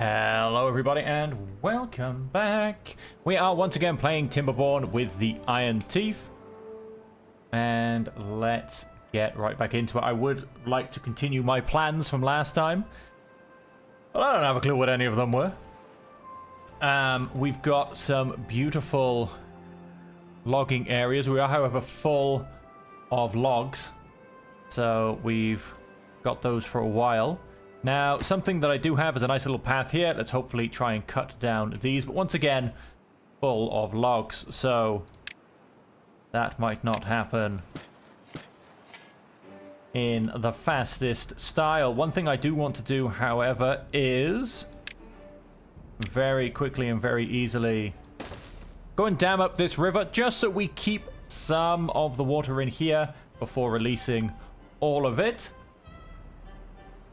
Hello everybody and welcome back. We are once again playing Timberborn with the Iron Teeth. And let's get right back into it. I would like to continue my plans from last time, but I don't have a clue what any of them were. We've got some beautiful logging areas. We are, however, full of logs, so we've got those for a while. Now, something that I do have is a nice little path here. Let's hopefully try and cut down these. But once again, full of logs. So that might not happen in the fastest style. One thing I do want to do, however, is very quickly and very easily go and dam up this river just so we keep some of the water in here before releasing all of it.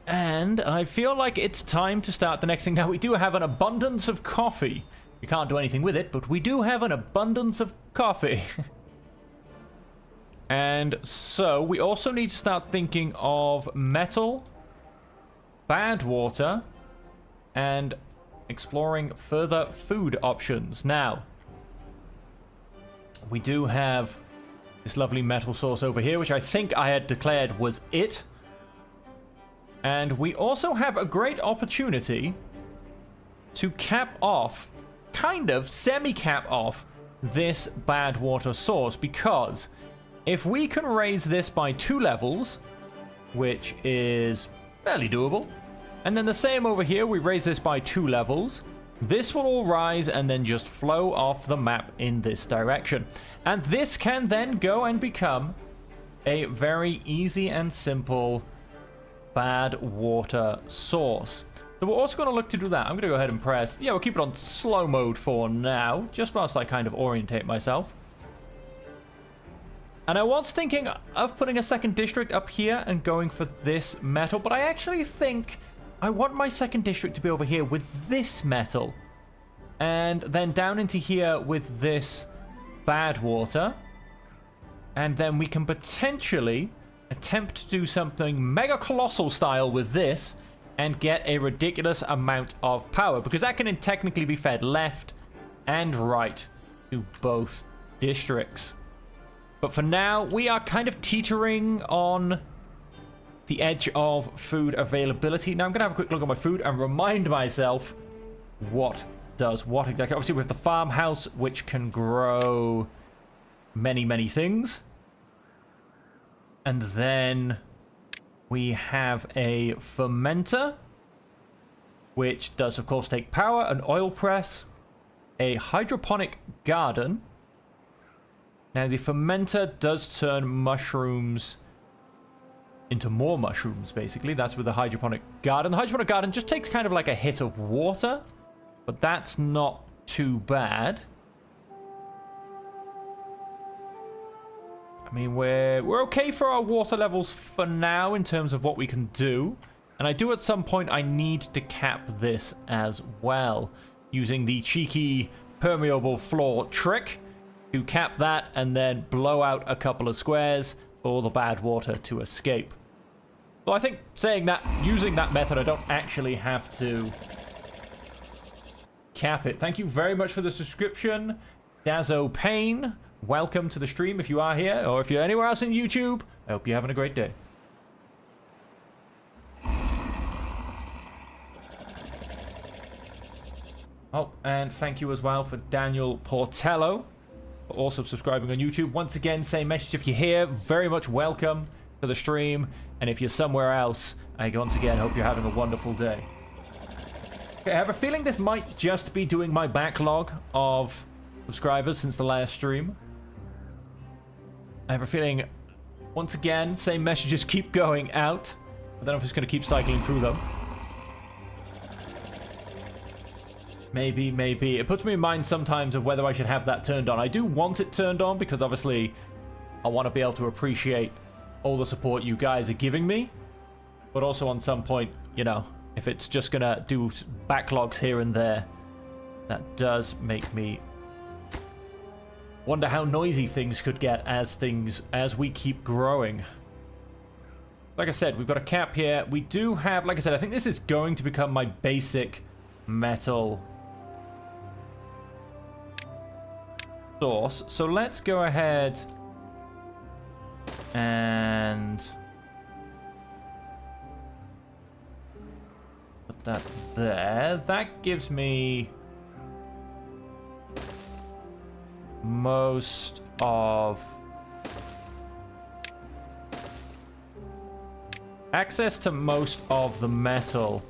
And I feel like it's time to start the next thing. Now, we do have an abundance of coffee. We can't do anything with it, but we do have an abundance of coffee. And so we also need to start thinking of metal, bad water, and exploring further food options. Now, we do have this lovely metal source over here, which I think I had declared was it. And we also have a great opportunity to cap off, kind of semi-cap off, this bad water source, because if we can raise this by 2 levels, which is fairly doable, and then the same over here, we raise this by 2 levels, this will all rise and then just flow off the map in this direction. And this can then go and become a very easy and simple bad water source. So we're also going to look to do that. I'm going to go ahead and press, we'll keep it on slow mode for now, just whilst I kind of orientate myself. And I was thinking of putting a second district up here and going for this metal, but I actually think I want my second district to be over here with this metal, and then down into here with this bad water, and then we can potentially attempt to do something mega colossal style with this and get a ridiculous amount of power, because that can technically be fed left and right to both districts. But for now, we are kind of teetering on the edge of food availability. Now I'm going to have a quick look at my food and remind myself what does what exactly. Obviously, we have the farmhouse, which can grow many things. And then we have a fermenter, which does, of course, take power, an oil press, a hydroponic garden. Now, the fermenter does turn mushrooms into more mushrooms, basically. That's with the hydroponic garden. The hydroponic garden just takes kind of like a hit of water, but that's not too bad. I mean, we're okay for our water levels for now in terms of what we can do. And I do at some point, I need to cap this as well, using the cheeky permeable floor trick to cap that and then blow out a couple of squares for the bad water to escape. Well, I think saying that, using that method, I don't actually have to cap it. Thank you very much for the subscription, Dazzo Payne. Welcome to the stream if you are here, or if you're anywhere else in YouTube. I hope you're having a great day. Oh, and thank you as well for Daniel Portello for also subscribing on YouTube. Once again, same message. If you're here, very much welcome to the stream. And if you're somewhere else, I once again hope you're having a wonderful day. Okay, I have a feeling this might just be doing my backlog of subscribers since the last stream. I have a feeling, once again, same messages keep going out. I don't know if it's going to keep cycling through them. Maybe. It puts me in mind sometimes of whether I should have that turned on. I do want it turned on because obviously I want to be able to appreciate all the support you guys are giving me. But also on some point, you know, if it's just going to do backlogs here and there, that does make me wonder how noisy things could get as we keep growing. Like I said, we've got a cap here. We do have, like I said, I think this is going to become my basic metal source. So let's go ahead and put that there. That gives me most of access to most of the metal,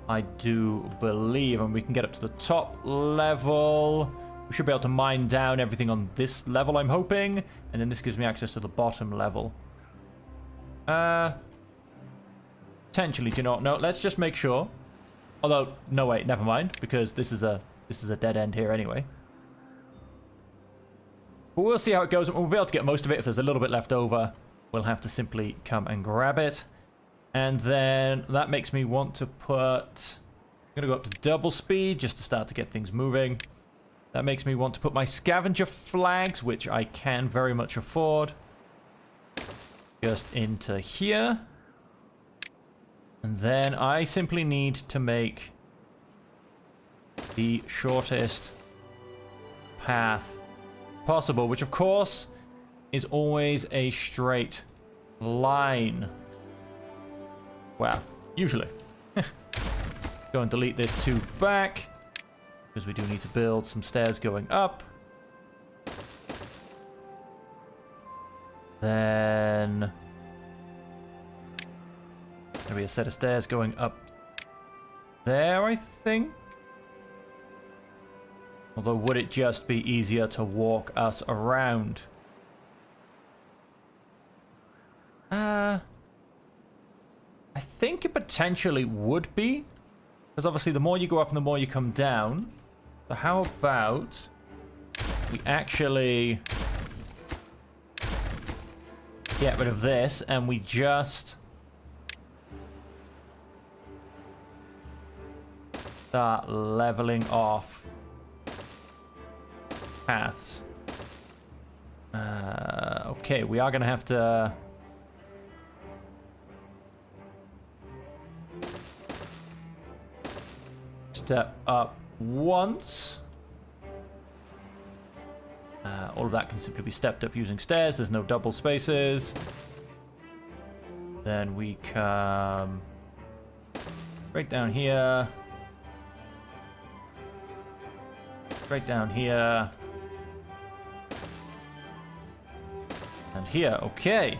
I do believe, and we can get up to the top level. We should be able to mine down everything on this level, I'm hoping, and then this gives me access to the bottom level. Potentially, do you know? No, let's just make sure. Although, no, wait, never mind, because this is a dead end here anyway. But we'll see how it goes. We'll be able to get most of it. If there's a little bit left over, we'll have to simply come and grab it. And then that makes me want to put... I'm going to go up to double speed just to start to get things moving. That makes me want to put my scavenger flags, which I can very much afford, just into here. And then I simply need to make the shortest path possible, which of course is always a straight line. Well, usually. Go and delete this 2 back, because we do need to build some stairs going up. Then there'll be a set of stairs going up there, I think. Although, would it just be easier to walk us around? I think it potentially would be. Because obviously the more you go up and the more you come down. So how about we actually get rid of this and we just start leveling off paths. Okay, we are going to have to... step up once. All of that can simply be stepped up using stairs. There's no double spaces. Then we come right down here. Right down here. And here, okay.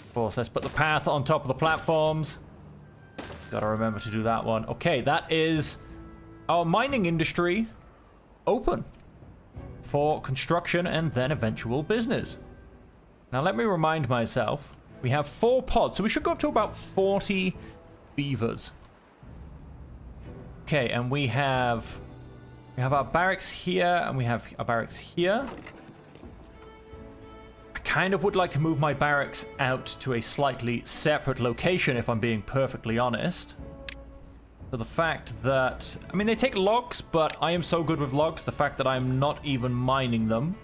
Of course, let's put the path on top of the platforms. Gotta remember to do that one. Okay, that is our mining industry open for construction and then eventual business. Now let me remind myself, we have 4 pods, so we should go up to about 40 beavers. Okay, and we have our barracks here, and we have our barracks here. I kind of would like to move my barracks out to a slightly separate location, if I'm being perfectly honest. So the fact that... I mean, they take logs, but I am so good with logs, the fact that I'm not even mining them.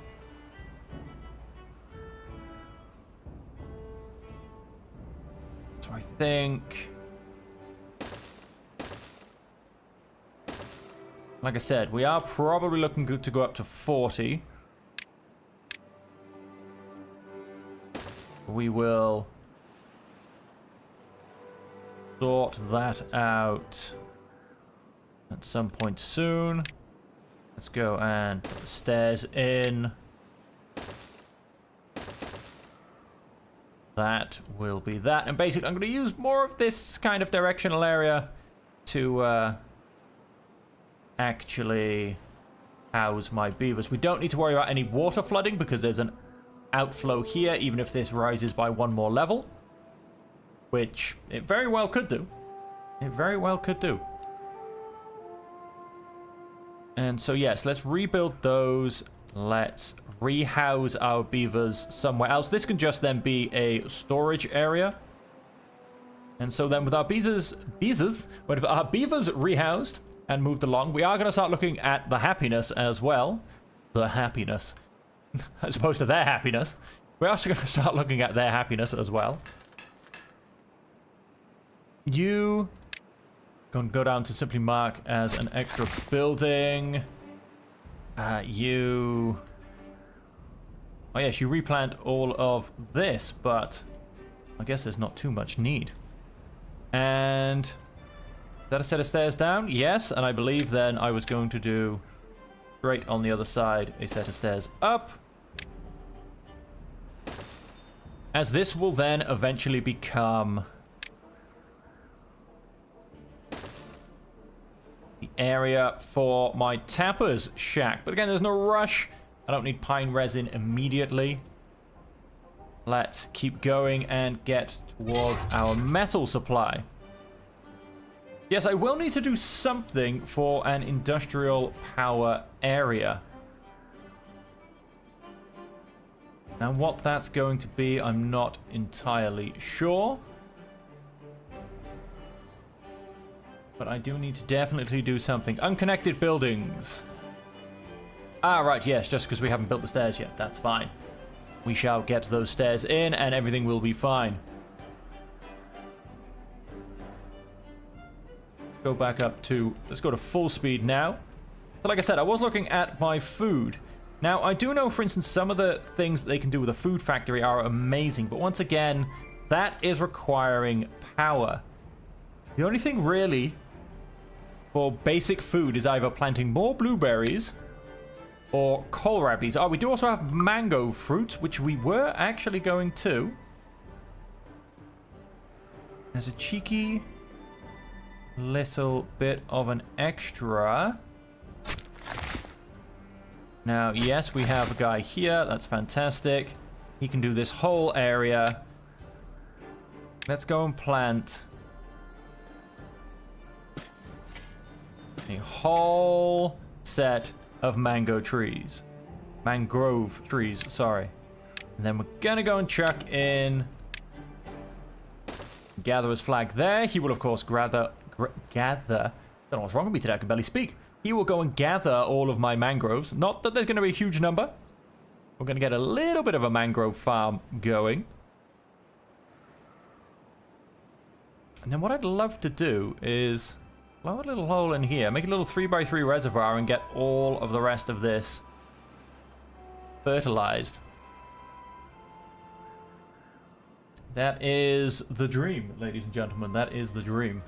So I think... like I said, we are probably looking good to go up to 40. We will sort that out at some point soon. Let's go and put the stairs in. That will be that. And basically, I'm going to use more of this kind of directional area to actually house my beavers. We don't need to worry about any water flooding because there's an outflow here, even if this rises by 1 more level. Which it very well could do. It very well could do. And so yes, let's rebuild those. Let's rehouse our beavers somewhere else. This can just then be a storage area. And so then with our beavers rehoused and moved along, we are going to start looking at the happiness as well. The happiness. As opposed to their happiness. We're also going to start looking at their happiness as well. You can go down to simply mark as an extra building. You... Oh yes, you replant all of this, but I guess there's not too much need. And is that a set of stairs down? Yes, and I believe then I was going to do straight on the other side a set of stairs up. As this will then eventually become the area for my tapper's shack. But again, there's no rush. I don't need pine resin immediately. Let's keep going and get towards our metal supply. Yes, I will need to do something for an industrial power area. Now, what that's going to be, I'm not entirely sure. But I do need to definitely do something. Unconnected buildings. Ah, right, yes, just because we haven't built the stairs yet. That's fine. We shall get those stairs in and everything will be fine. Go back up to... Let's go to full speed now. But like I said, I was looking at my food. Now, I do know, for instance, some of the things that they can do with a food factory are amazing. But once again, that is requiring power. The only thing really for basic food is either planting more blueberries or kohlrabies. Oh, we do also have mango fruit, which we were actually going to. There's a cheeky little bit of an extra. Now, yes, we have a guy here. That's fantastic. He can do this whole area. Let's go and plant a whole set of mangrove trees, sorry. And then we're gonna go and chuck in Gatherer's flag there. He will of course gather, don't know what's wrong with me today, I can barely speak. He will go and gather all of my mangroves. Not that there's gonna be a huge number. We're gonna get a little bit of a mangrove farm going. And then what I'd love to do is blow a little hole in here, make a little 3x3 reservoir and get all of the rest of this fertilized. That is the dream, ladies and gentlemen. That is the dream.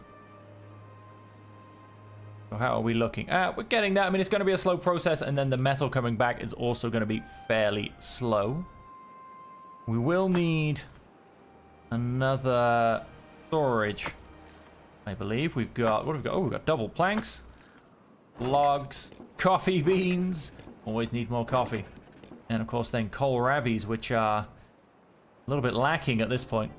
So how are we looking? We're getting that. I mean, it's going to be a slow process, and then the metal coming back is also going to be fairly slow. We will need another storage. I believe we've got, what have we got? Oh, we've got double planks, logs, coffee beans. Always need more coffee. And of course then kohlrabies, which are a little bit lacking at this point.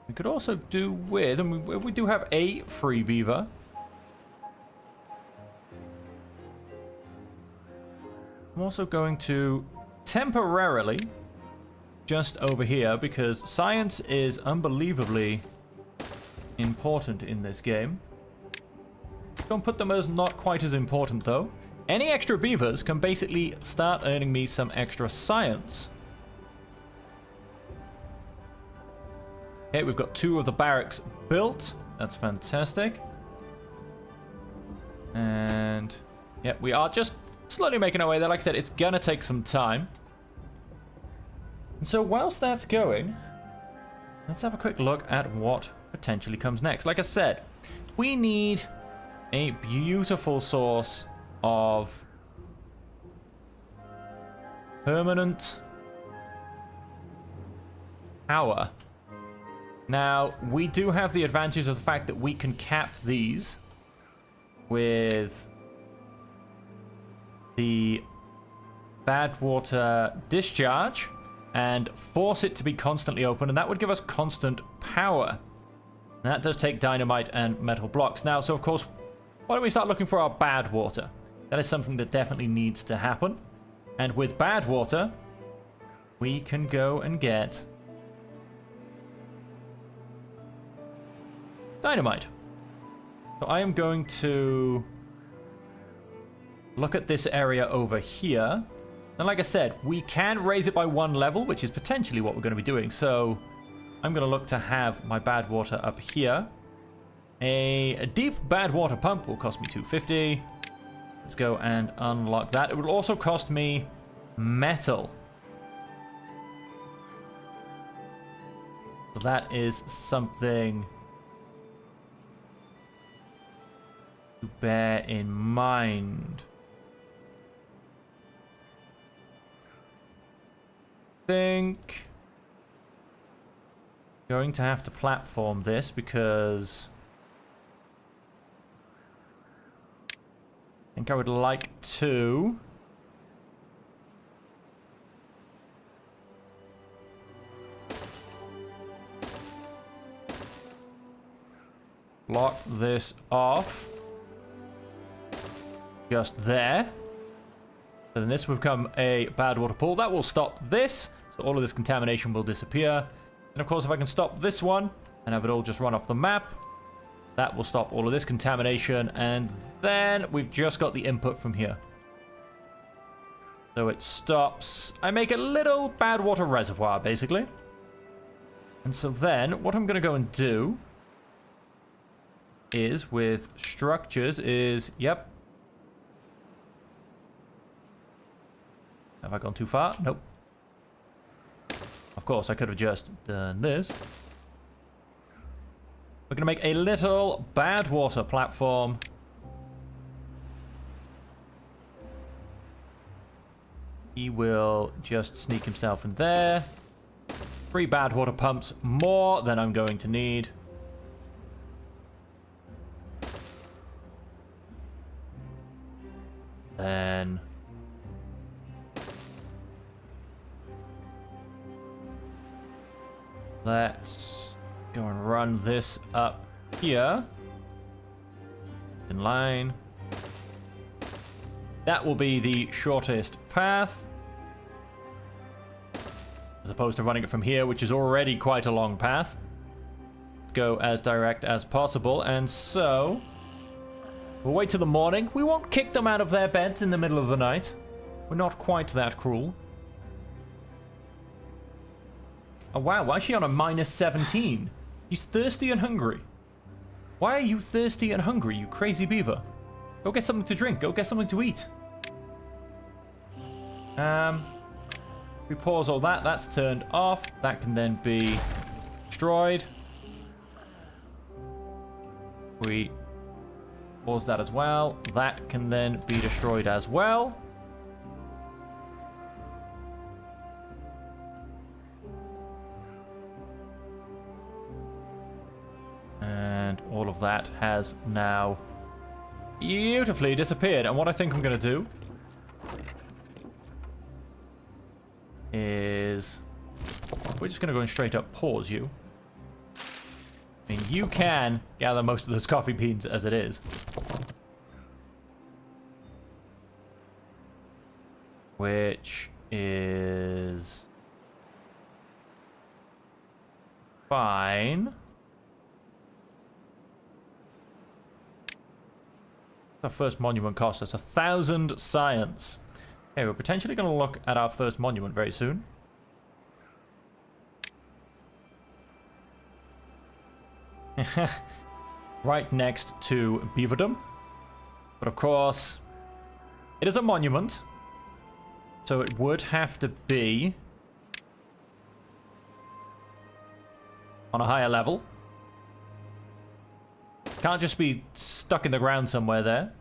We could also do with, and we do have a free beaver. I'm also going to temporarily just over here, because science is unbelievably important in this game. Don't put them as not quite as important though. Any extra beavers can basically start earning me some extra science. Okay, we've got 2 of the barracks built. That's fantastic. And yeah, we are just slowly making our way there. Like I said, it's gonna take some time. And so whilst that's going, let's have a quick look at what potentially comes next. Like I said, we need a beautiful source of permanent power. Now, we do have the advantage of the fact that we can cap these with the bad water discharge and force it to be constantly open, and that would give us constant power. And that does take dynamite and metal blocks. Now, so of course, why don't we start looking for our bad water? That is something that definitely needs to happen. And with bad water, we can go and get dynamite. So I am going to look at this area over here. And like I said, we can raise it by 1 level, which is potentially what we're going to be doing. So I'm going to look to have my bad water up here. A deep bad water pump will cost me 250. Let's go and unlock that. It will also cost me metal. So that is something to bear in mind. Think going to have to platform this because I think I would like to block this off just there. So then this will become a bad water pool. That will stop this. So all of this contamination will disappear. And of course, if I can stop this one and have it all just run off the map, that will stop all of this contamination. And then we've just got the input from here. So it stops. I make a little bad water reservoir, basically. And so then what I'm going to go and do is with structures is, yep. Have I gone too far? Nope. Of course, I could have just done this. We're going to make a little bad water platform. He will just sneak himself in there. 3 bad water pumps, more than I'm going to need. Then let's go and run this up here. In line. That will be the shortest path. As opposed to running it from here, which is already quite a long path. Let's go as direct as possible. And so we'll wait till the morning. We won't kick them out of their beds in the middle of the night. We're not quite that cruel. Oh, wow. Why is she on a -17? He's thirsty and hungry. Why are you thirsty and hungry, you crazy beaver? Go get something to drink. Go get something to eat. We pause all that. That's turned off. That can then be destroyed. We pause that as well. That can then be destroyed as well. And all of that has now beautifully disappeared. And what I think I'm going to do is we're just going to go and straight up pause you. I mean, you can gather most of those coffee beans as it is. Which is fine. Our first monument cost us 1,000 science. Okay, we're potentially going to look at our first monument very soon. Right next to Beaverdom. But of course, it is a monument. So it would have to be on a higher level. Can't just be stuck in the ground somewhere there.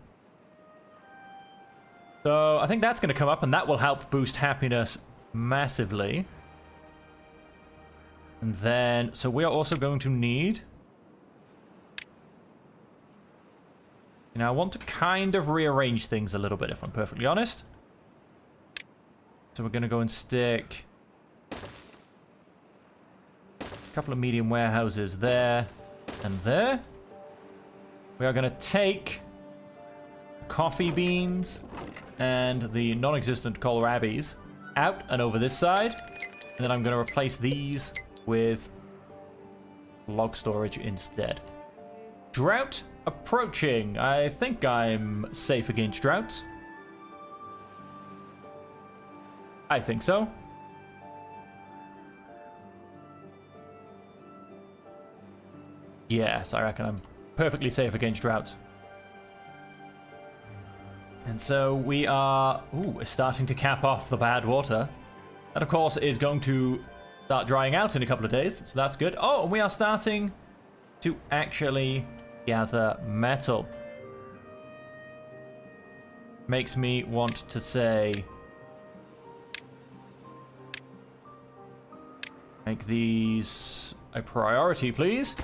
So I think that's going to come up, and that will help boost happiness massively. And then, so we are also going to need... You know, I want to kind of rearrange things a little bit, if I'm perfectly honest. So we're going to go and stick a couple of medium warehouses there and there. We are going to take coffee beans and the non-existent kohlrabies out and over this side. And then I'm going to replace these with log storage instead. Drought approaching. I think I'm safe against droughts. I think so. Yes, I reckon I'm perfectly safe against droughts. And so we are starting to cap off the bad water. That, of course, is going to start drying out in a couple of days, so that's good. Oh, and we are starting to actually gather metal. Makes me want to say, make these a priority, please.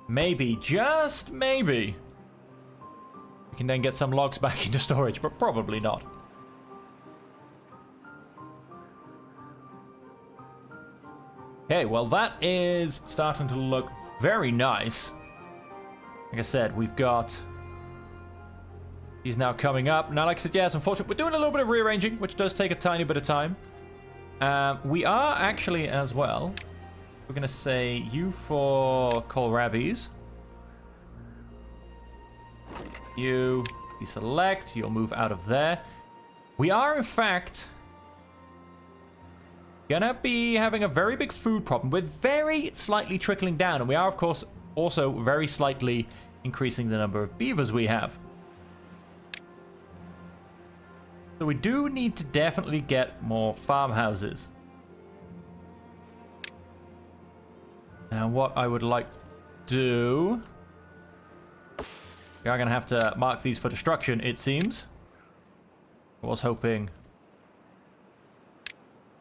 Maybe, just maybe, we can then get some logs back into storage, but probably not. Okay, well, that is starting to look very nice. Like I said, we've got these now coming up. Now, like I said, yes, unfortunately, we're doing a little bit of rearranging, which does take a tiny bit of time. We are actually, as well, we're going to say you for kohlrabies. You deselect. You'll move out of there. We are, in fact, gonna be having a very big food problem. We're very slightly trickling down, and we are, of course, also very slightly increasing the number of beavers we have. So we do need to definitely get more farmhouses. Now, what I would like to do, we are going to have to mark these for destruction, it seems. I was hoping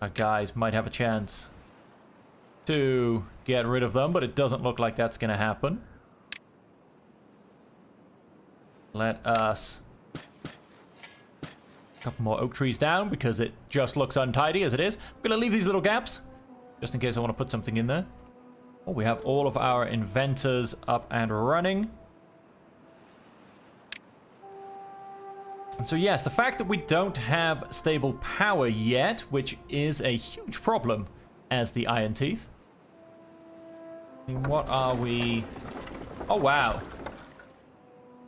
our guys might have a chance to get rid of them, but it doesn't look like that's going to happen. Let us a couple more oak trees down because it just looks untidy as it is. I'm going to leave these little gaps just in case I want to put something in there. Oh, we have all of our inventors up and running. And so, yes, the fact that we don't have stable power yet, which is a huge problem as the Iron Teeth. I mean, what are we? Oh, wow.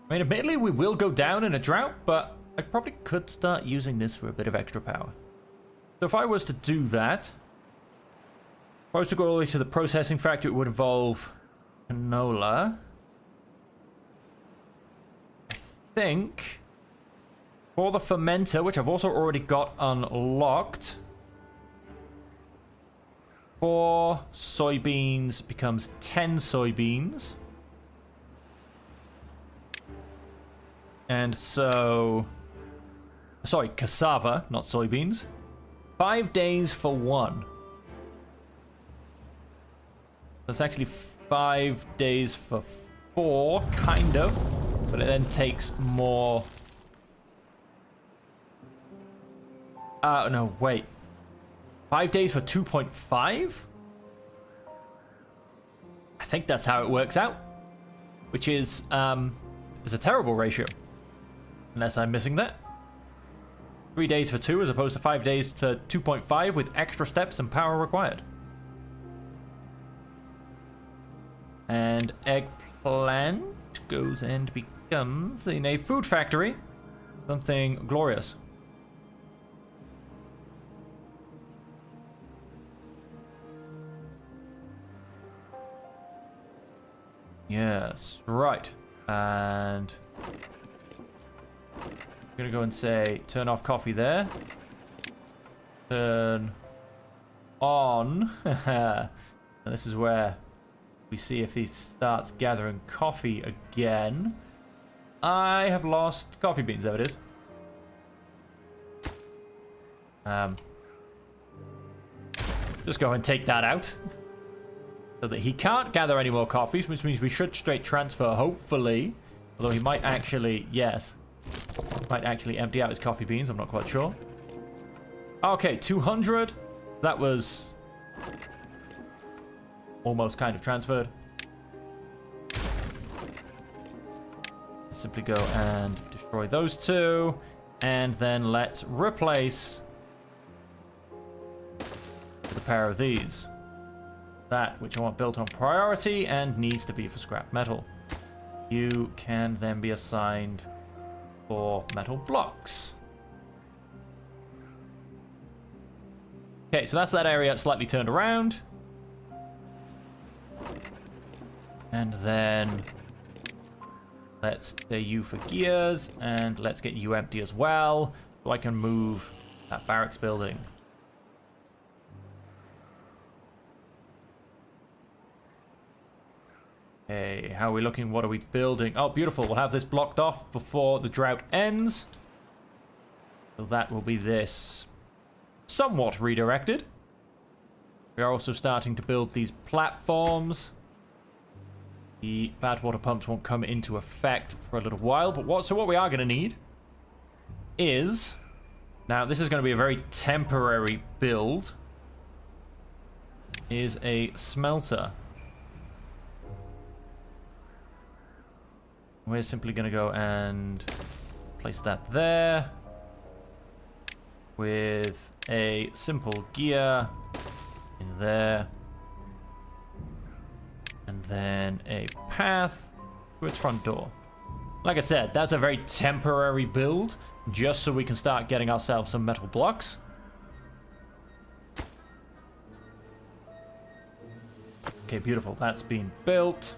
I mean, admittedly, we will go down in a drought, but I probably could start using this for a bit of extra power. So if I was to do that, if I was to go all the way to the processing factory, it would involve canola. I think for the fermenter, which I've also already got unlocked, 4 soybeans becomes 10 soybeans. And so, sorry, cassava, not soybeans. 5 days for 1. That's actually 5 days for 4, kind of. But it then takes more. No, wait. 5 days for 2.5? I think that's how it works out. Which is a terrible ratio. Unless I'm missing that. 3 days for 2 as opposed to 5 days for 2.5 with extra steps and power required. And eggplant goes and becomes in a food factory something glorious. Yes, right. And I'm gonna go and say turn off coffee there. Turn on. And this is where we see if he starts gathering coffee again. I have lost coffee beans. There it is. Just go and take that out. So that he can't gather any more coffees, which means we should straight transfer, hopefully. Although he might actually, yes. Might actually empty out his coffee beans, I'm not quite sure. Okay, 200. That was almost kind of transferred. Simply go and destroy those 2. And then let's replace with a pair of these. That which I want built on priority and needs to be for scrap metal. You can then be assigned for metal blocks. Okay, so that's that area slightly turned around. And then let's say you for gears, and let's get you empty as well, so I can move that barracks building. Okay, how are we looking? What are we building? Oh, beautiful. We'll have this blocked off before the drought ends. So that will be this somewhat redirected. We are also starting to build these platforms. The bad water pumps won't come into effect for a little while, but what we are going to need is... Now, this is going to be a very temporary build. Is a smelter. We're simply going to go and place that there. With a simple gear in there. And then a path to its front door. Like I said, that's a very temporary build, just so we can start getting ourselves some metal blocks. Okay, beautiful. That's been built.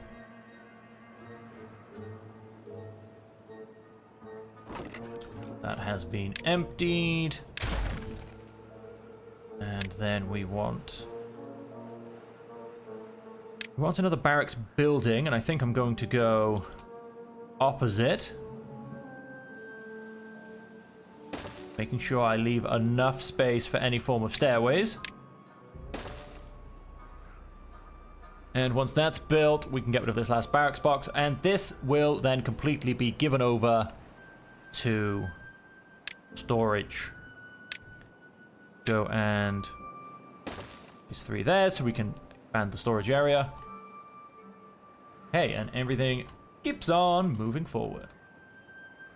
That has been emptied. And then we want another barracks building, and I think I'm going to go opposite. Making sure I leave enough space for any form of stairways. And once that's built, we can get rid of this last barracks box, and this will then completely be given over to storage. Go and these 3 there, so we can expand the storage area. Okay, and everything keeps on moving forward.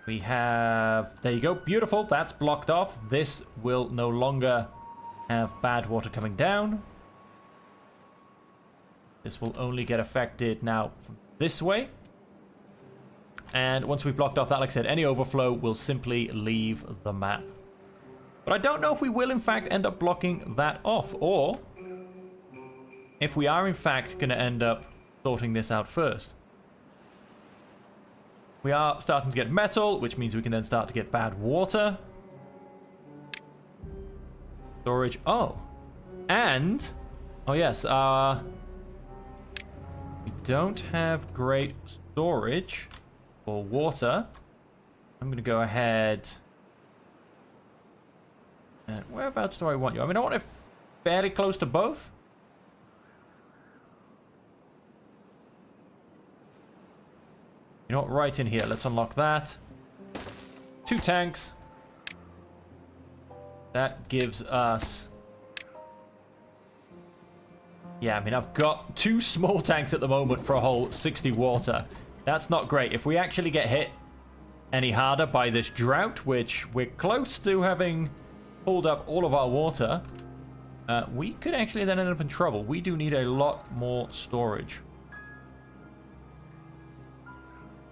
We have... There you go. Beautiful. That's blocked off. This will no longer have bad water coming down. This will only get affected now from this way. And once we've blocked off that, like I said, any overflow will simply leave the map. But I don't know if we will, in fact, end up blocking that off, or if we are, in fact, going to end up sorting this out first. We are starting to get metal, which means we can then start to get bad water. Storage. Oh. And... Oh, yes. We don't have great storage for water. I'm going to go ahead... And whereabouts do I want you? I mean, I want it fairly close to both. You know what? Right in here. Let's unlock that. 2 tanks. That gives us... Yeah, I mean, I've got 2 small tanks at the moment for a whole 60 water. That's not great. If we actually get hit any harder by this drought, which we're close to having... pulled up all of our water, we could actually then end up in trouble. We do need a lot more storage.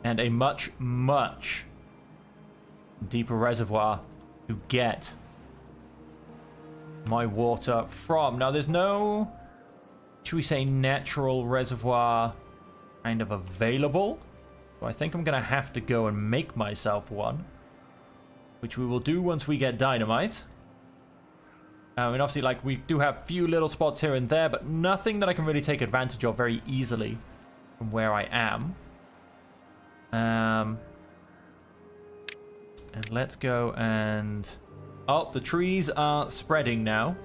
And a much, much deeper reservoir to get my water from. Now, there's no, should we say, natural reservoir kind of available. So I think I'm going to have to go and make myself one, which we will do once we get dynamite. I mean, obviously, like, we do have a few little spots here and there, but nothing that I can really take advantage of very easily from where I am. And let's go and... Oh, the trees are spreading now.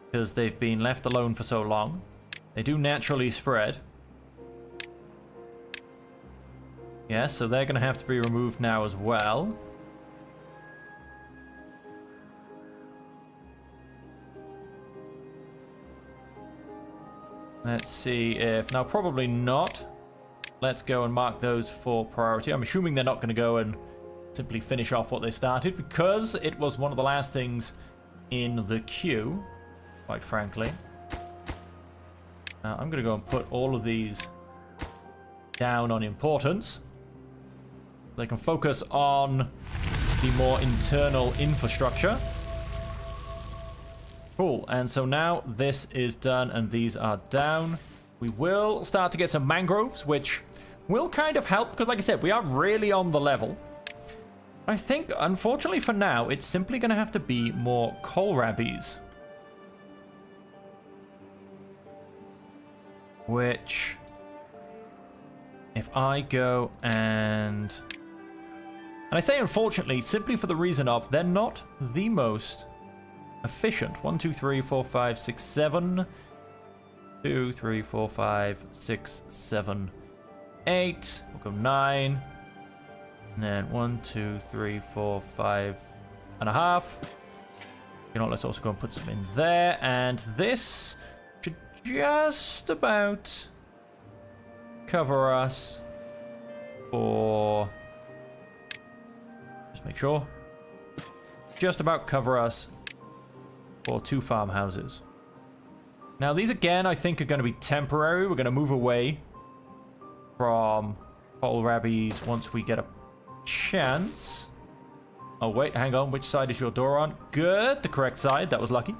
Because they've been left alone for so long. They do naturally spread. Yes, so they're going to have to be removed now as well. Let's see if... Now, probably not. Let's go and mark those for priority. I'm assuming they're not going to go and simply finish off what they started, because it was one of the last things in the queue, quite frankly. I'm going to go and put all of these down on importance. They can focus on the more internal infrastructure. Cool, and so now this is done and these are down. We will start to get some mangroves, which will kind of help because, like I said, we are really on the level. I think, unfortunately for now, it's simply going to have to be more kohlrabies. Which, if I go and I say unfortunately, simply for the reason of they're not the most efficient. 1, 2, 3, 4, 5, 6, 7. 2, 3, 4, 5, 6, 7, 8. We'll go 9. And then 1, 2, 3, 4, 5 and a half. You know what, let's also go and put some in there. And this should just about cover us for... Just make sure. Just about cover us for 2 farmhouses. Now, these again, I think, are going to be temporary. We're going to move away from kohlrabies once we get a chance. Oh, wait, hang on. Which side is your door on? Good. The correct side. That was lucky.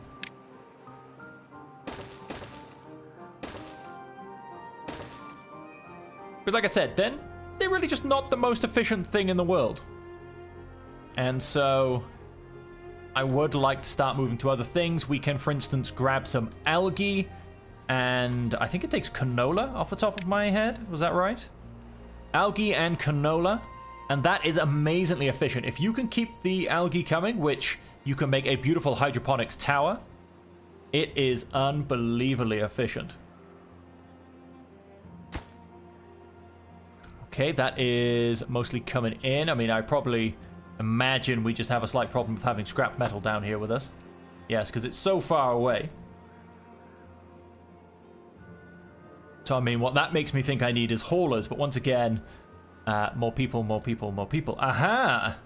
But like I said, then they're really just not the most efficient thing in the world. And so I would like to start moving to other things. We can, for instance, grab some algae. And I think it takes canola off the top of my head. Was that right? Algae and canola. And that is amazingly efficient. If you can keep the algae coming, which you can make a beautiful hydroponics tower, it is unbelievably efficient. Okay, that is mostly coming in. I mean, I probably imagine we just have a slight problem with having scrap metal down here with us. Yes, because it's so far away. So, I mean, what that makes me think I need is haulers. But once again, more people, more people, more people. Aha!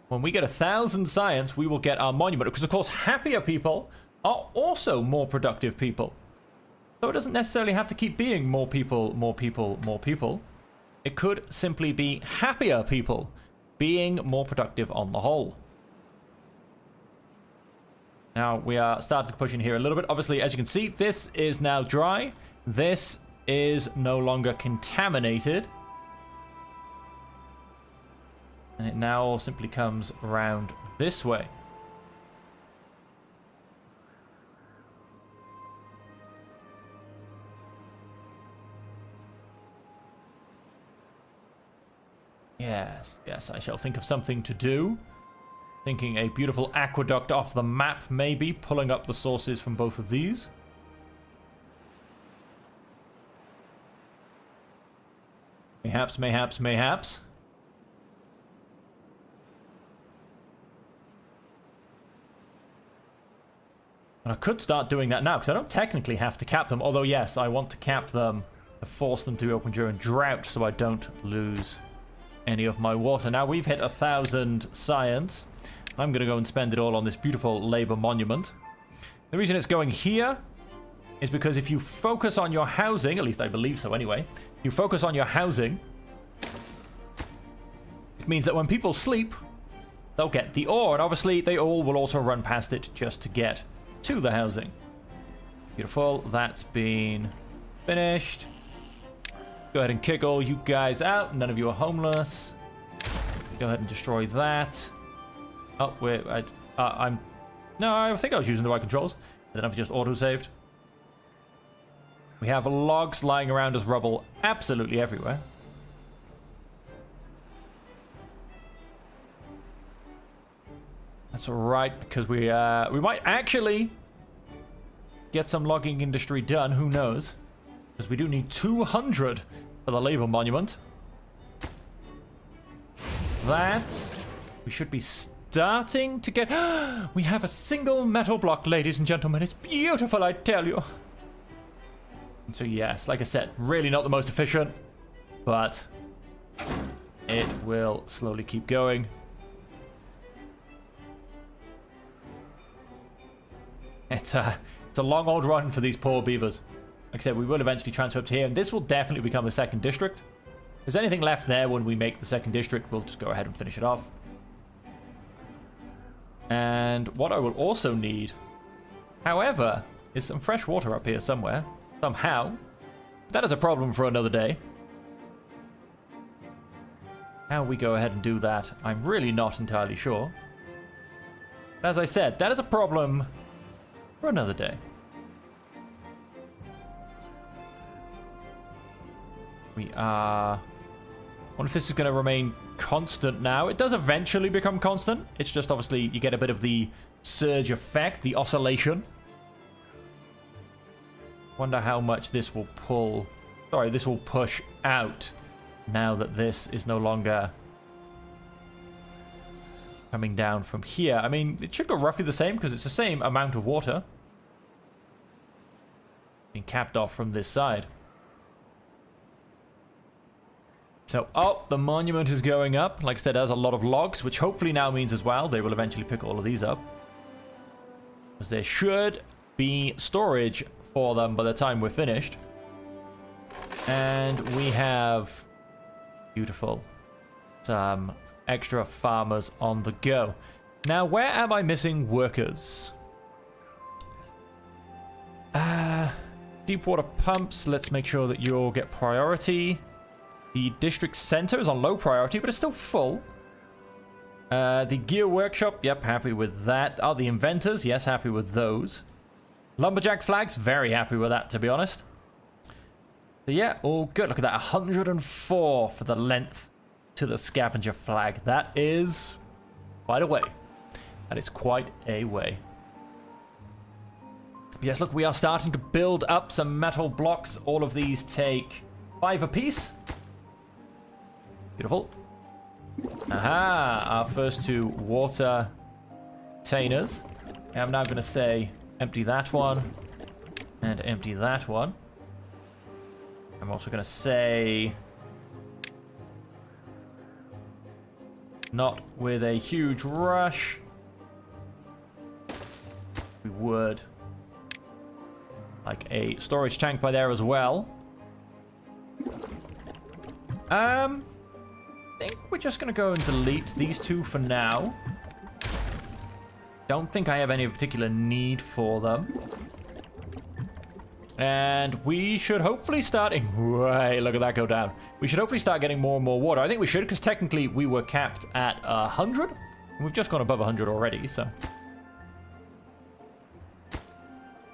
When we get 1,000 science, we will get our monument. Because, of course, happier people are also more productive people. So it doesn't necessarily have to keep being more people, more people, more people. It could simply be happier people being more productive on the whole. Now, we are starting to push in here a little bit. Obviously, as you can see, this is now dry. This is no longer contaminated. And it now simply comes around this way. Yes, yes, I shall think of something to do. Thinking a beautiful aqueduct off the map, maybe. Pulling up the sources from both of these. Mayhaps, mayhaps, mayhaps. And I could start doing that now, because I don't technically have to cap them. Although, yes, I want to cap them to force them to be open during drought, so I don't lose any of my water. Now, we've hit 1,000 science. I'm going to go and spend it all on this beautiful labor monument. The reason it's going here is because if you focus on your housing, at least I believe so anyway, you focus on your housing, it means that when people sleep, they'll get the ore. And obviously, they all will also run past it just to get to the housing. Beautiful. That's been finished. Go ahead and kick all you guys out. None of you are homeless. Go ahead and destroy that. Oh, wait. No, I think I was using the right controls. I don't know if it just auto-saved. We have logs lying around as rubble absolutely everywhere. That's alright, because we might actually get some logging industry done. Who knows? Because we do need 200 for the labor monument. That we should be starting to get. We have a single metal block, ladies and gentlemen. It's beautiful, I tell you. And so yes, like I said, really not the most efficient, but it will slowly keep going. It's a long old run for these poor beavers. Like I said, we will eventually transfer up to here, and this will definitely become a second district. If there's anything left there when we make the second district, we'll just go ahead and finish it off. And what I will also need, however, is some fresh water up here somewhere. Somehow. That is a problem for another day. How we go ahead and do that, I'm really not entirely sure. But as I said, that is a problem for another day. We are... I wonder if this is going to remain constant now. It does eventually become constant. It's just obviously you get a bit of the surge effect, the oscillation. Wonder how much this will pull... Sorry, this will push out now that this is no longer coming down from here. I mean, it should go roughly the same because it's the same amount of water being capped off from this side. So, oh, the monument is going up. Like I said, there's a lot of logs, which hopefully now means as well they will eventually pick all of these up. Because there should be storage for them by the time we're finished. And we have... Beautiful. Some extra farmers on the go. Now, where am I missing workers? Deep water pumps. Let's make sure that you all get priority. The district center is on low priority, but it's still full. The gear workshop, yep, happy with that. Oh, the inventors, yes, happy with those. Lumberjack flags, very happy with that, to be honest. So yeah, all good. Look at that, 104 for the length to the scavenger flag. That is quite a way. That is quite a way. Yes, look, we are starting to build up some metal blocks. All of these take 5 apiece. Beautiful. Aha, our first 2 water containers. I'm now going to say empty that one and empty that one. I'm also going to say not with a huge rush. We would like a storage tank by there as well. I think we're just going to go and delete these 2 for now. Don't think I have any particular need for them. And we should hopefully start... Right, look at that go down. We should hopefully start getting more and more water. I think we should, because technically we were capped at 100. We've just gone above 100 already, so...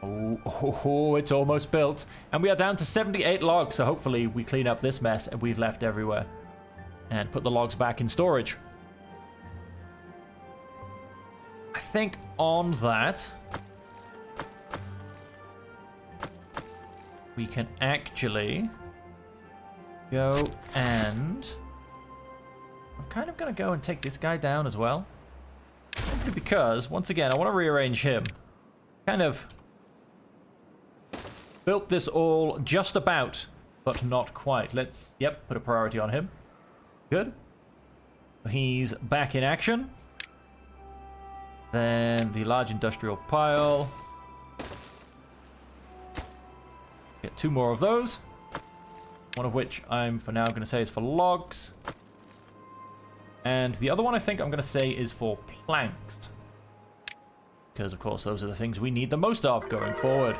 Oh, it's almost built. And we are down to 78 logs, so hopefully we clean up this mess and we've left everywhere. And put the logs back in storage. I think on that... we can actually go and... I'm kind of going to go and take this guy down as well. Simply because, once again, I want to rearrange him. Kind of built this all just about, but not quite. Let's, yep, put a priority on him. Good. He's back in action. Then the large industrial pile. Get 2 more of those. One of which I'm for now going to say is for logs. And the other one I think I'm going to say is for planks. Because, of course, those are the things we need the most of going forward.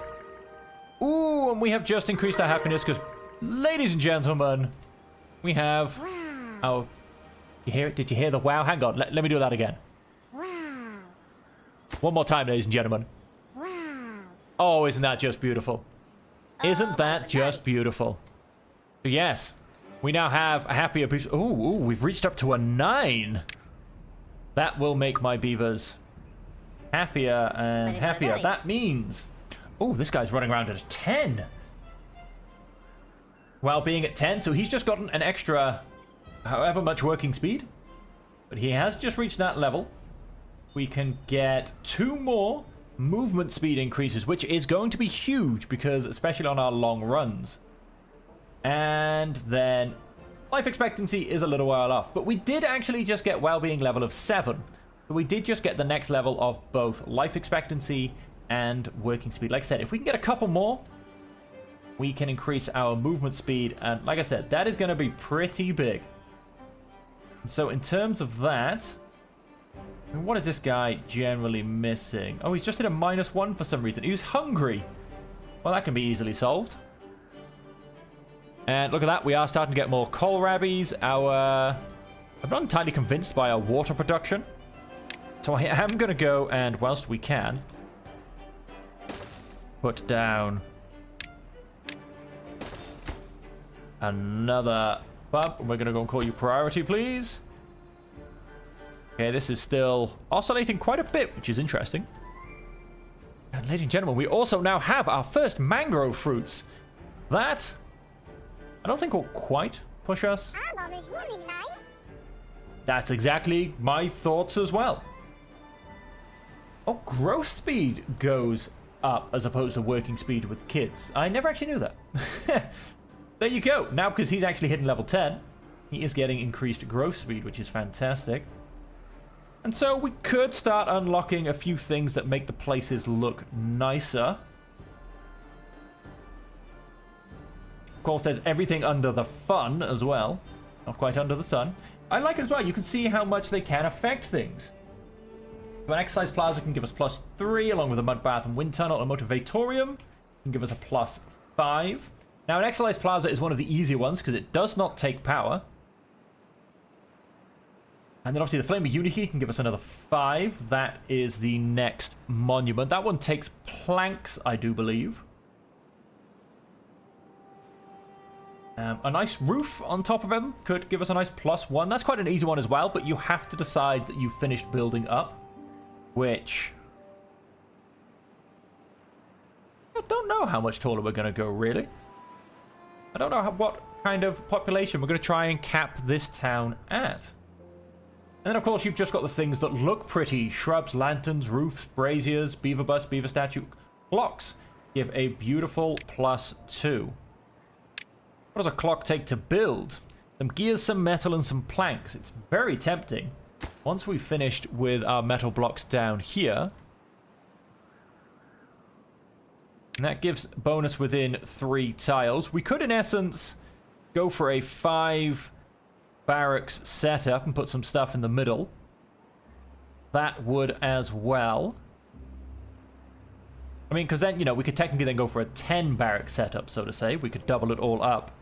Ooh, and we have just increased our happiness because, ladies and gentlemen, we have... Wow. Oh, you hear it? Did you hear the wow? Hang on, let me do that again. Wow. One more time, ladies and gentlemen. Wow. Oh, isn't that just beautiful? Isn't that just beautiful? So yes, we now have a happier... Ooh, we've reached up to a 9. That will make my beavers happier and happier. That means... Oh, this guy's running around at a 10. While being at 10, so he's just gotten an extra however much working speed. But he has just reached that level. We can get 2 more movement speed increases, which is going to be huge because especially on our long runs. And then life expectancy is a little while off, but we did actually just get well-being level of 7. So we did just get the next level of both life expectancy and working speed. Like I said, if we can get a couple more, we can increase our movement speed, and like I said, that is going to be pretty big. So in terms of that, I mean, what is this guy generally missing? Oh, he's just at a -1 for some reason. He's hungry. Well, that can be easily solved. And look at that. We are starting to get more kohlrabies. I'm not entirely convinced by our water production. So I am going to go and, whilst we can, put down another pump. And we're going to go and call you priority, please. Okay, this is still oscillating quite a bit, which is interesting. And ladies and gentlemen, we also now have our first mangrove fruits. That, I don't think will quite push us. That's exactly my thoughts as well. Oh, growth speed goes up as opposed to working speed with kids. I never actually knew that. There you go. Now, because he's actually hitting level 10, he is getting increased growth speed, which is fantastic. And so we could start unlocking a few things that make the places look nicer. Of course, there's everything under the fun as well. Not quite under the sun. I like it as well. You can see how much they can affect things. So an exercise plaza can give us +3, along with a mud bath and wind tunnel. A motivatorium can give us a +5. Now, an exercise plaza is one of the easier ones because it does not take power. And then obviously the Flame of Unity can give us another 5. That is the next monument. That one takes planks, I do believe. A nice roof on top of them could give us a nice +1. That's quite an easy one as well, but you have to decide that you've finished building up. Which, I don't know how much taller we're going to go, really. I don't know what kind of population we're going to try and cap this town at. And then, of course, you've just got the things that look pretty. Shrubs, lanterns, roofs, braziers, beaver bust, beaver statue. Clocks give a beautiful +2. What does a clock take to build? Some gears, some metal, and some planks. It's very tempting. Once we've finished with our metal blocks down here, and that gives bonus within 3 tiles. We could, in essence, go for a 5 barracks setup and put some stuff in the middle. That would as well. I mean, because then, you know, we could technically then go for a 10 barrack setup, so to say. We could double it all up.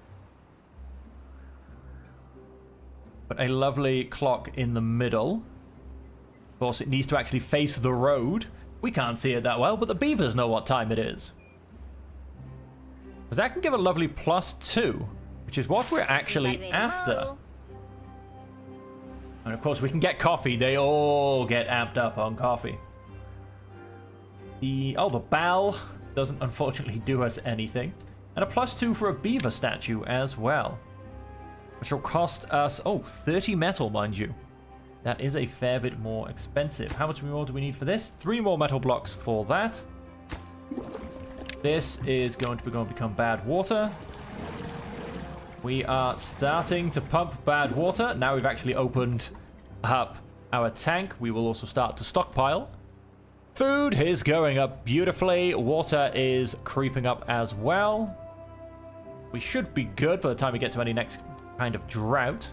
But a lovely clock in the middle. Of course, it needs to actually face the road. We can't see it that well, but the beavers know what time it is. Because that can give a lovely +2, which is what we're actually after. And of course, we can get coffee. They all get amped up on coffee. The bell doesn't unfortunately do us anything. And a +2 for a beaver statue as well. Which will cost us, 30 metal, mind you. That is a fair bit more expensive. How much more do we need for this? 3 more metal blocks for that. This is going to become bad water. We are starting to pump bad water. Now we've actually opened up our tank. We will also start to stockpile. Food is going up beautifully. Water is creeping up as well. We should be good by the time we get to any next kind of drought.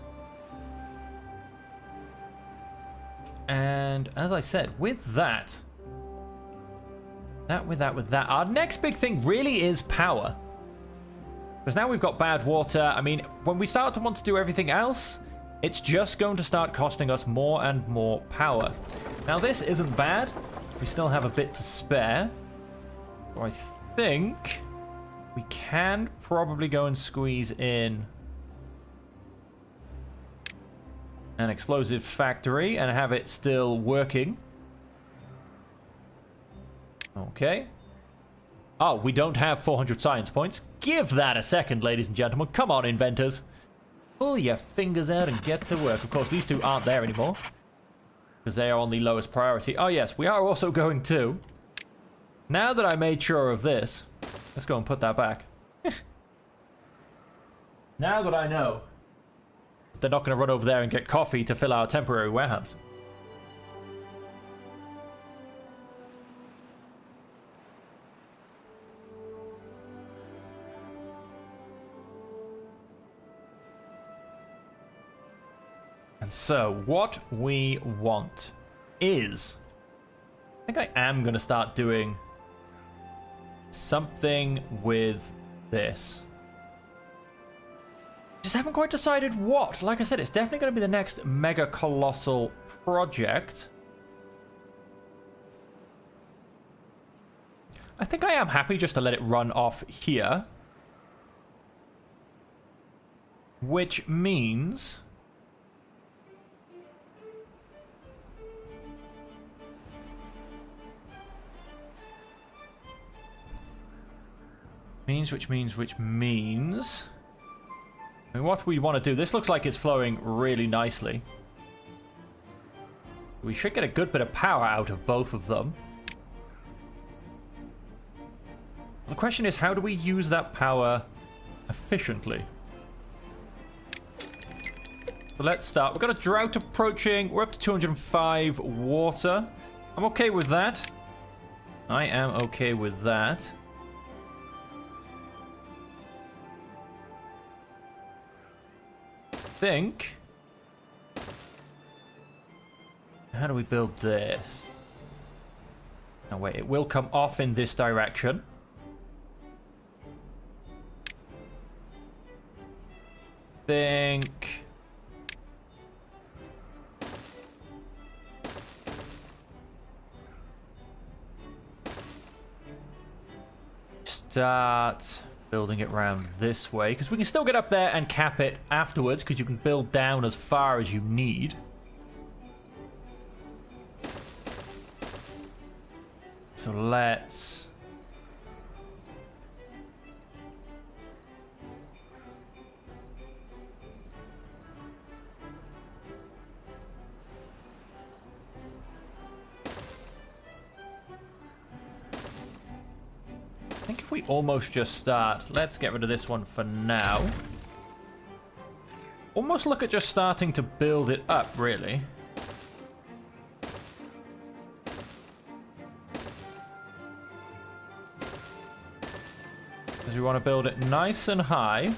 And as I said, with that, our next big thing really is power. Because now we've got bad water. I mean, when we start to want to do everything else, it's just going to start costing us more and more power. Now, this isn't bad. We still have a bit to spare. So I think we can probably go and squeeze in an explosive factory and have it still working. Okay. Oh, we don't have 400 science points. Give that a second, ladies and gentlemen. Come on, inventors. Pull your fingers out and get to work. Of course, these two aren't there anymore, because they are on the lowest priority. Oh, yes, we are also going to. Now that I made sure of this, let's go and put that back. Now that I know they're not going to run over there and get coffee to fill our temporary warehouse. And so, what we want is, I think I am going to start doing something with this. Just haven't quite decided what. Like I said, it's definitely going to be the next mega colossal project. I think I am happy just to let it run off here. Which means... Which means... I mean, what we want to do... This looks like it's flowing really nicely. We should get a good bit of power out of both of them. The question is, how do we use that power efficiently? So let's start. We've got a drought approaching. We're up to 205 water. I'm okay with that. I am okay with that. Think. How do we build this? No, wait. It will come off in this direction. Think. Start building it around this way, because we can still get up there and cap it afterwards, because you can build down as far as you need. So let's... I think if we almost just start... Let's get rid of this one for now. Almost look at just starting to build it up, really. Because we want to build it nice and high.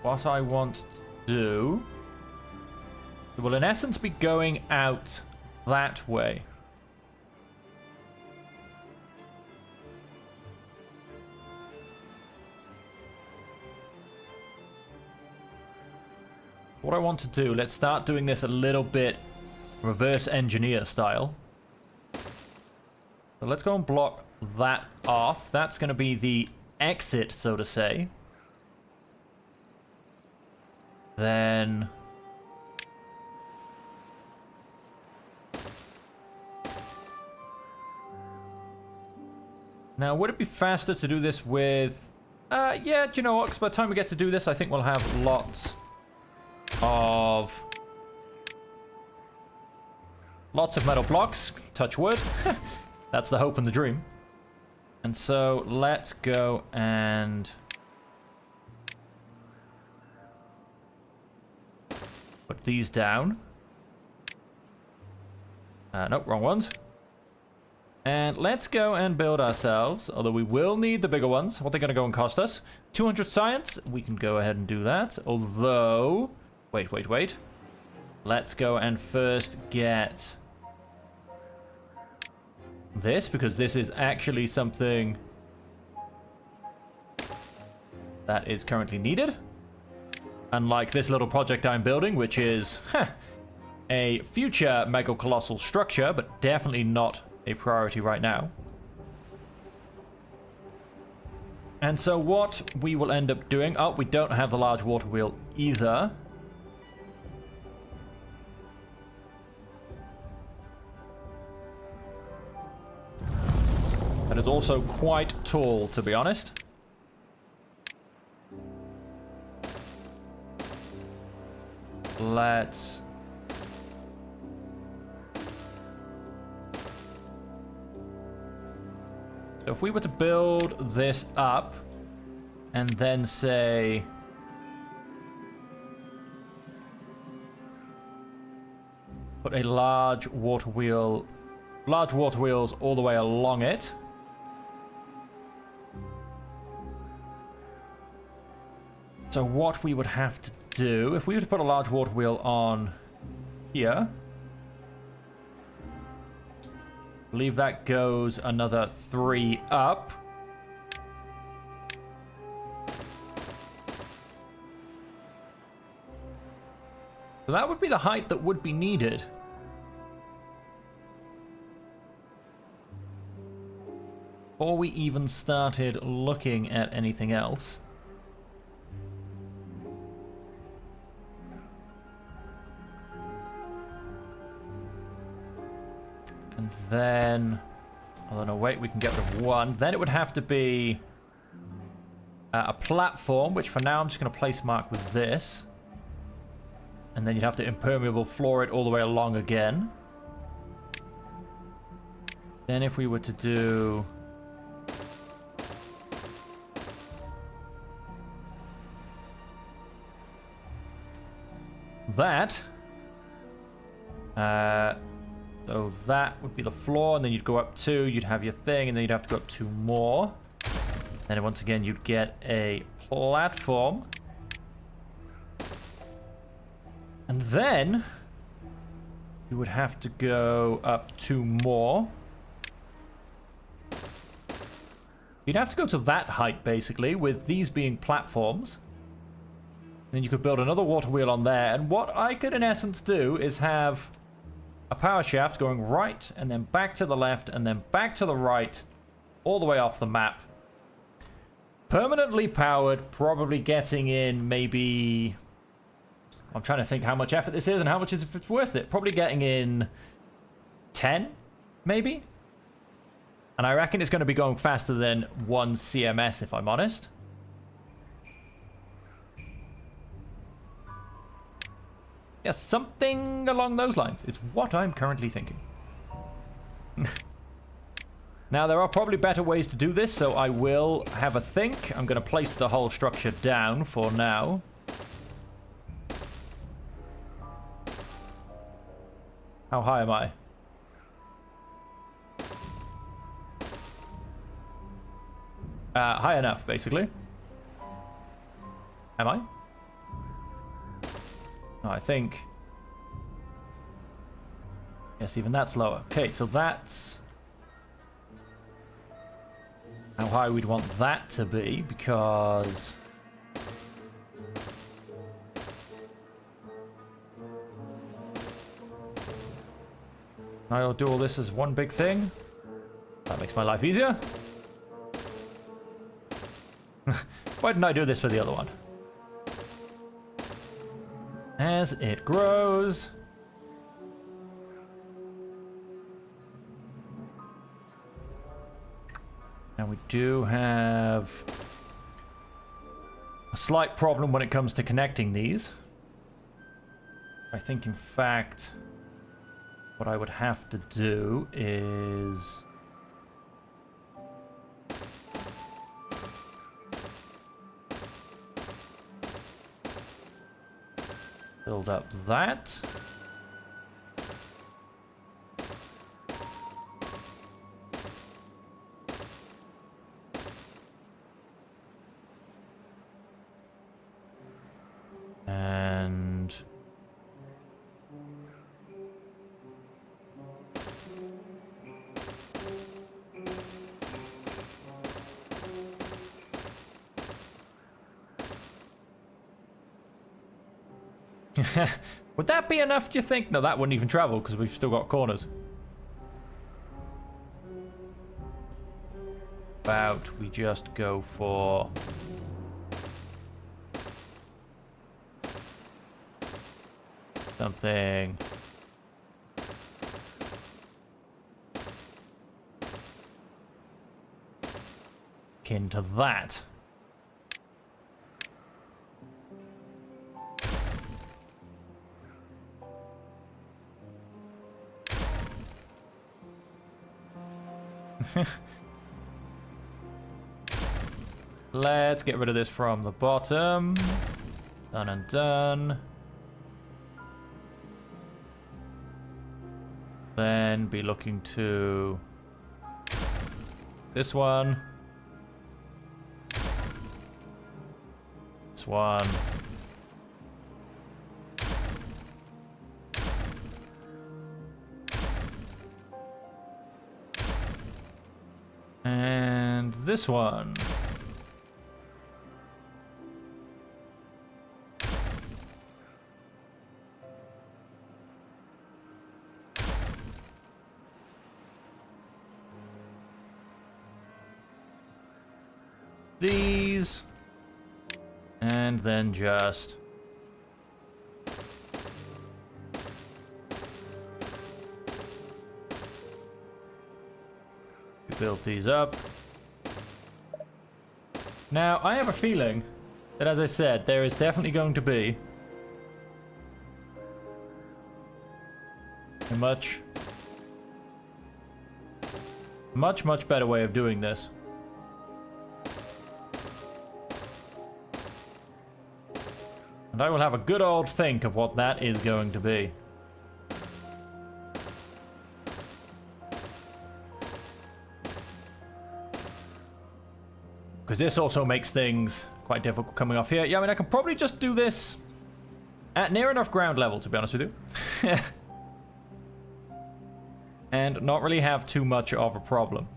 What I want to do... It will in essence be going out that way. What I want to do, let's start doing this a little bit reverse engineer style. So let's go and block that off. That's going to be the exit, so to say. Then... Now, would it be faster to do this with... yeah, do you know what? Because by the time we get to do this, I think we'll have lots of metal blocks. Touch wood. That's the hope and the dream. And so, let's go and... put these down. Nope, wrong ones. And let's go and build ourselves, although we will need the bigger ones. What are they going to go and cost us? 200 science. We can go ahead and do that. Although... Wait. Let's go and first get this, because this is actually something that is currently needed. Unlike this little project I'm building, which is a future mega colossal structure, but definitely not a priority right now. And so what we will end up doing... Oh, we don't have the large water wheel either. That is also quite tall, to be honest. Let's... So if we were to build this up and then say... put a large water wheels all the way along it. So what we would have to do, if we were to put a large water wheel on here, I believe that goes another 3 up. So that would be the height that would be needed. Before we even started looking at anything else. And then, oh no, wait, we can get rid of 1. Then it would have to be a platform, which for now I'm just going to place mark with this. And then you'd have to impermeable floor it all the way along again. Then if we were to do that, so that would be the floor, and then you'd go up 2, you'd have your thing, and then you'd have to go up 2 more. Then once again you'd get a platform. And then you would have to go up 2 more. You'd have to go to that height, basically, with these being platforms. Then you could build another water wheel on there. And what I could, in essence, do is have a power shaft going right, and then back to the left, and then back to the right, all the way off the map. Permanently powered, probably getting in maybe... I'm trying to think how much effort this is and how much is if it's worth it. Probably getting in 10, maybe? And I reckon it's going to be going faster than 1 CMS, if I'm honest. Yeah, something along those lines is what I'm currently thinking. Now, there are probably better ways to do this, so I will have a think. I'm going to place the whole structure down for now. How high am I? High enough, basically. Am I? No, I think... Yes, even that's lower. Okay, so that's... how high we'd want that to be, because... I'll do all this as one big thing. That makes my life easier. Why didn't I do this for the other one? As it grows. Now we do have a slight problem when it comes to connecting these. I think, in fact... what I would have to do is... build up that. And... would that be enough, do you think? No, that wouldn't even travel because we've still got corners. About we just go for... something... akin to that. Let's get rid of this from the bottom. Done and done. Then be looking to this one. This one. And this one. These. And then just... build these up. Now, I have a feeling that, as I said, there is definitely going to be a much better way of doing this. And I will have a good old think of what that is going to be. Because this also makes things quite difficult coming off here. Yeah, I mean, I can probably just do this at near enough ground level, to be honest with you. And not really have too much of a problem.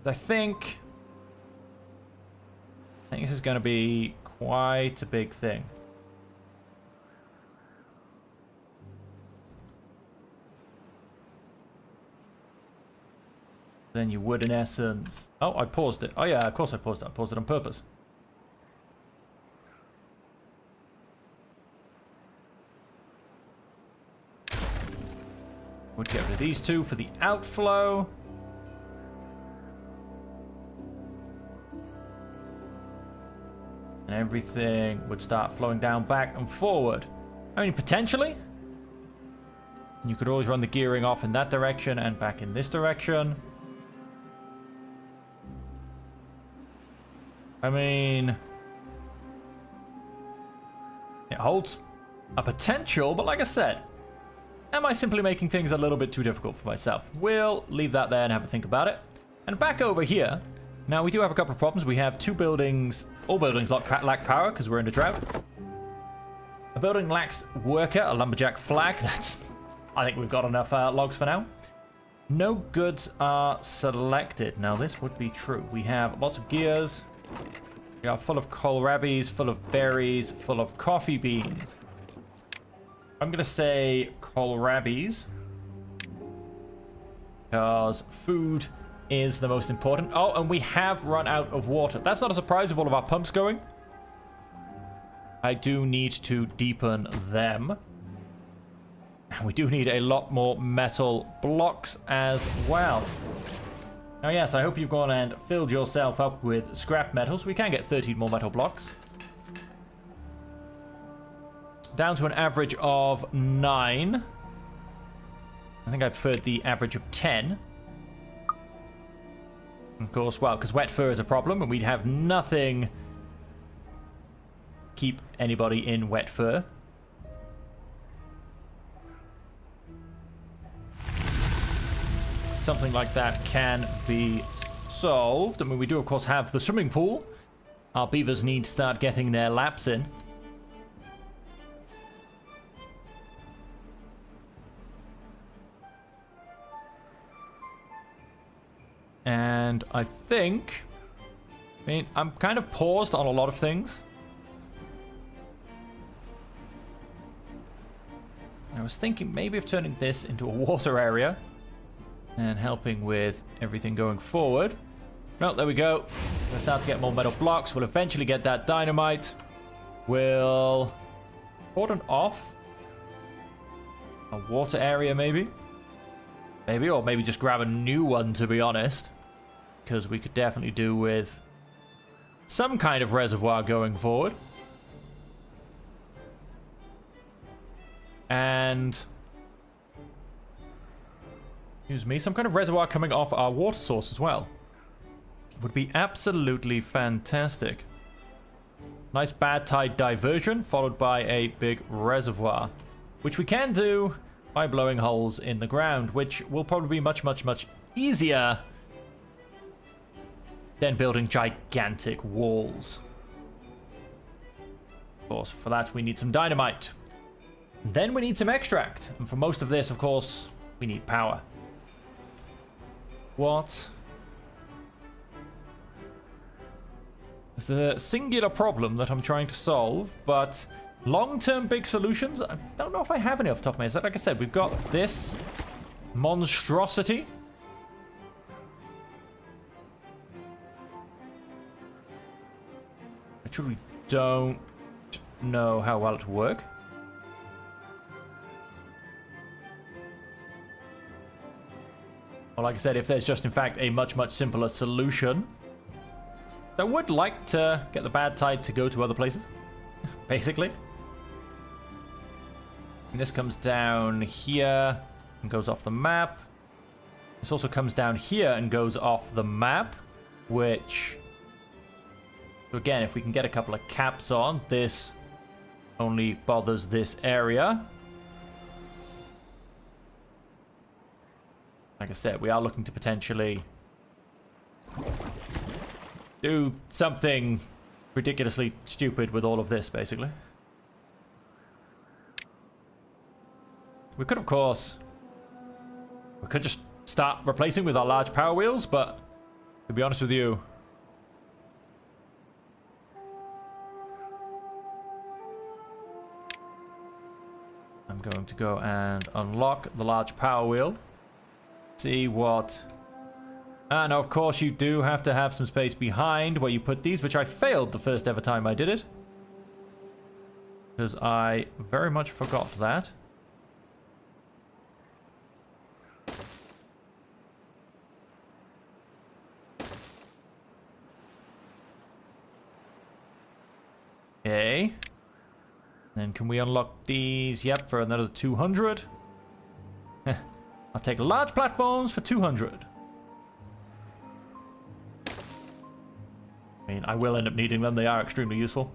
I think this is going to be quite a big thing. Then you would, in essence... Oh, I paused it. Oh, yeah, of course I paused it. I paused it on purpose. Would get rid of these two for the outflow. And everything would start flowing down back and forward. I mean, potentially. You could always run the gearing off in that direction and back in this direction. I mean, it holds a potential, but like I said, am I simply making things a little bit too difficult for myself? We'll leave that there and have a think about it. And back over here, now we do have a couple of problems. We have two buildings, all buildings lack power because we're in a drought. A building lacks worker, a lumberjack flag. I think we've got enough logs for now. No goods are selected. Now this would be true. We have lots of gears. We are full of kohlrabies, full of berries, full of coffee beans. I'm going to say kohlrabies. Because food is the most important. Oh, and we have run out of water. That's not a surprise with all of our pumps going. I do need to deepen them. And we do need a lot more metal blocks as well. Now, yes, I hope you've gone and filled yourself up with scrap metals. We can get 13 more metal blocks. Down to an average of 9. I think I preferred the average of 10. Of course, well, because wet fur is a problem, and we'd have nothing keep anybody in wet fur. Something like that can be solved. I mean, we do, of course, have the swimming pool. Our beavers need to start getting their laps in. And I think... I mean, I'm kind of paused on a lot of things. I was thinking maybe of turning this into a water area. And helping with everything going forward. No, there we go. We'll start to get more metal blocks. We'll eventually get that dynamite. We'll cordon off a water area, maybe. Maybe, or maybe just grab a new one, to be honest. Because we could definitely do with some kind of reservoir going forward. And... excuse me, some kind of reservoir coming off our water source as well. Would be absolutely fantastic. Nice bad tide diversion followed by a big reservoir. Which we can do by blowing holes in the ground, which will probably be much, much, much easier than building gigantic walls. course, for that we need some dynamite. Then we need some extract. And for most of this, of course, we need power. What? It's the singular problem that I'm trying to solve, but long-term big solutions, I don't know if I have any off the top of my head. Like I said, we've got this monstrosity. I truly don't know how well it will work. Well, like I said, if there's just in fact a much, much simpler solution, I would like to get the bad tide to go to other places, basically. And this comes down here and goes off the map. This also comes down here and goes off the map, which... So again, if we can get a couple of caps on, this only bothers this area. Like I said, we are looking to potentially do something ridiculously stupid with all of this, basically. We could, of course, we could just start replacing with our large power wheels, but to be honest with you, I'm going to go and unlock the large power wheel. See what... And of course you do have to have some space behind where you put these, which I failed the first ever time I did it. Because I very much forgot that. Okay. Then can we unlock these? Yep, for another 200. I'll take large platforms for 200. I mean, I will end up needing them. They are extremely useful.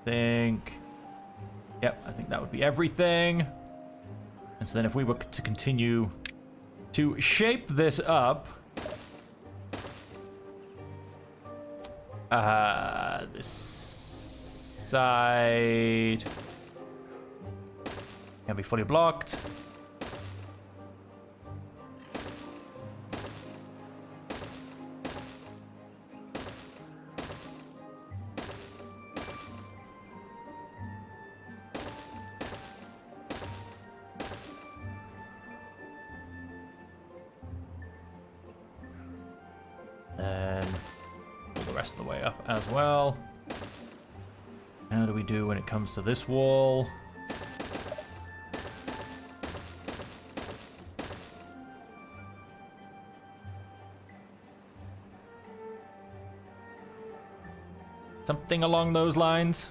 Yep, I think that would be everything. And so then if we were to continue to shape this up... this side can be fully blocked. Then pull the rest of the way up as well. How do we do when it comes to this wall? Something along those lines.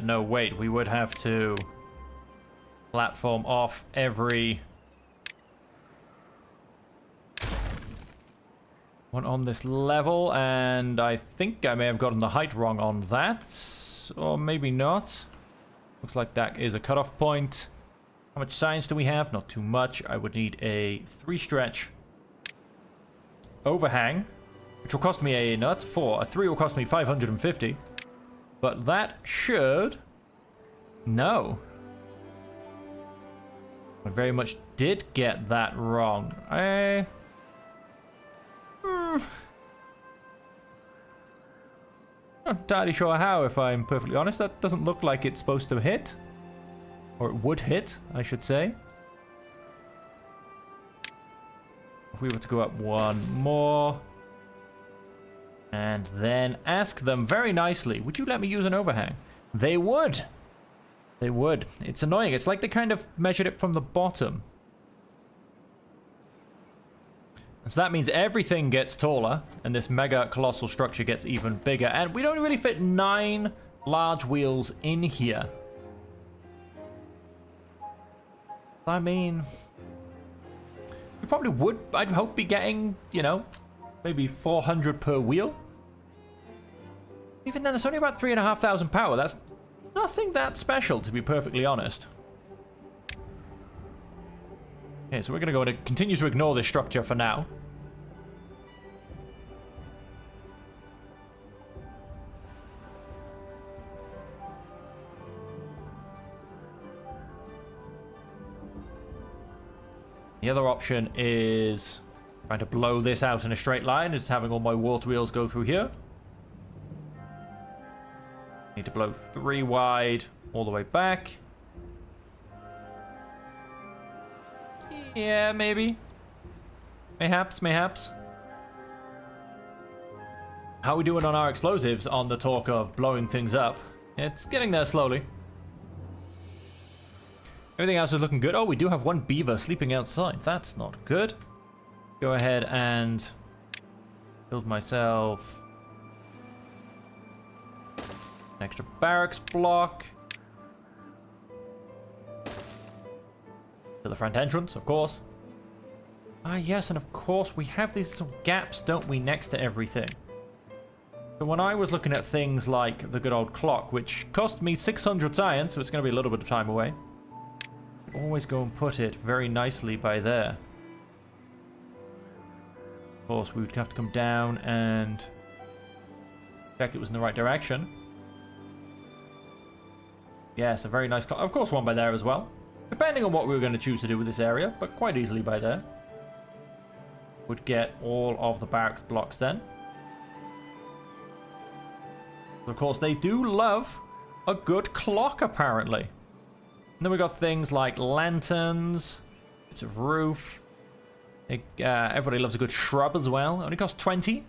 No, wait, we would have to platform off every one on this level, and I think I may have gotten the height wrong on that, or maybe not. Looks like that is a cutoff point. How much science do we have? Not too much. I would need a 3-stretch overhang, which will cost me a nut. 4. A 3 will cost me 550. But that should... No. I very much did get that wrong. Not entirely sure how, if I'm perfectly honest. That doesn't look like it's supposed to hit. Or it would hit, I should say. If we were to go up one more... and then ask them very nicely, would you let me use an overhang? They would. They would. It's annoying. It's like they kind of measured it from the bottom. So that means everything gets taller, and this mega colossal structure gets even bigger. And we don't really fit 9 large wheels in here. I mean, we probably would, I'd hope, be getting, you know, maybe 400 per wheel. Even then, it's only about 3,500 power. That's nothing that special, to be perfectly honest. Okay, so we're going to continue to ignore this structure for now. The other option is trying to blow this out in a straight line, just having all my water wheels go through here. Need to blow 3 wide all the way back. Yeah, maybe. Mayhaps, mayhaps. How are we doing on our explosives on the talk of blowing things up? It's getting there slowly. Everything else is looking good. Oh, we do have 1 beaver sleeping outside. That's not good. Go ahead and build myself an extra barracks block. To the front entrance, of course. Ah, yes, and of course we have these little gaps, don't we, next to everything. So when I was looking at things like the good old clock, which cost me 600 science, so it's going to be a little bit of time away. Always go and put it very nicely by there. Of course, we would have to come down and check it was in the right direction. Yes, a very nice clock. Of course, one by there as well. Depending on what we were going to choose to do with this area, but quite easily by there. Would get all of the barracks blocks then. Of course, they do love a good clock, apparently. And then we got things like lanterns, bits of roof. Everybody loves a good shrub as well. Only costs 20.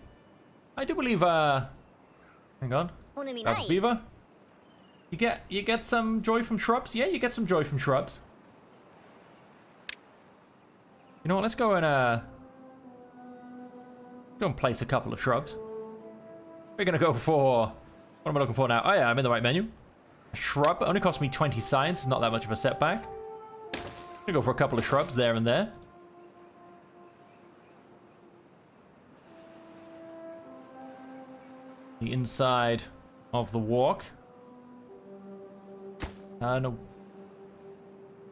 I do believe, hang on. Beaver? You get some joy from shrubs? Yeah, you get some joy from shrubs. You know what, let's go and place a couple of shrubs. We're gonna go for, what am I looking for now? Oh yeah, I'm in the right menu. A shrub, only cost me 20 science, it's not that much of a setback. Gonna go for a couple of shrubs there and there. The inside of the walk. No.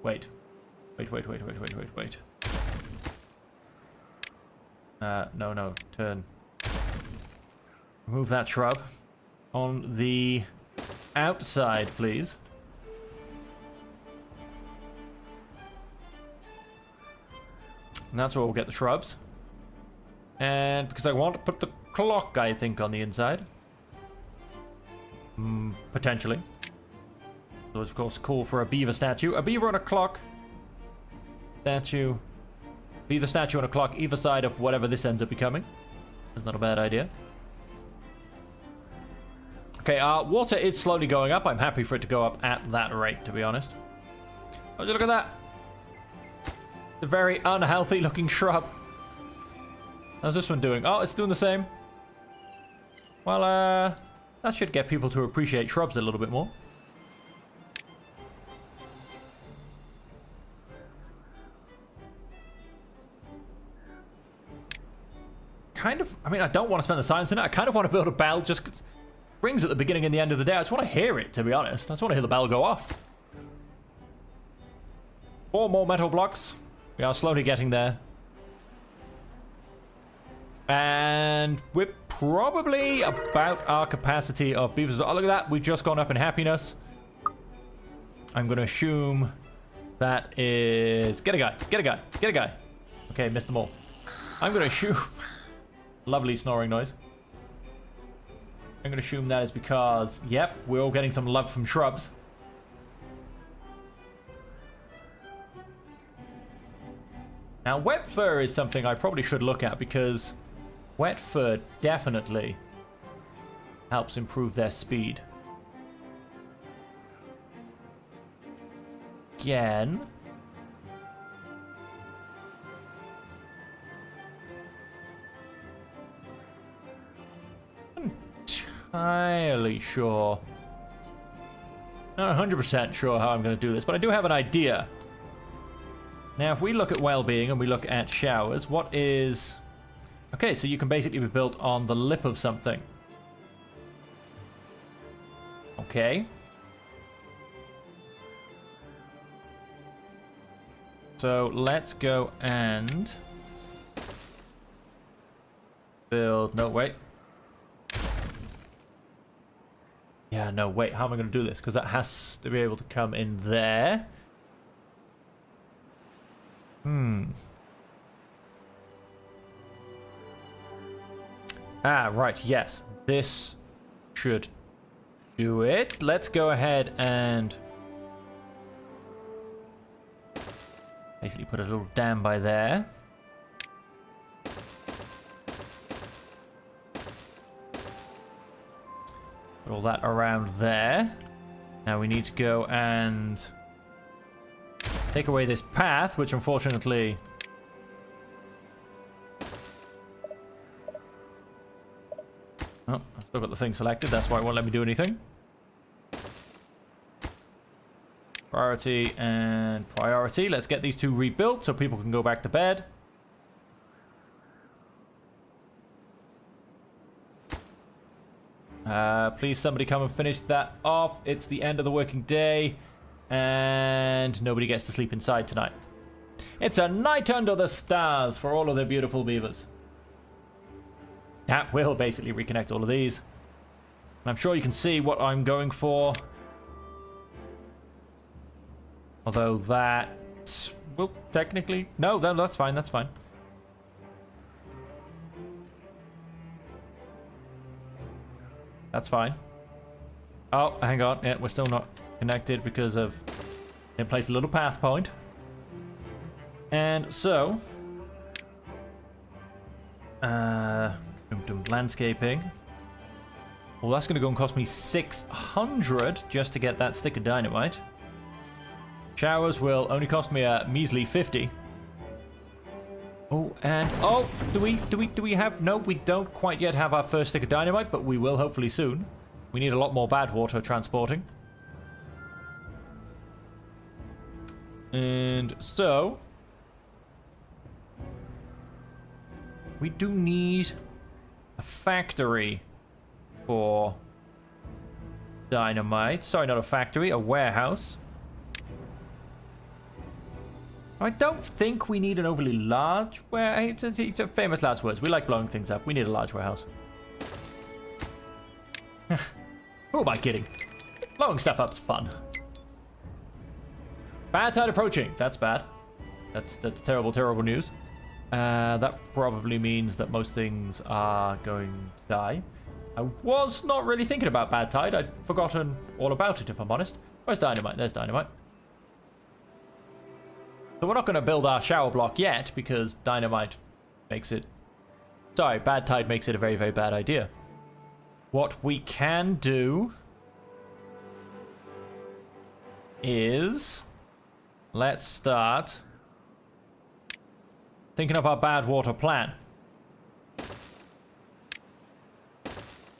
Wait. Wait. No. Turn. Remove that shrub. On the outside, please. And that's where we'll get the shrubs. And because I want to put the clock, I think, on the inside. Potentially. So it's, of course, cool for a beaver statue. A beaver on a clock. Statue. Beaver statue on a clock, either side of whatever this ends up becoming. That's not a bad idea. Okay, water is slowly going up. I'm happy for it to go up at that rate, to be honest. Oh, look at that. It's a very unhealthy looking shrub. How's this one doing? Oh, it's doing the same. Well, that should get people to appreciate shrubs a little bit more. I mean, I don't want to spend the science in it. I kind of want to build a bell just because it rings at the beginning and the end of the day. I just want to hear it, to be honest. I just want to hear the bell go off. 4 more metal blocks. We are slowly getting there. And we're probably about our capacity of beavers. Oh, look at that. We've just gone up in happiness. I'm going to assume that is... Get a guy. Okay, missed them all. I'm going to assume... Lovely snoring noise. I'm going to assume that is because, yep, we're all getting some love from shrubs. Now, wet fur is something I probably should look at because wet fur definitely helps improve their speed. Again... entirely sure. Not 100% sure how I'm going to do this, but I do have an idea. Now, if we look at well-being and we look at showers, what is... Okay, so you can basically be built on the lip of something. Okay. So let's go and build. No, wait. Yeah, no, wait. How am I going to do this? Because that has to be able to come in there. Ah, right. Yes. This should do it. Let's go ahead and basically put a little dam by there. Put all that around there. Now we need to go and take away this path, which unfortunately... Oh, I've still got the thing selected. That's why it won't let me do anything. Priority and priority. Let's get these two rebuilt so people can go back to bed. Please somebody come and finish that off. It's the end of the working day and nobody gets to sleep inside tonight. It's a night under the stars for all of the beautiful beavers. That will basically reconnect all of these. And I'm sure you can see what I'm going for. Although that... Well, technically... No, that's fine, that's fine. That's fine. Oh, hang on. Yeah, we're still not connected because of... It placed a little path point. And so... landscaping. Well, that's going to go and cost me 600 just to get that stick of dynamite. Showers will only cost me a measly 50. Oh, and oh, do we have? No, we don't quite yet have our first stick of dynamite, but we will hopefully soon. We need a lot more bad water transporting. And so we do need a factory for dynamite. Sorry, not a factory, a warehouse. I don't think we need an overly large warehouse. It's a famous last words. We like blowing things up. We need a large warehouse. Who am I kidding? Blowing stuff up's fun. Bad tide approaching. That's bad. That's terrible, terrible news. That probably means that most things are going to die. I was not really thinking about bad tide. I'd forgotten all about it, if I'm honest. Where's dynamite? There's dynamite. So we're not going to build our shower block yet because dynamite makes it... Sorry, bad tide makes it a very, very bad idea. What we can do is... Let's start thinking of our bad water plan.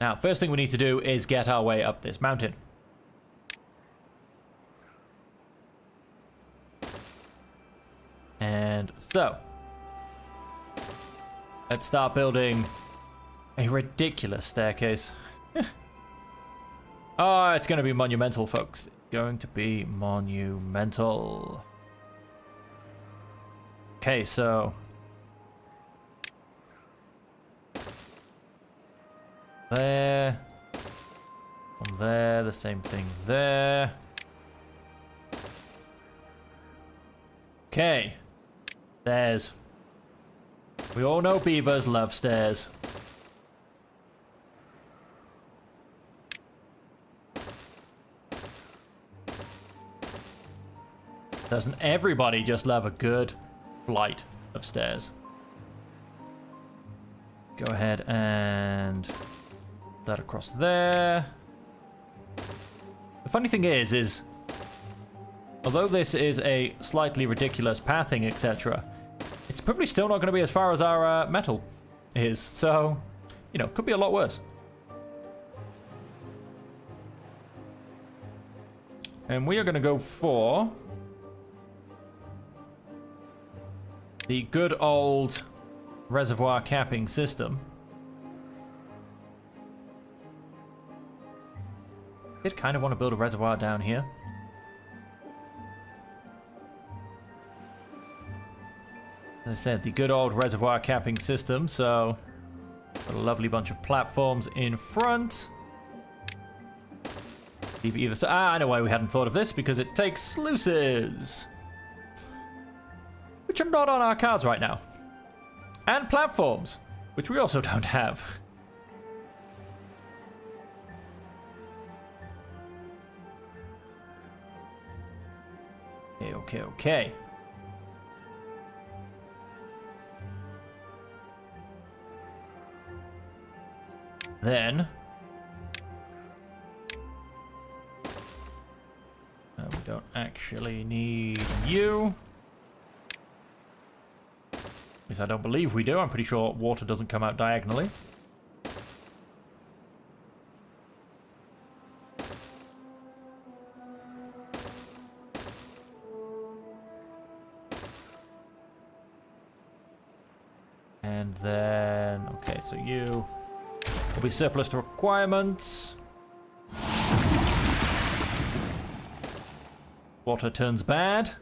Now, first thing we need to do is get our way up this mountain. And so, let's start building a ridiculous staircase. Oh, it's going to be monumental, folks. It's going to be monumental. Okay, so there, from there, the same thing there. Okay. Stairs. We all know beavers love stairs. Doesn't everybody just love a good flight of stairs? Go ahead and put that across there. The funny thing is although this is a slightly ridiculous pathing, etc., it's probably still not going to be as far as our metal is. So, you know, could be a lot worse. And we are going to go for the good old reservoir capping system. I did kind of want to build a reservoir down here. As I said, the good old reservoir capping system, so got a lovely bunch of platforms in front. Beaver, I know why we hadn't thought of this, because it takes sluices, which are not on our cards right now. And platforms, which we also don't have. Okay. Then we don't actually need you. At least I don't believe we do. I'm pretty sure water doesn't come out diagonally. And then, okay, so you will be surplus to requirements. Water turns bad.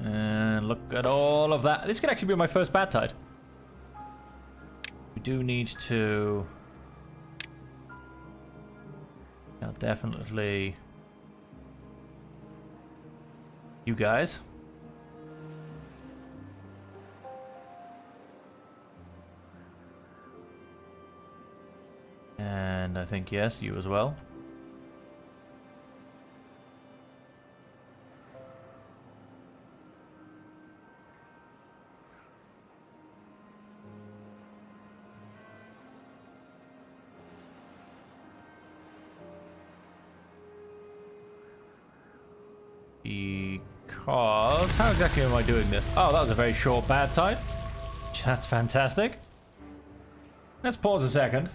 And look at all of that. This could actually be my first bad tide. We do need to... Now, definitely... You guys. And I think, yes, you as well. Because... How exactly am I doing this? Oh, that was a very short bad tide. That's fantastic. Let's pause a second.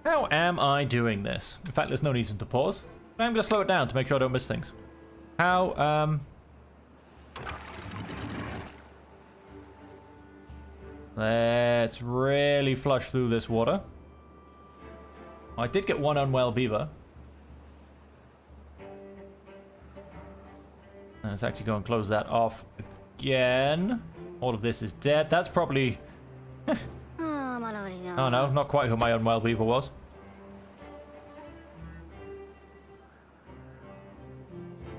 How am I doing this? In fact, there's no reason to pause. I'm going to slow it down to make sure I don't miss things. How, Let's really flush through this water. I did get one unwell beaver. Let's actually go and close that off again. All of this is dead. That's probably... Oh no, not quite who my unwell beaver was.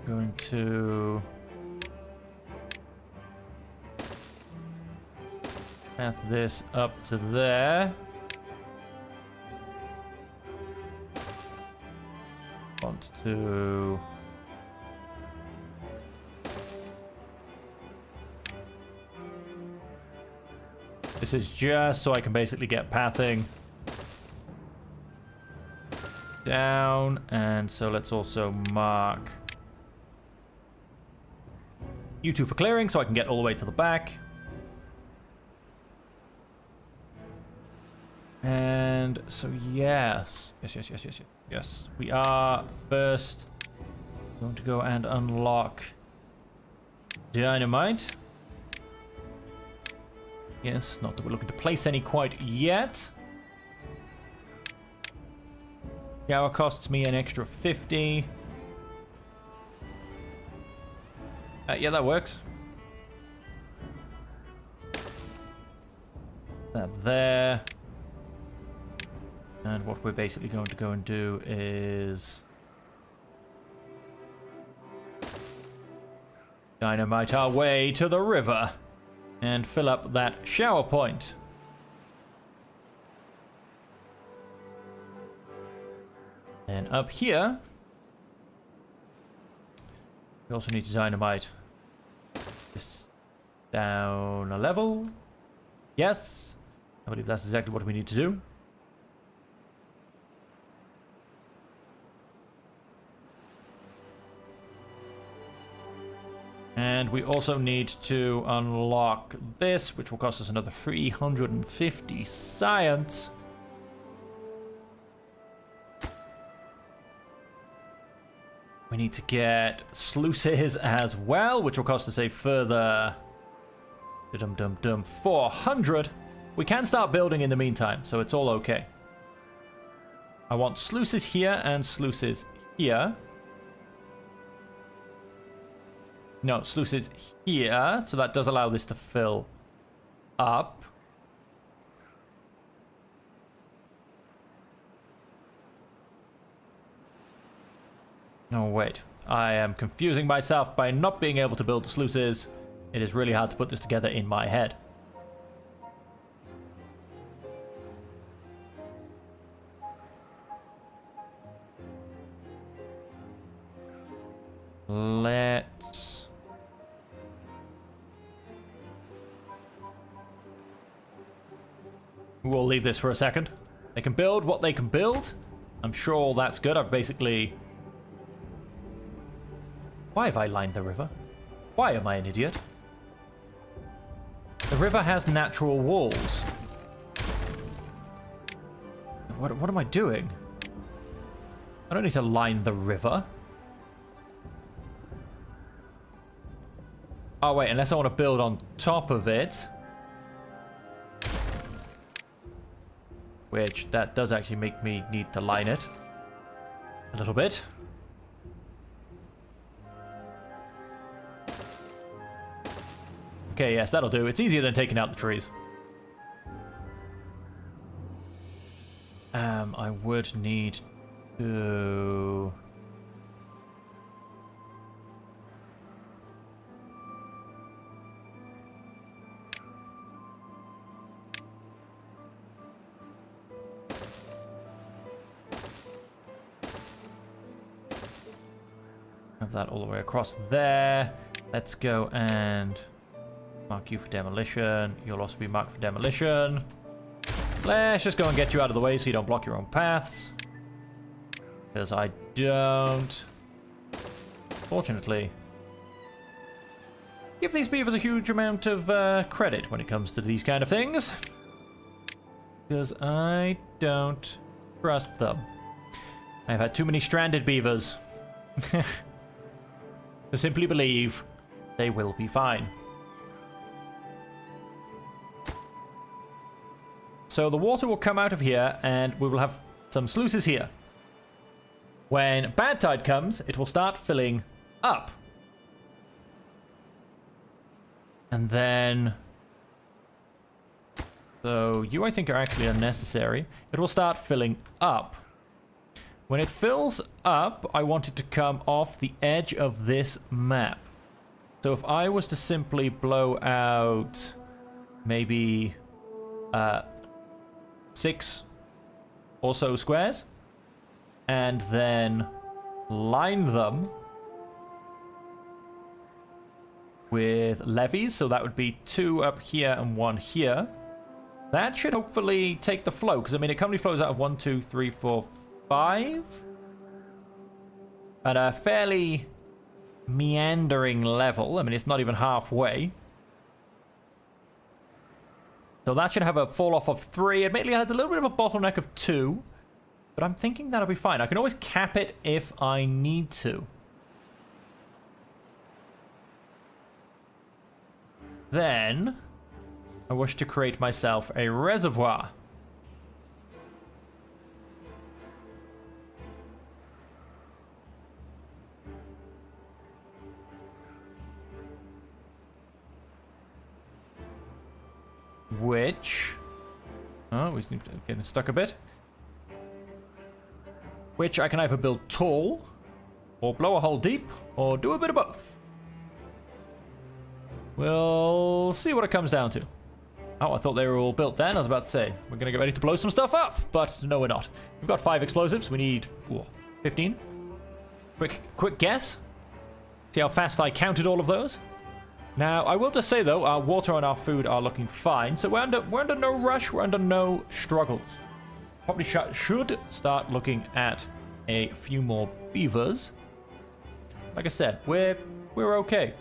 Going to... path this up to there. Want to... This is just so I can basically get pathing down, and so let's also mark you two for clearing so I can get all the way to the back. And so yes, we are first going to go and unlock dynamite. Yes, not that we're looking to place any quite yet. Shower costs me an extra 50. Yeah, that works. That there. And what we're basically going to go and do is... dynamite our way to the river. And fill up that shower point. And up here, we also need to dynamite this down a level. Yes, I believe that's exactly what we need to do. And we also need to unlock this, which will cost us another 350 science. We need to get sluices as well, which will cost us a further 400. We can start building in the meantime, so it's all okay. I want sluices here and sluices here. No, sluices here, so that does allow this to fill up. Oh, wait. I am confusing myself by not being able to build the sluices. It is really hard to put this together in my head. Let's... We'll leave this for a second. They can build what they can build. I'm sure that's good. I've basically... Why have I lined the river? Why am I an idiot? The river has natural walls. What am I doing? I don't need to line the river. Oh, wait, unless I want to build on top of it. Which, that does actually make me need to line it. A little bit. Okay, yes, that'll do. It's easier than taking out the trees. I would need to... have that all the way across there. Let's go and mark you for demolition. You'll also be marked for demolition. Let's just go and get you out of the way so you don't block your own paths. Because I don't, fortunately, give these beavers a huge amount of credit when it comes to these kind of things. Because I don't trust them. I've had too many stranded beavers to simply believe they will be fine. So the water will come out of here, and we will have some sluices here. When bad tide comes, it will start filling up. And then... So you, I think, are actually unnecessary. It will start filling up. When it fills up, I want it to come off the edge of this map. So if I was to simply blow out maybe 6 or so squares and then line them with levees, so that would be 2 up here and 1 here. That should hopefully take the flow, because I mean it currently flows out of 1, 2, 3, 4, 5 at a fairly meandering level. I mean, it's not even halfway. So that should have a fall off of 3. Admittedly, it has a little bit of a bottleneck of 2. But I'm thinking that'll be fine. I can always cap it if I need to. Then, I wish to create myself a reservoir. Which... Oh, we seem to be getting stuck a bit. Which I can either build tall, or blow a hole deep, or do a bit of both. We'll see what it comes down to. Oh, I thought they were all built then. I was about to say, we're going to get ready to blow some stuff up. But no, we're not. We've got 5 explosives. We need 15. Quick guess. See how fast I counted all of those. Now, I will just say, though, our water and our food are looking fine. So we're under no rush. We're under no struggles. Probably should start looking at a few more beavers. Like I said, we're okay.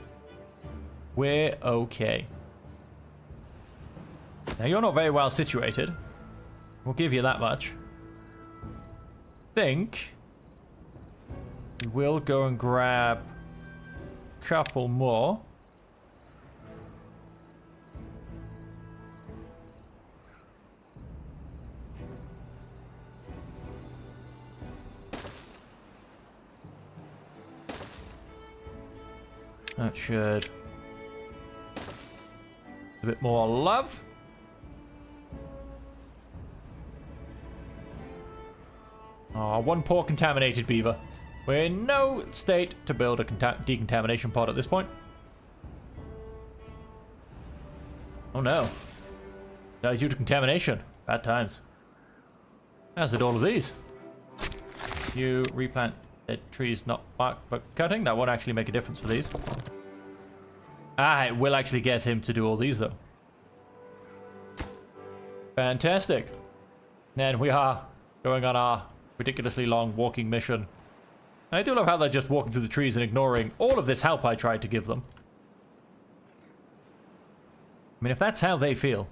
We're okay. Now, you're not very well situated. We'll give you that much. Think will go and grab a couple more. That should... a bit more love. Oh, one poor contaminated beaver. We're in no state to build a decontamination pod at this point. Oh no. Died due to contamination. Bad times. As did all of these. You replant dead trees not marked for cutting. That won't actually make a difference for these. Ah, it will actually get him to do all these though. Fantastic. Then we are going on our ridiculously long walking mission. And I do love how they're just walking through the trees and ignoring all of this help I tried to give them. I mean, if that's how they feel,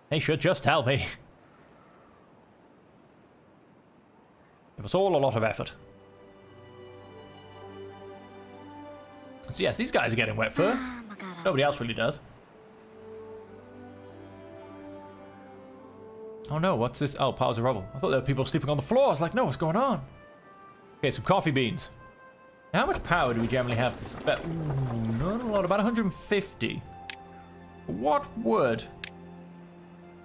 they should just tell me. It was all a lot of effort. So yes, these guys are getting wet fur. Nobody else really does. Oh no, what's this? Oh, piles of rubble. I thought there were people sleeping on the floor. I was like, no, what's going on? Okay, some coffee beans. How much power do we generally have to spend? Ooh, not a lot, about 150. What would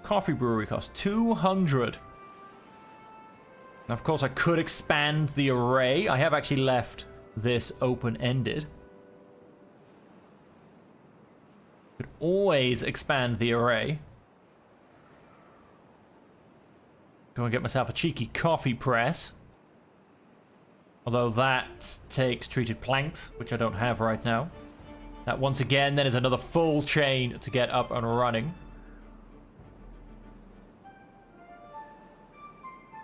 coffee brewery cost? 200. Now, of course, I could expand the array. I have actually left this open-ended. Could always expand the array. Go and get myself a cheeky coffee press. Although that takes treated planks, which I don't have right now. That once again then is another full chain to get up and running.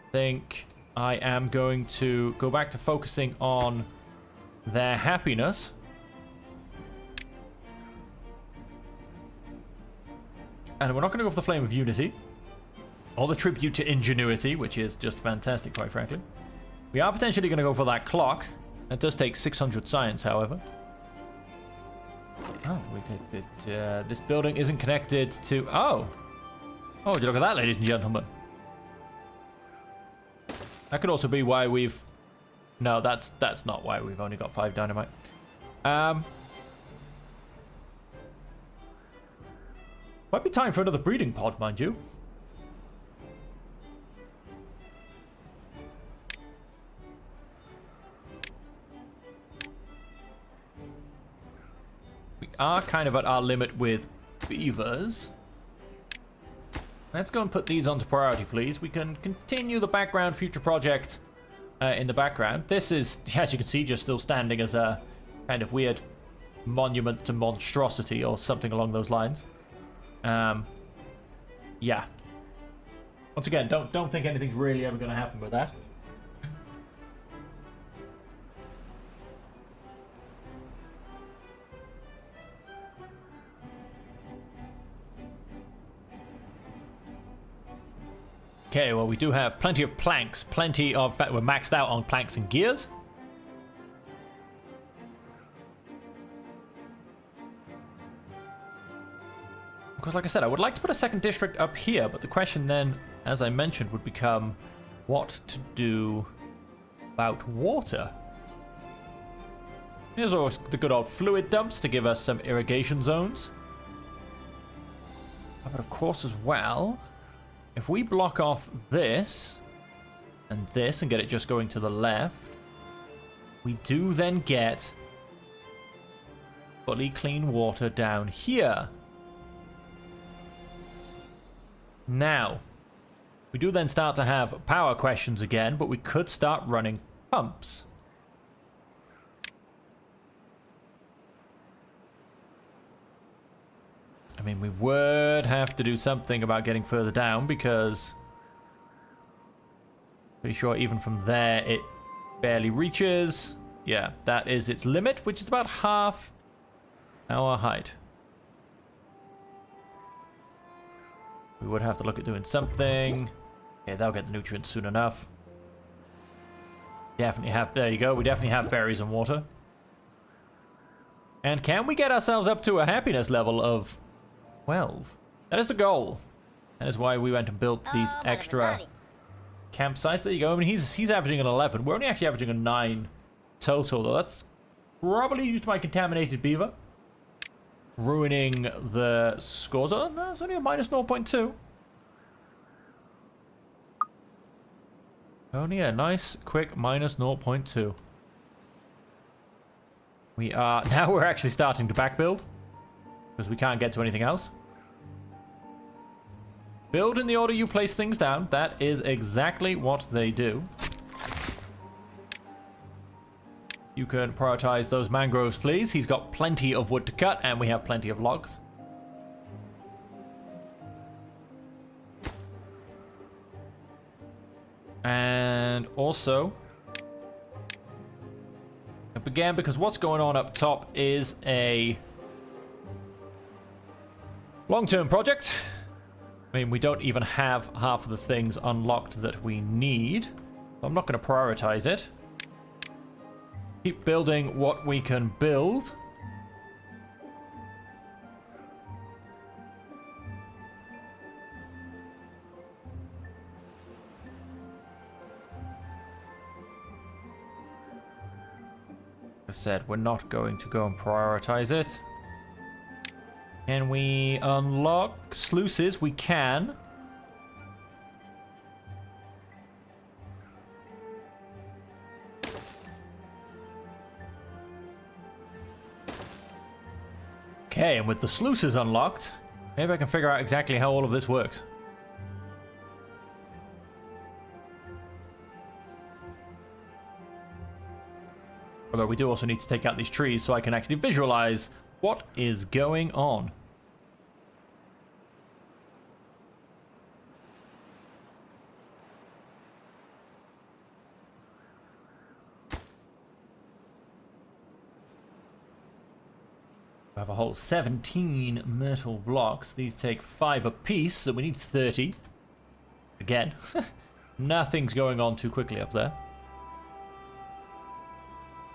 I think I am going to go back to focusing on their happiness. And we're not going to go for the Flame of Unity. Or the Tribute to Ingenuity, which is just fantastic, quite frankly. We are potentially going to go for that clock. That does take 600 science, however. Oh, we did. This building isn't connected to... Oh! Oh, would you look at that, ladies and gentlemen. That could also be why we've... No, that's not why we've only got 5 dynamite. Might be time for another breeding pod, mind you. We are kind of at our limit with beavers. Let's go and put these onto priority, please. We can continue the background future project in the background. This is, as you can see, just still standing as a kind of weird monument to monstrosity or something along those lines. Yeah. Once again, don't think anything's really ever going to happen with that. Okay, well, we do have plenty of planks, plenty of... We're maxed out on planks and gears. Because, like I said, I would like to put a second district up here, but the question then, as I mentioned, would become what to do about water. Here's always the good old fluid dumps to give us some irrigation zones. But of course, as well... If we block off this and this and get it just going to the left, we do then get fully clean water down here. Now, we do then start to have power questions again, but we could start running pumps. I mean, we would have to do something about getting further down because pretty sure even from there it barely reaches. Yeah, that is its limit, which is about half our height. We would have to look at doing something. Okay, they'll get the nutrients soon enough. Definitely have, there you go, we definitely have berries and water. And can we get ourselves up to a happiness level of 12? That is the goal. That is why we went and built these extra campsites. There you go. I mean, he's averaging an 11. We're only actually averaging a 9 total, though. That's probably due to my contaminated beaver. Ruining the scores. Oh, no, it's only a minus 0.2. Only a nice, quick minus 0.2. We are... Now we're actually starting to back build. Because we can't get to anything else. Build in the order you place things down. That is exactly what they do. You can prioritize those mangroves, please. He's got plenty of wood to cut, and we have plenty of logs. And also, again, because what's going on up top is a long-term project. I mean, we don't even have half of the things unlocked that we need. So I'm not going to prioritize it. Keep building what we can build. I said we're not going to go and prioritize it. Can we unlock sluices? We can. Okay, and with the sluices unlocked, maybe I can figure out exactly how all of this works. Although we do also need to take out these trees so I can actually visualize what is going on. We have a whole 17 metal blocks. These take 5 apiece, so we need 30. Again, nothing's going on too quickly up there.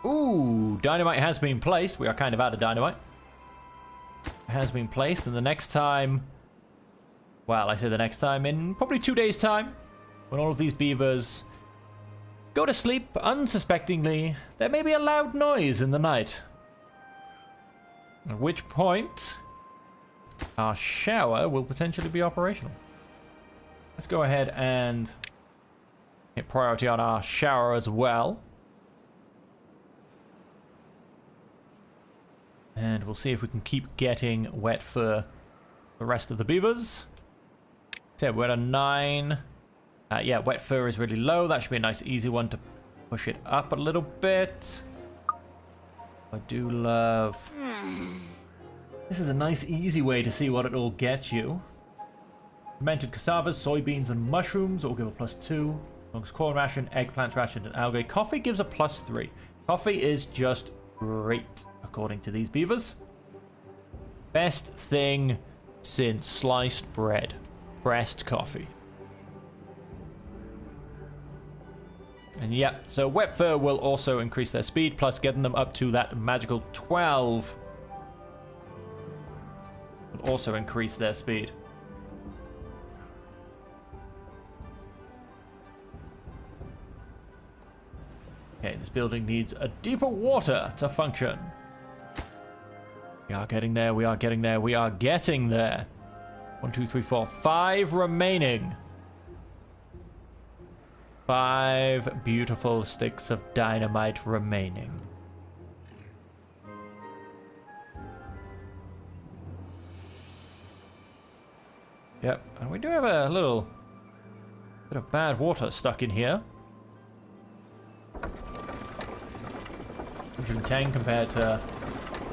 Ooh, dynamite has been placed. We are kind of out of dynamite. It has been placed, and the next time... Well, I say the next time, in probably 2 days' time, when all of these beavers go to sleep unsuspectingly, there may be a loud noise in the night. At which point, our shower will potentially be operational. Let's go ahead and hit priority on our shower as well. And we'll see if we can keep getting wet for the rest of the beavers. So we're at a 9. Yeah, wet fur is really low. That should be a nice easy one to push it up a little bit. I do love... This is a nice easy way to see what it'll get you. Fermented cassavas, soybeans, and mushrooms all give a +2. As long as corn ration, eggplant ration, and algae. Coffee gives a +3. Coffee is just great, according to these beavers. Best thing since sliced bread. Pressed coffee. And yeah, so wet fur will also increase their speed, plus getting them up to that magical 12 will also increase their speed. Okay, this building needs a deeper water to function. We are getting there, we are getting there, we are getting there. 1, 2, 3, 4, 5 remaining. 5 beautiful sticks of dynamite remaining. Yep, and we do have a little bit of bad water stuck in here. 110 compared to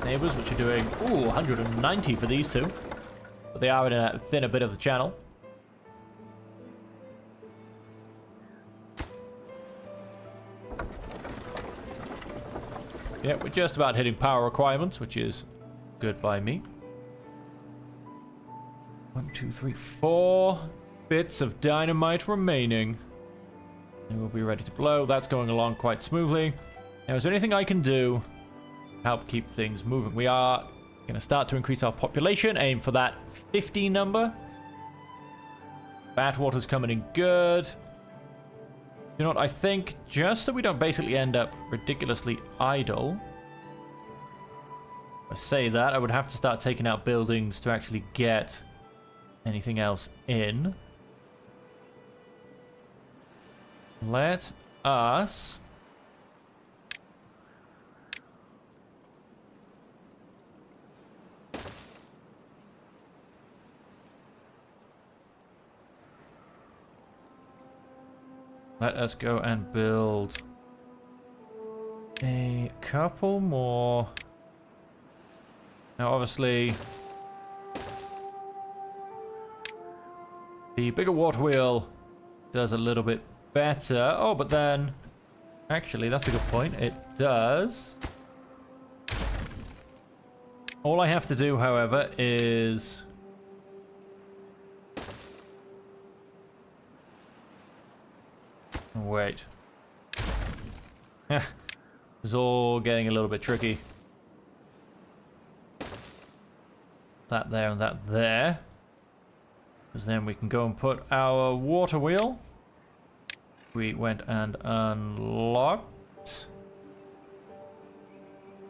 neighbors, which are doing, ooh, 190 for these two. But they are in a thinner bit of the channel. Yeah, we're just about hitting power requirements, which is good by me. 1, 2, 3, 4 bits of dynamite remaining. We will be ready to blow. That's going along quite smoothly. Now, is there anything I can do to help keep things moving? We are going to start to increase our population. Aim for that 50 number. Batwater's coming in good. You know what? I think just so we don't basically end up ridiculously idle. If I say that, I would have to start taking out buildings to actually get anything else in. Let us go and build a couple more. Now, obviously, the bigger water wheel does a little bit better. Oh, but then, actually, that's a good point. It does. All I have to do, however, is wait. This is all getting a little bit tricky. That there and that there. Because then we can go and put our water wheel. We went and unlocked.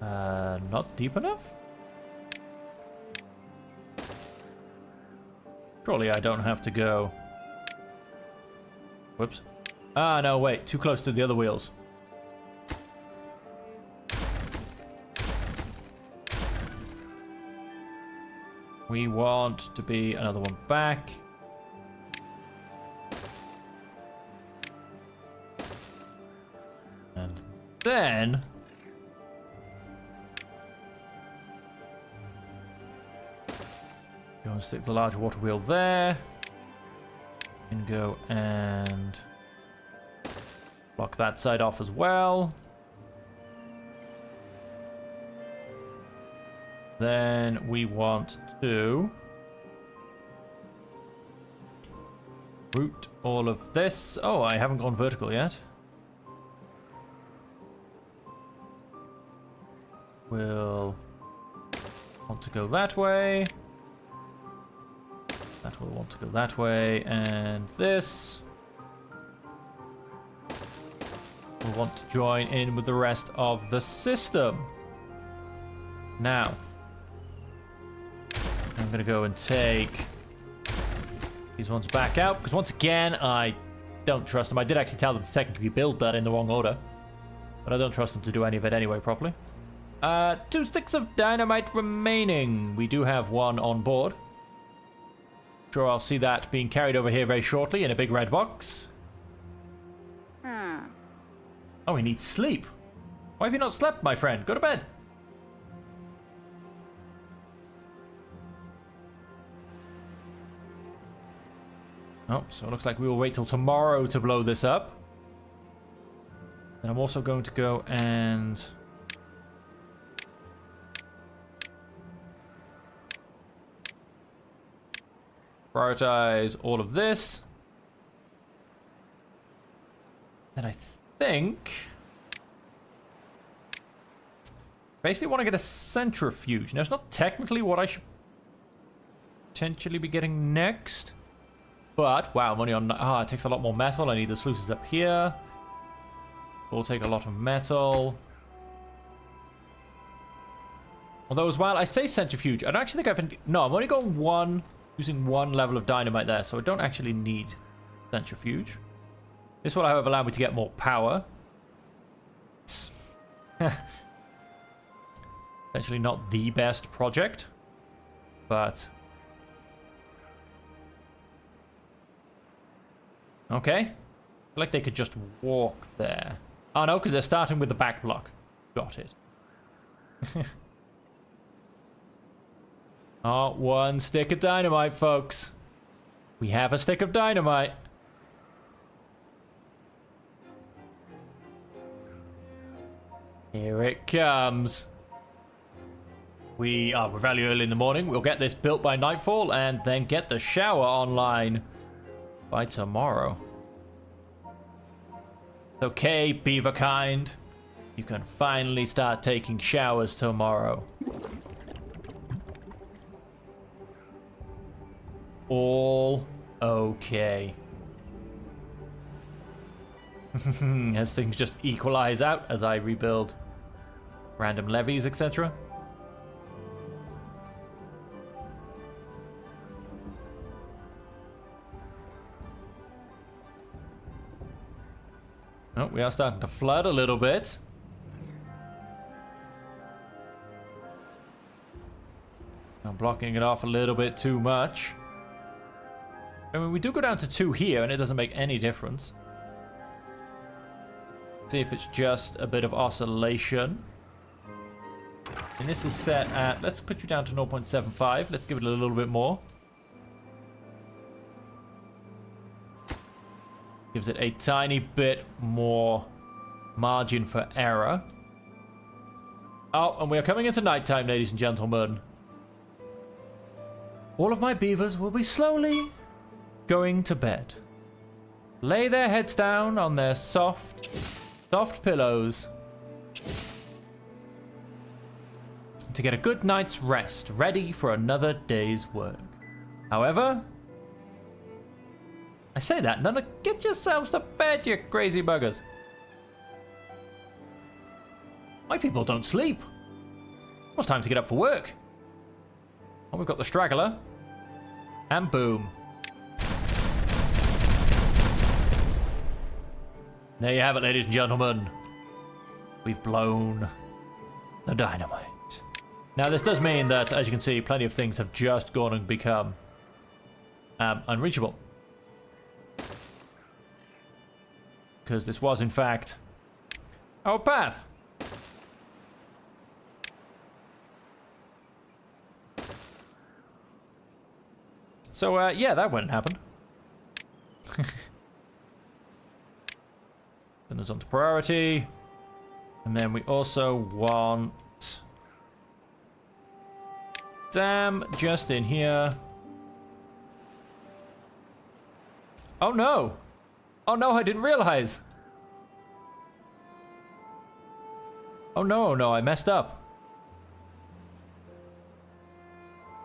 Not deep enough? Surely I don't have to go. Whoops. Ah, no, wait. Too close to the other wheels. We want to be another one back. And then go and stick the large water wheel there. And go and block that side off as well. Then we want to route all of this. Oh, I haven't gone vertical yet. We'll want to go that way. That will want to go that way. And this will want to join in with the rest of the system. Now, I'm going to go and take these ones back out, because once again, I don't trust them. I did actually tell them to technically build that in the wrong order, but I don't trust them to do any of it anyway properly. 2 sticks of dynamite remaining. We do have one on board. Sure, I'll see that being carried over here very shortly in a big red box. Oh, he needs sleep. Why have you not slept, my friend? Go to bed. Oh, so it looks like we will wait till tomorrow to blow this up. Then I'm also going to go and prioritize all of this. Then I think basically want to get a centrifuge. Now, it's not technically what I should potentially be getting next. But, wow, money on... Ah, it takes a lot more metal. I need the sluices up here. Will take a lot of metal. Although, as well, I say centrifuge. I don't actually think I've... No, I'm only going using one level of dynamite there, so I don't actually need centrifuge. This will, however, allow me to get more power. It's essentially not the best project, but... Okay. I feel like they could just walk there. Oh, no, because they're starting with the back block. Got it. Oh, 1 stick of dynamite, folks. We have a stick of dynamite. Here it comes. We're fairly early in the morning. We'll get this built by nightfall and then get the shower online by tomorrow. Okay, beaver kind. You can finally start taking showers tomorrow. All okay. As things just equalize out as I rebuild random levees, etc. Oh, we are starting to flood a little bit. I'm blocking it off a little bit too much. I mean, we do go down to 2 here, and it doesn't make any difference. See if it's just a bit of oscillation. And this is set at... Let's put you down to 0.75. Let's give it a little bit more. Gives it a tiny bit more margin for error. Oh, and we are coming into nighttime, ladies and gentlemen. All of my beavers will be slowly going to bed. Lay their heads down on their soft pillows to get a good night's rest, ready for another day's work. However, I say that, none of get yourselves to bed, you crazy buggers. My people don't sleep. Well, it's time to get up for work. Oh, we've got the straggler. And boom. There you have it, ladies and gentlemen. We've blown the dynamite. Now, this does mean that, as you can see, plenty of things have just gone and become unreachable. Because this was, in fact, our path. So, yeah, that wouldn't happen. Then there's on to priority. And then we also want... Dam just in here. Oh, no. Oh, no, I didn't realize. Oh, no, no, I messed up.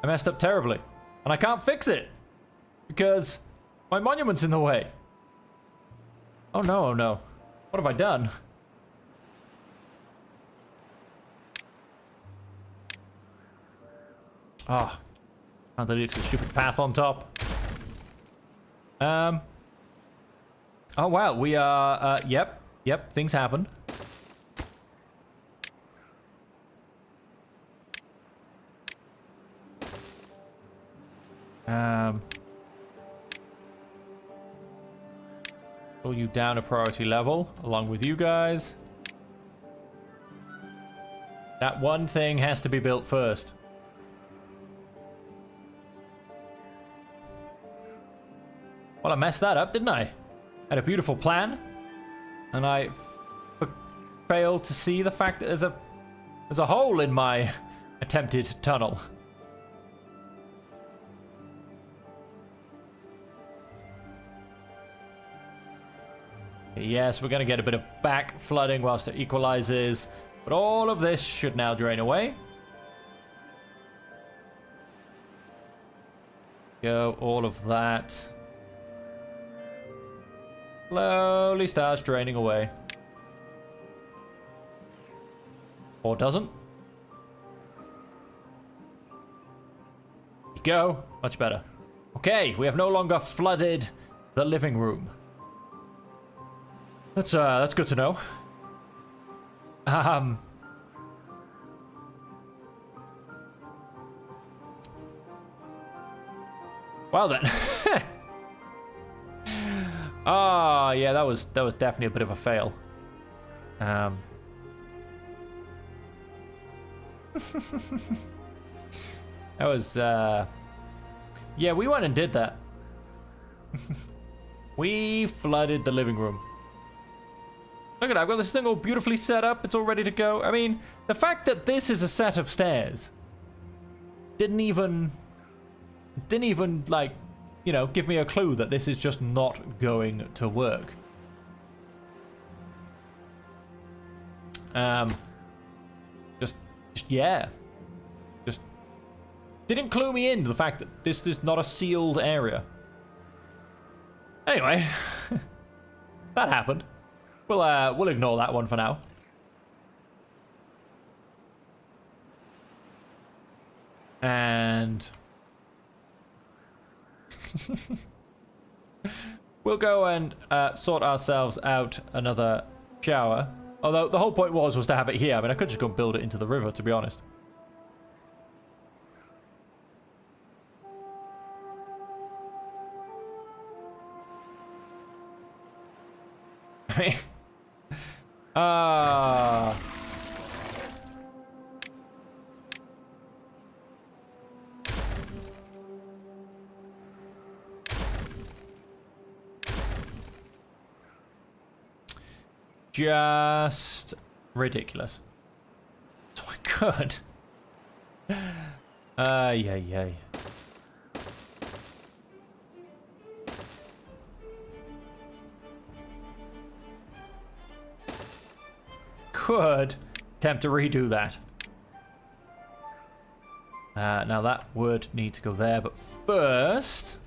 I messed up terribly. And I can't fix it. Because my monument's in the way. Oh, no, oh, no. What have I done? Ah. Oh, can't delete the stupid path on top. Oh, wow, we are, yep, things happen. Pull you down a priority level, along with you guys. That one thing has to be built first. Well, I messed that up, didn't I? Had a beautiful plan, and I failed to see the fact that there's a hole in my attempted tunnel. Yes, we're going to get a bit of back flooding whilst it equalizes, but all of this should now drain away. Go, all of that. Slowly starts draining away. Or doesn't. Go. Much better. Okay, we have no longer flooded the living room. That's good to know. Well then. Ah, yeah, that was definitely a bit of a fail. That was yeah, we went and did that. We flooded the living room. Look at that, I've got this thing all beautifully set up, it's all ready to go. I mean, the fact that this is a set of stairs didn't even like, you know, give me a clue that this is just not going to work. Just yeah. Just didn't clue me into the fact that this is not a sealed area. Anyway, that happened. We'll ignore that one for now. And we'll go and sort ourselves out another shower. Although the whole point was to have it here. I mean, I could just go build it into the river, to be honest. I mean, just ridiculous. So I could. Yay. Could attempt to redo that. Now that would need to go there, but first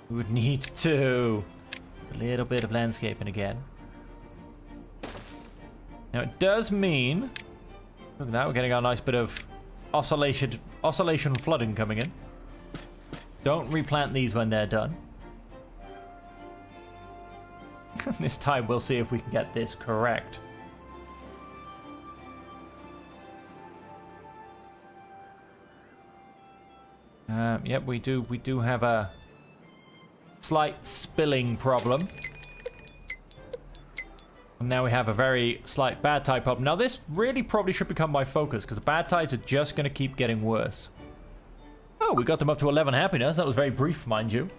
we would need to do a little bit of landscaping again. Now it does mean, look at that, we're getting our nice bit of oscillation flooding coming in. Don't replant these when they're done. This time we'll see if we can get this correct. Yep, we do have a slight spilling problem. And now we have a very slight bad tide problem. Now this really probably should become my focus, because the bad tides are just going to keep getting worse. Oh, we got them up to 11 happiness. That was very brief, mind you.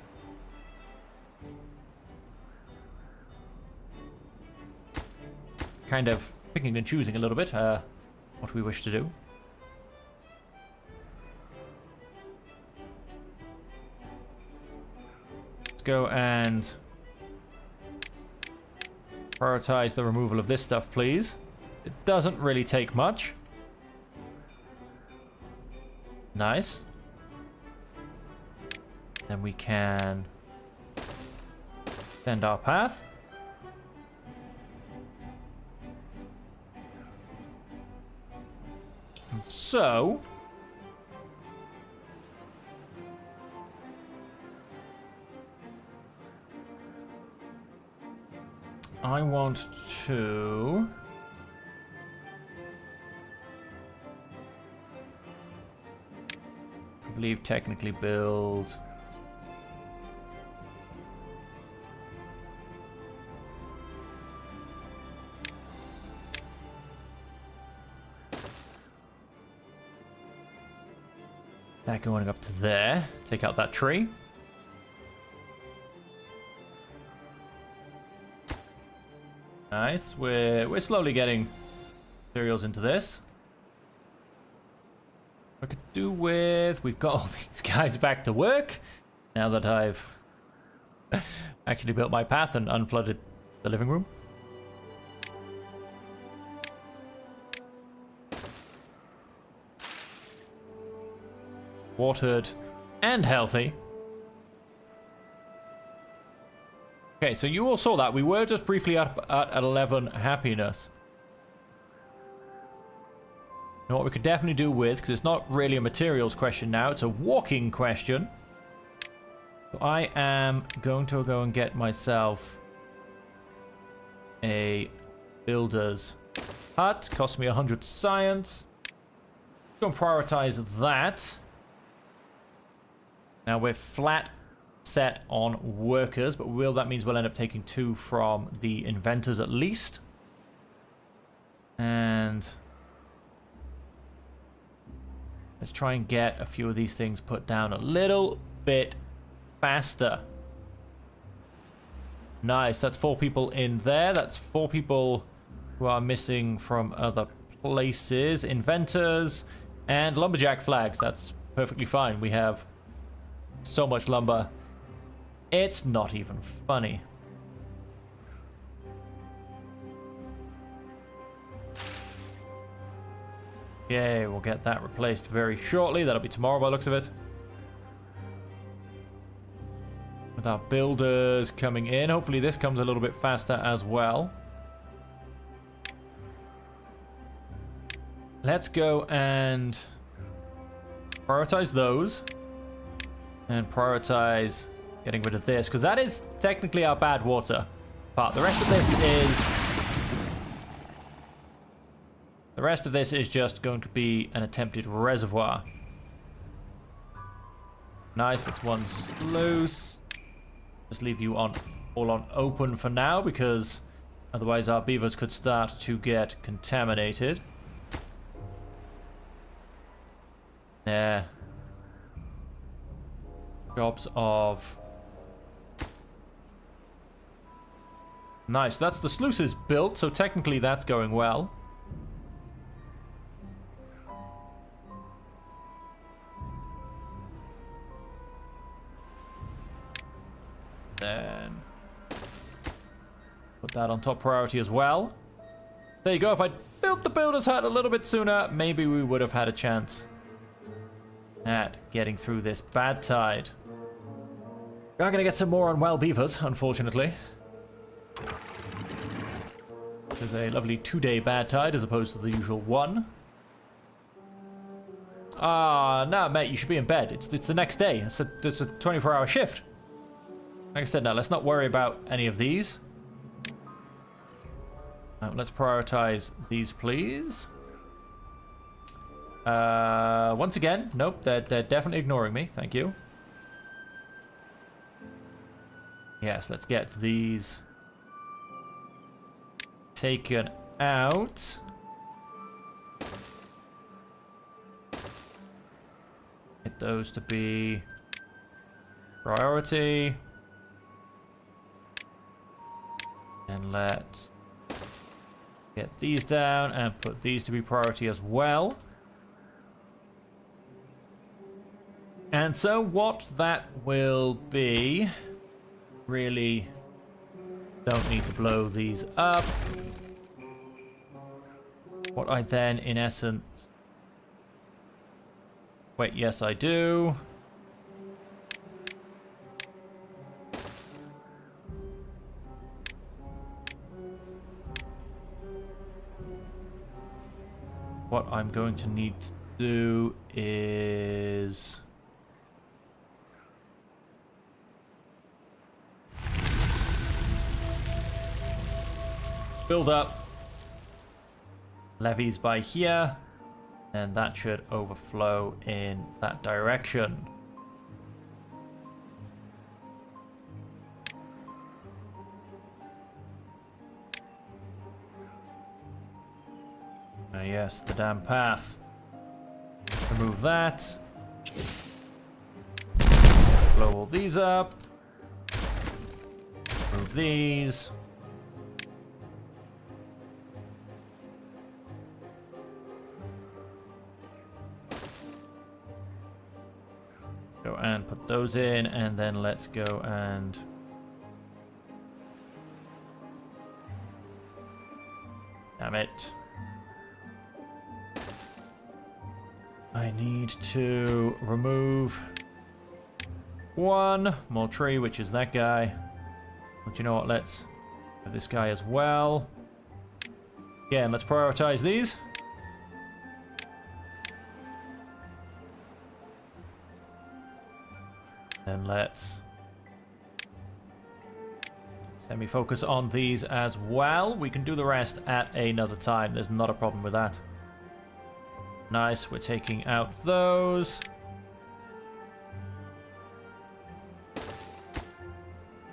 Kind of picking and choosing a little bit what we wish to do. Let's go and prioritize the removal of this stuff, please. It doesn't really take much. Nice. Then we can extend our path. And so I want to I believe technically build that going up to there. Take out that tree. Nice. We're slowly getting materials into this. I could do with, we've got all these guys back to work now that I've actually built my path and unflooded the living room. Watered and healthy. Okay, so you all saw that. We were just briefly up at 11 happiness. Now what we could definitely do with, because it's not really a materials question now, it's a walking question. So I am going to go and get myself a builder's hut. Cost me 100 science. Go and prioritize that. Now we're flat set on workers, but that means we'll end up taking 2 from the inventors at least. And let's try and get a few of these things put down a little bit faster. Nice, that's 4 people in there. That's 4 people who are missing from other places. Inventors and lumberjack flags. That's perfectly fine. We have so much lumber. It's not even funny. Okay, we'll get that replaced very shortly. That'll be tomorrow by the looks of it. With our builders coming in. Hopefully this comes a little bit faster as well. Let's go and prioritize those. And prioritize getting rid of this. Because that is technically our bad water part. The rest of this is... The rest of this is just going to be an attempted reservoir. Nice, that's one sluice. Just leave you on all on open for now, because otherwise our beavers could start to get contaminated. There. Jobs of... Nice, that's the sluices built, so technically that's going well. Then put that on top priority as well. There you go. If I built the builder's hut a little bit sooner, maybe we would have had a chance at getting through this bad tide. We are going to get some more unwell beavers, unfortunately. There's a lovely 2-day bad tide as opposed to the usual one. Ah, no, mate, you should be in bed. It's the next day. It's a 24-hour shift. Like I said, now let's not worry about any of these. Let's prioritize these, please. Once again, nope, they're definitely ignoring me. Thank you. Yes, let's get these taken out. Get those to be priority. And let's get these down and put these to be priority as well. And so what that will be, really don't need to blow these up. What I then, in essence... Wait, yes I do. What I'm going to need to do is... build up levees by here, and that should overflow in that direction. Yes, the damn path. Remove that. Blow all these up. Move these. Go and put those in, and then let's go and... Damn it. I need to remove one more tree, which is that guy. But you know what, let's have this guy as well. Yeah, and let's prioritize these. And let's semi-focus on these as well. We can do the rest at another time. There's not a problem with that. Nice, we're taking out those.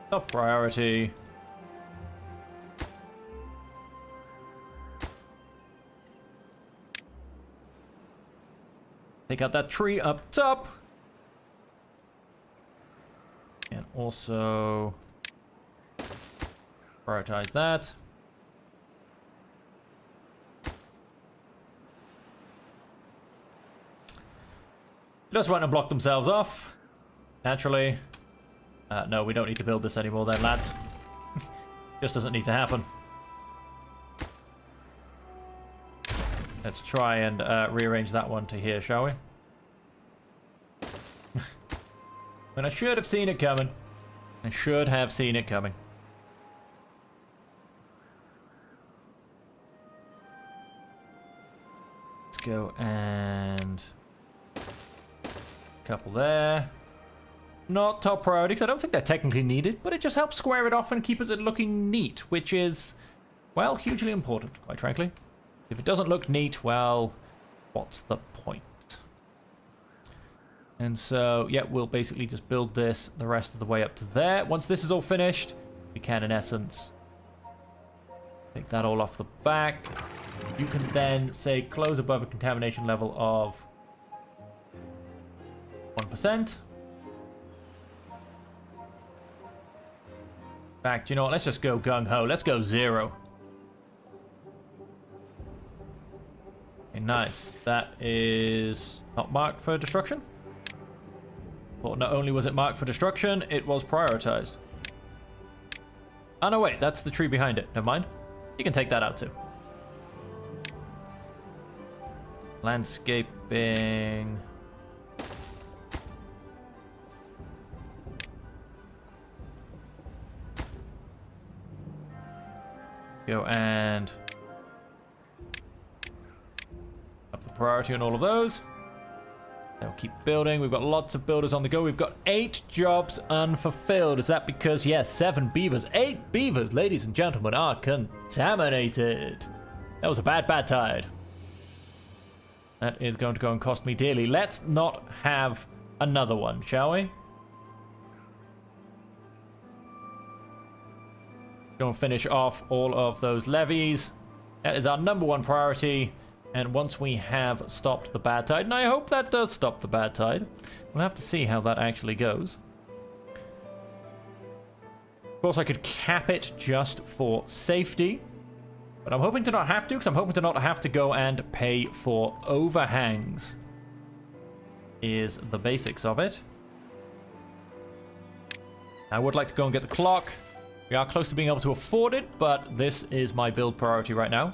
Top priority. Take out that tree up top. And also prioritize that. Just went and blocked themselves off. Naturally. No, we don't need to build this anymore then, lads. Just doesn't need to happen. Let's try and rearrange that one to here, shall we? And I should have seen it coming. I should have seen it coming. Let's go and... couple there. Not top priority, because I don't think they're technically needed, but it just helps square it off and keep it looking neat, which is, well, hugely important, quite frankly. If it doesn't look neat, well, what's the point? And so, yeah, we'll basically just build this the rest of the way up to there. Once this is all finished, we can, in essence, take that all off the back. You can then, say, close above a contamination level of 1%. In fact, you know what? Let's just go gung-ho. Let's go 0. Okay, nice. That is not marked for destruction. But not only was it marked for destruction, it was prioritized. Oh, no, wait. That's the tree behind it. Never mind. You can take that out, too. Landscaping. Go and up the priority on all of those. They'll keep building. We've got lots of builders on the go. We've got 8 jobs unfulfilled. Is that because, yes, 7 beavers, 8 beavers, ladies and gentlemen, are contaminated. That was a bad, bad tide. That is going to go and cost me dearly. Let's not have another one, shall we? Go and finish off all of those levies. That is our #1 priority. And once we have stopped the bad tide, and I hope that does stop the bad tide, we'll have to see how that actually goes. Of course, I could cap it just for safety, but I'm hoping to not have to, because I'm hoping to not have to go and pay for overhangs, is the basics of it. I would like to go and get the clock. We are close to being able to afford it, but this is my build priority right now.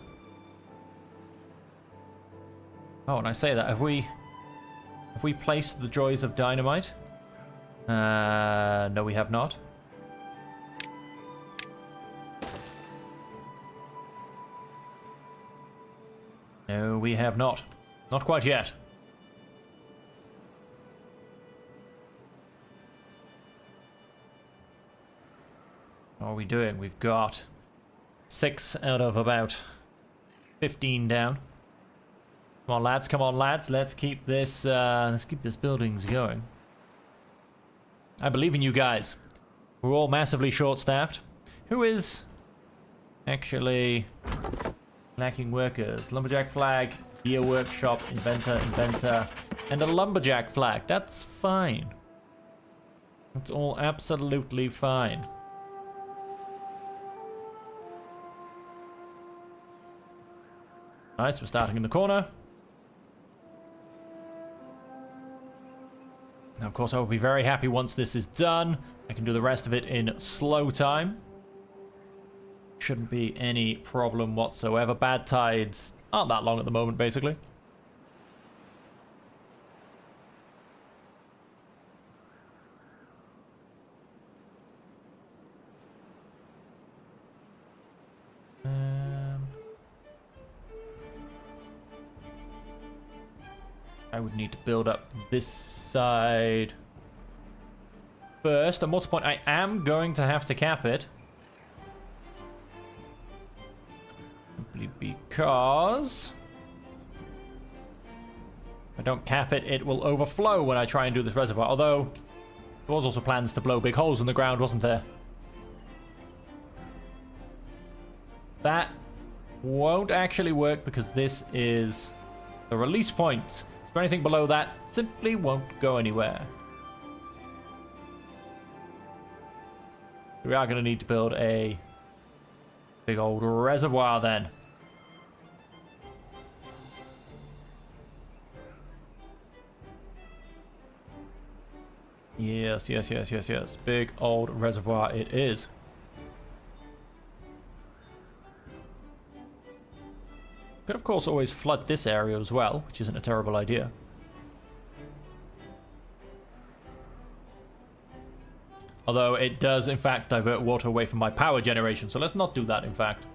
Oh, and I say that, have we placed the Joys of Dynamite? No, we have not. No, we have not. Not quite yet. What are we doing? We've got 6 out of about 15 down. Come on, lads. Come on, lads. Let's keep this buildings going. I believe in you guys. We're all massively short-staffed. Who is actually lacking workers? Lumberjack flag, gear workshop, inventor, and a lumberjack flag. That's fine. That's all absolutely fine. Nice, we're starting in the corner. Now, of course, I will be very happy once this is done. I can do the rest of it in slow time. Shouldn't be any problem whatsoever. Bad tides aren't that long at the moment, basically. I would need to build up this side first. At what's point I am going to have to cap it. Simply because if I don't cap it, it will overflow when I try and do this reservoir. Although, there was also plans to blow big holes in the ground, wasn't there? That won't actually work because this is the release point. So anything below that simply won't go anywhere. We are going to need to build a big old reservoir then. Yes, yes, yes, yes, yes. Big old reservoir it is. Could, of course, always flood this area as well, which isn't a terrible idea. Although it does, in fact, divert water away from my power generation, so let's not do that, in fact.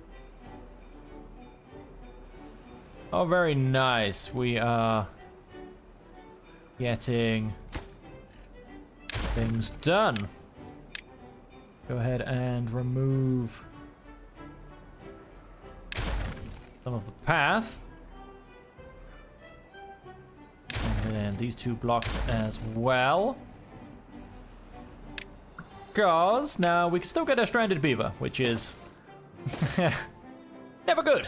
Oh, very nice. We are getting things done. Go ahead and remove some of the path. And then these two blocks as well. Because now we can still get a stranded beaver, which is never good.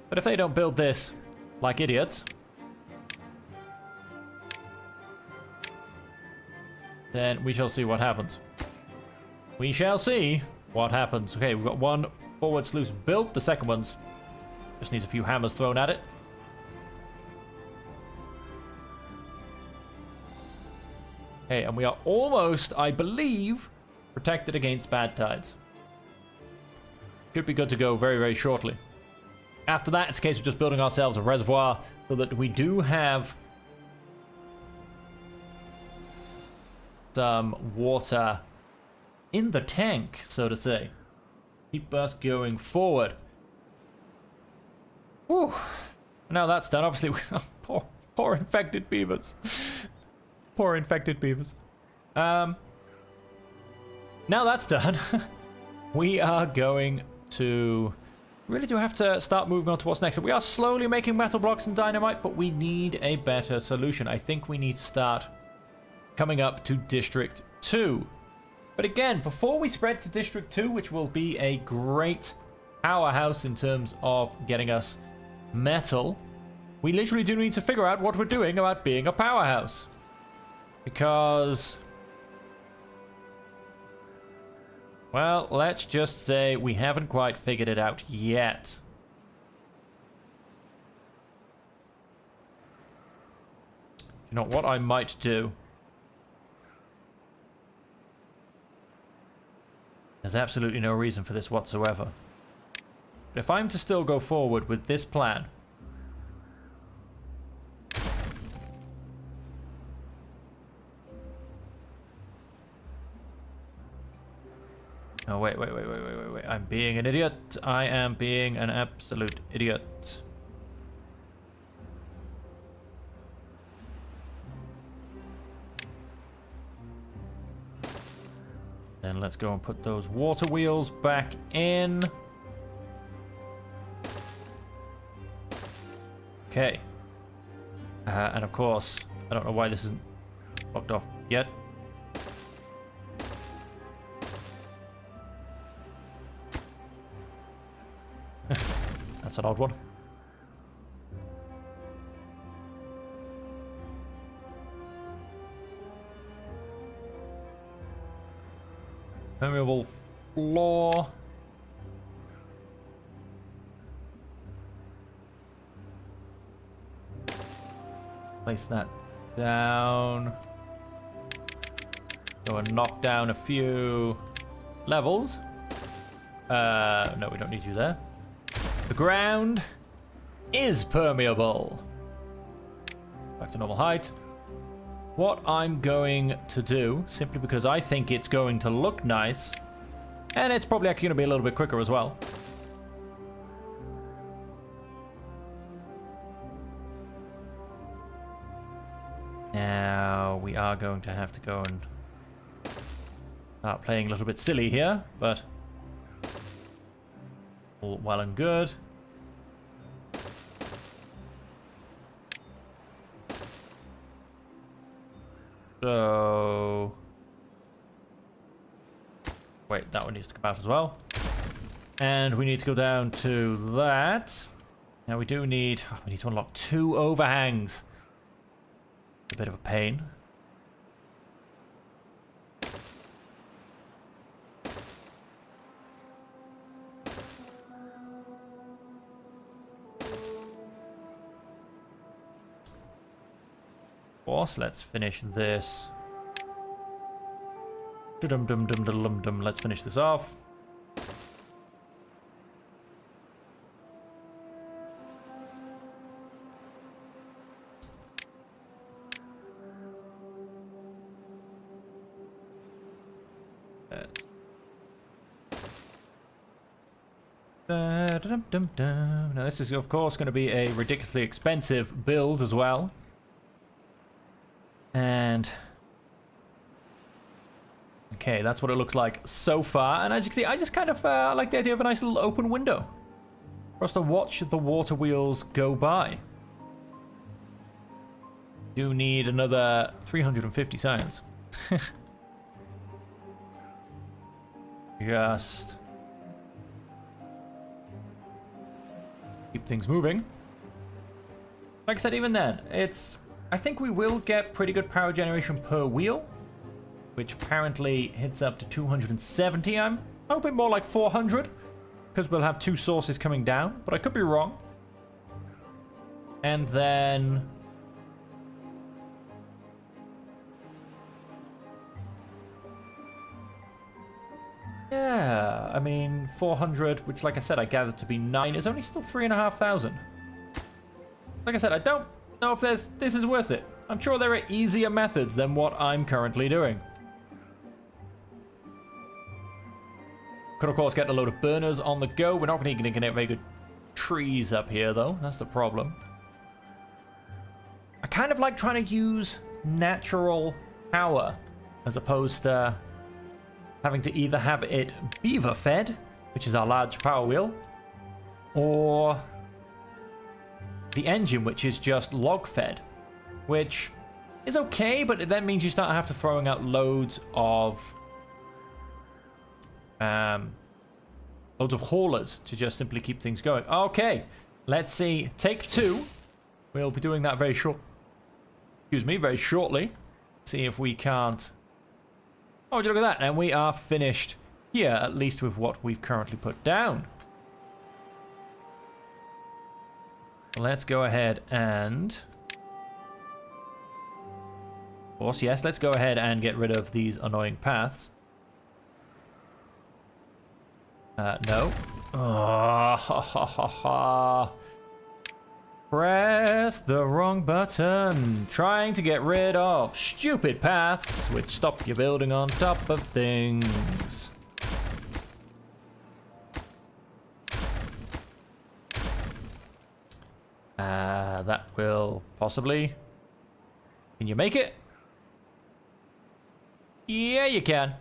But if they don't build this like idiots, then we shall see what happens. We shall see what happens. Okay, we've got one forward sluice built. The second one's just needs a few hammers thrown at it. Okay, and we are almost, I believe, protected against bad tides. Should be good to go very, very shortly. After that, it's a case of just building ourselves a reservoir so that we do have some water in the tank, so to say. Keep us going forward. Whew. Now that's done. Obviously, poor infected beavers. Poor infected beavers. Now that's done, we are going to... Really do have to start moving on to what's next. We are slowly making metal blocks and dynamite, but we need a better solution. I think we need to start coming up to District 2. But again, before we spread to District 2, which will be a great powerhouse in terms of getting us metal, we literally do need to figure out what we're doing about being a powerhouse. Because... well, let's just say we haven't quite figured it out yet. You know what I might do? There's absolutely no reason for this whatsoever. But if I'm to still go forward with this plan... oh, wait. I'm being an idiot. I am being an absolute idiot. Then let's go and put those water wheels back in. Okay. And of course, I don't know why this isn't blocked off yet. That's an odd one. Permeable floor. Place that down. Go and knock down a few levels. No, we don't need you there. The ground is permeable. Back to normal height. What I'm going to do, simply because I think it's going to look nice, and it's probably actually going to be a little bit quicker as well. Now, we are going to have to go and start playing a little bit silly here, but all well and good. So... wait, that one needs to come out as well. And we need to go down to that. Now we do need... we need to unlock 2 overhangs. A bit of a pain. Of course, let's finish this. Let's finish this off. Now this is of course going to be a ridiculously expensive build as well. And okay, that's what it looks like so far. And as you can see, I just kind of like the idea of a nice little open window for us to watch the water wheels go by. Do need another 350 science. Just keep things moving. Like I said, even then, I think we will get pretty good power generation per wheel, which apparently hits up to 270. I'm hoping more like 400, because we'll have two sources coming down, but I could be wrong. And then yeah, I mean 400, which like I said I gathered to be 9, is only still 3,500. Like I said, I don't know if this is worth it. I'm sure there are easier methods than what I'm currently doing. Could of course get a load of burners on the go. We're not going to get very good trees up here though. That's the problem. I kind of like trying to use natural power as opposed to having to either have it beaver fed, which is our large power wheel, or the engine, which is just log fed, which is okay, but it then means you start to have to throwing out loads of haulers to just simply keep things going. Okay, let's see. Take 2. We'll be doing that very shortly. See if we can't. Oh, look at that, and we are finished here, at least with what we've currently put down. Let's go ahead and, of course, yes, let's go ahead and get rid of these annoying paths. No. Oh, ha, ha, ha, ha. Press the wrong button. Trying to get rid of stupid paths which stop you building on top of things. That will possibly. Can you make it? Yeah, you can.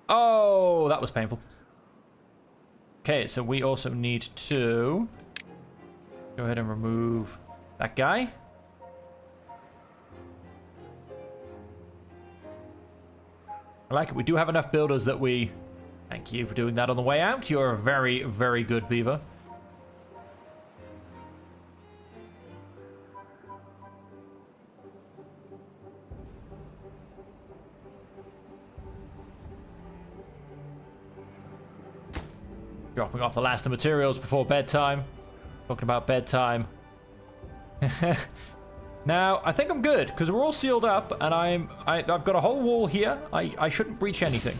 Oh, that was painful. Okay, so we also need to go ahead and remove that guy. I like it. We do have enough builders that we... Thank you for doing that on the way out. You're a very, very good beaver. Dropping off the last of the materials before bedtime. Talking about bedtime. Now, I think I'm good, because we're all sealed up, and I've got a whole wall here. I shouldn't breach anything.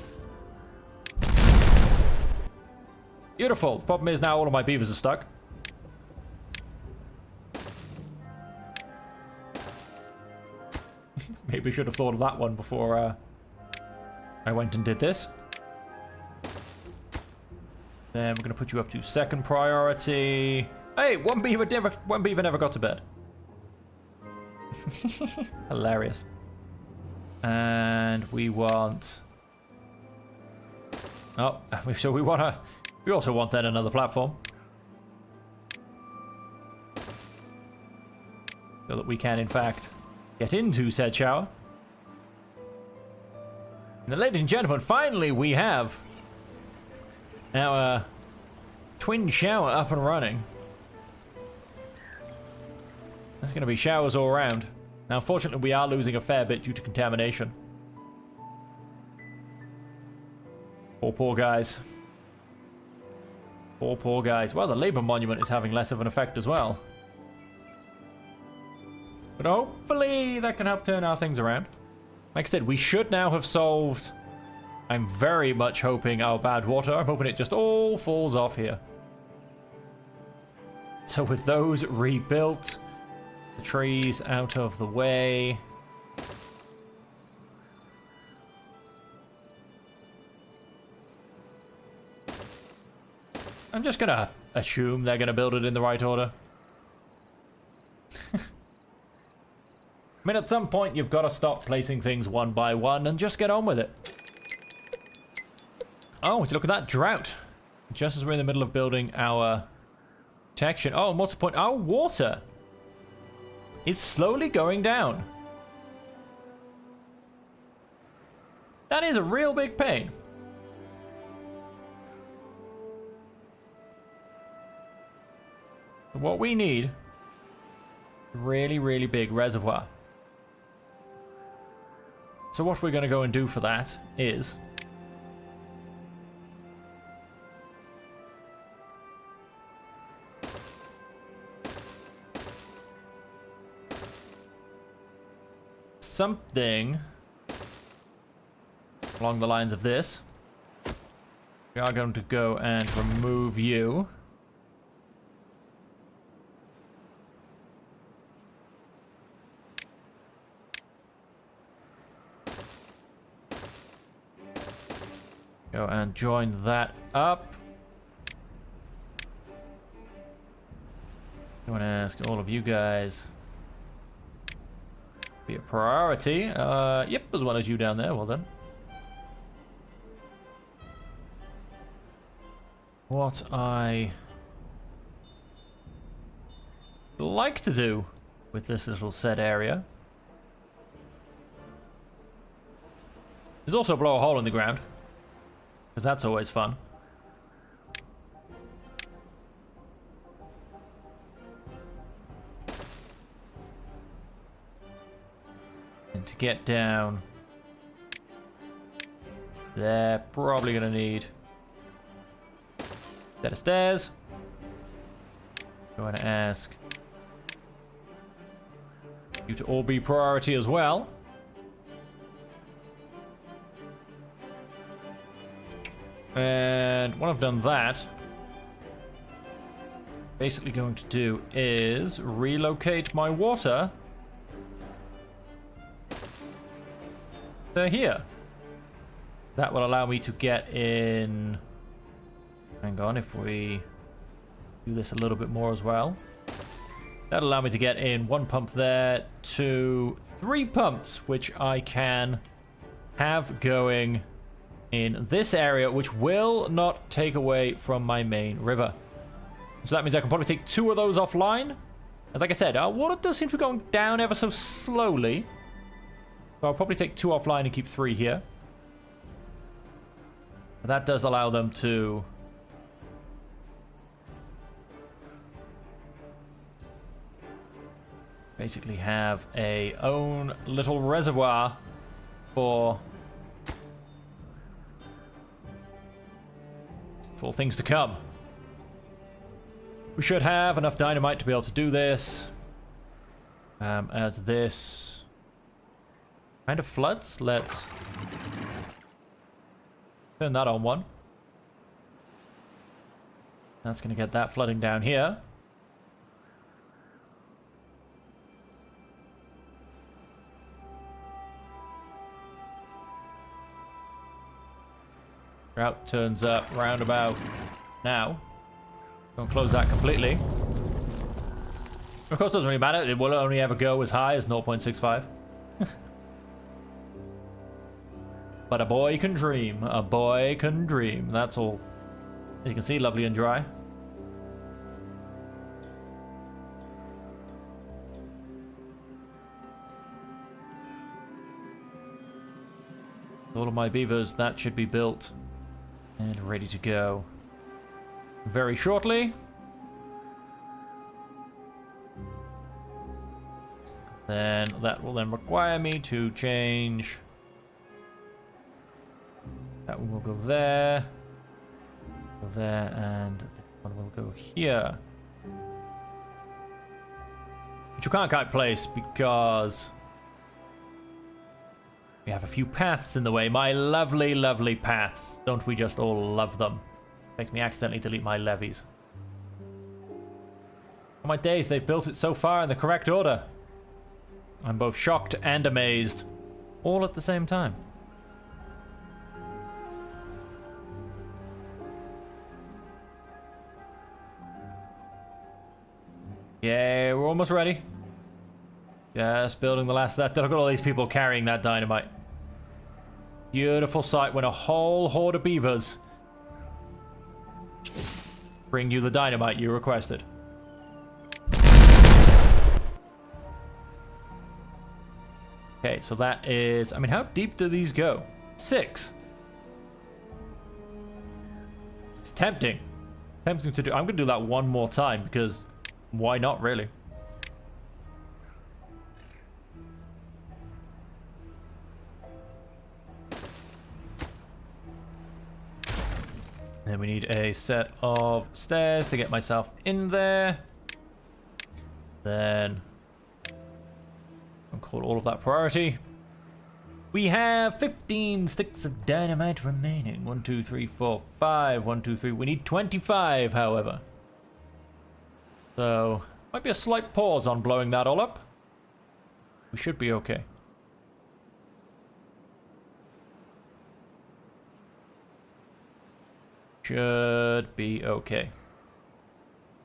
Beautiful. The problem is now all of my beavers are stuck. Maybe I should have thought of that one before I went and did this. Then we're going to put you up to second priority. Hey, one beaver never got to bed. Hilarious. And we want... Oh, so we also want then another platform. So that we can, in fact, get into said shower. And ladies and gentlemen, finally we have our twin shower up and running. There's going to be showers all around. Now, unfortunately, we are losing a fair bit due to contamination. Poor guys. Poor guys. Well, the Labour Monument is having less of an effect as well. But hopefully that can help turn our things around. Like I said, we should now have solved... I'm very much hoping our bad water. I'm hoping it just all falls off here. So with those rebuilt, the trees out of the way. I'm just gonna assume they're gonna build it in the right order. I mean, at some point, you've got to stop placing things one by one and just get on with it. Oh, look at that drought. Just as we're in the middle of building our protection. Oh, what's the point? Our water is slowly going down. That is a real big pain. What we need, really, really big reservoir. So what we're going to go and do for that is something along the lines of this. We are going to go and remove you. Go and join that up. I want to ask all of you guys. Be a priority. Yep, as well as you down there. Well done. What I like to do with this little set area is also blow a hole in the ground, because that's always fun. And to get down, they're probably going to need a set of stairs. Going to ask you to all be priority as well. And when I've done that, basically going to do is relocate my water to here. That will allow me to get in. Hang on, if we do this a little bit more as well, that'll allow me to get in 1 pump there to 3 pumps, which I can have going in this area, which will not take away from my main river. So that means I can probably take 2 of those offline. As like I said, our water does seem to be going down ever so slowly. So I'll probably take 2 offline and keep 3 here. But that does allow them to basically have a own little reservoir for things to come. We should have enough dynamite to be able to do this. As this kind of floods, let's turn that on 1. That's going to get that flooding down here. Drought turns up roundabout now. Don't close that completely. Of course, it doesn't really matter. It will only ever go as high as 0.65. But a boy can dream. A boy can dream. That's all. As you can see, lovely and dry. All of my beavers, that should be built and ready to go very shortly. Then that will then require me to change. That one will go there, and that one will go here. Which you can't place because we have a few paths in the way. My lovely, lovely paths. Don't we just all love them? Make me accidentally delete my levees. Oh my days, they've built it so far in the correct order. I'm both shocked and amazed, all at the same time. Yeah, we're almost ready. Just building the last of that. Look at all these people carrying that dynamite. Beautiful sight when a whole horde of beavers bring you the dynamite you requested. Okay, so that is... I mean, how deep do these go? 6. It's tempting. Tempting to do... I'm going to do that one more time because why not, really? Then we need a set of stairs to get myself in there. Then... I'll call all of that priority. We have 15 sticks of dynamite remaining. 1, 2, 3, 4, 5. 1, 2, 3. We need 25, however. So, might be a slight pause on blowing that all up. We should be okay. Should be okay.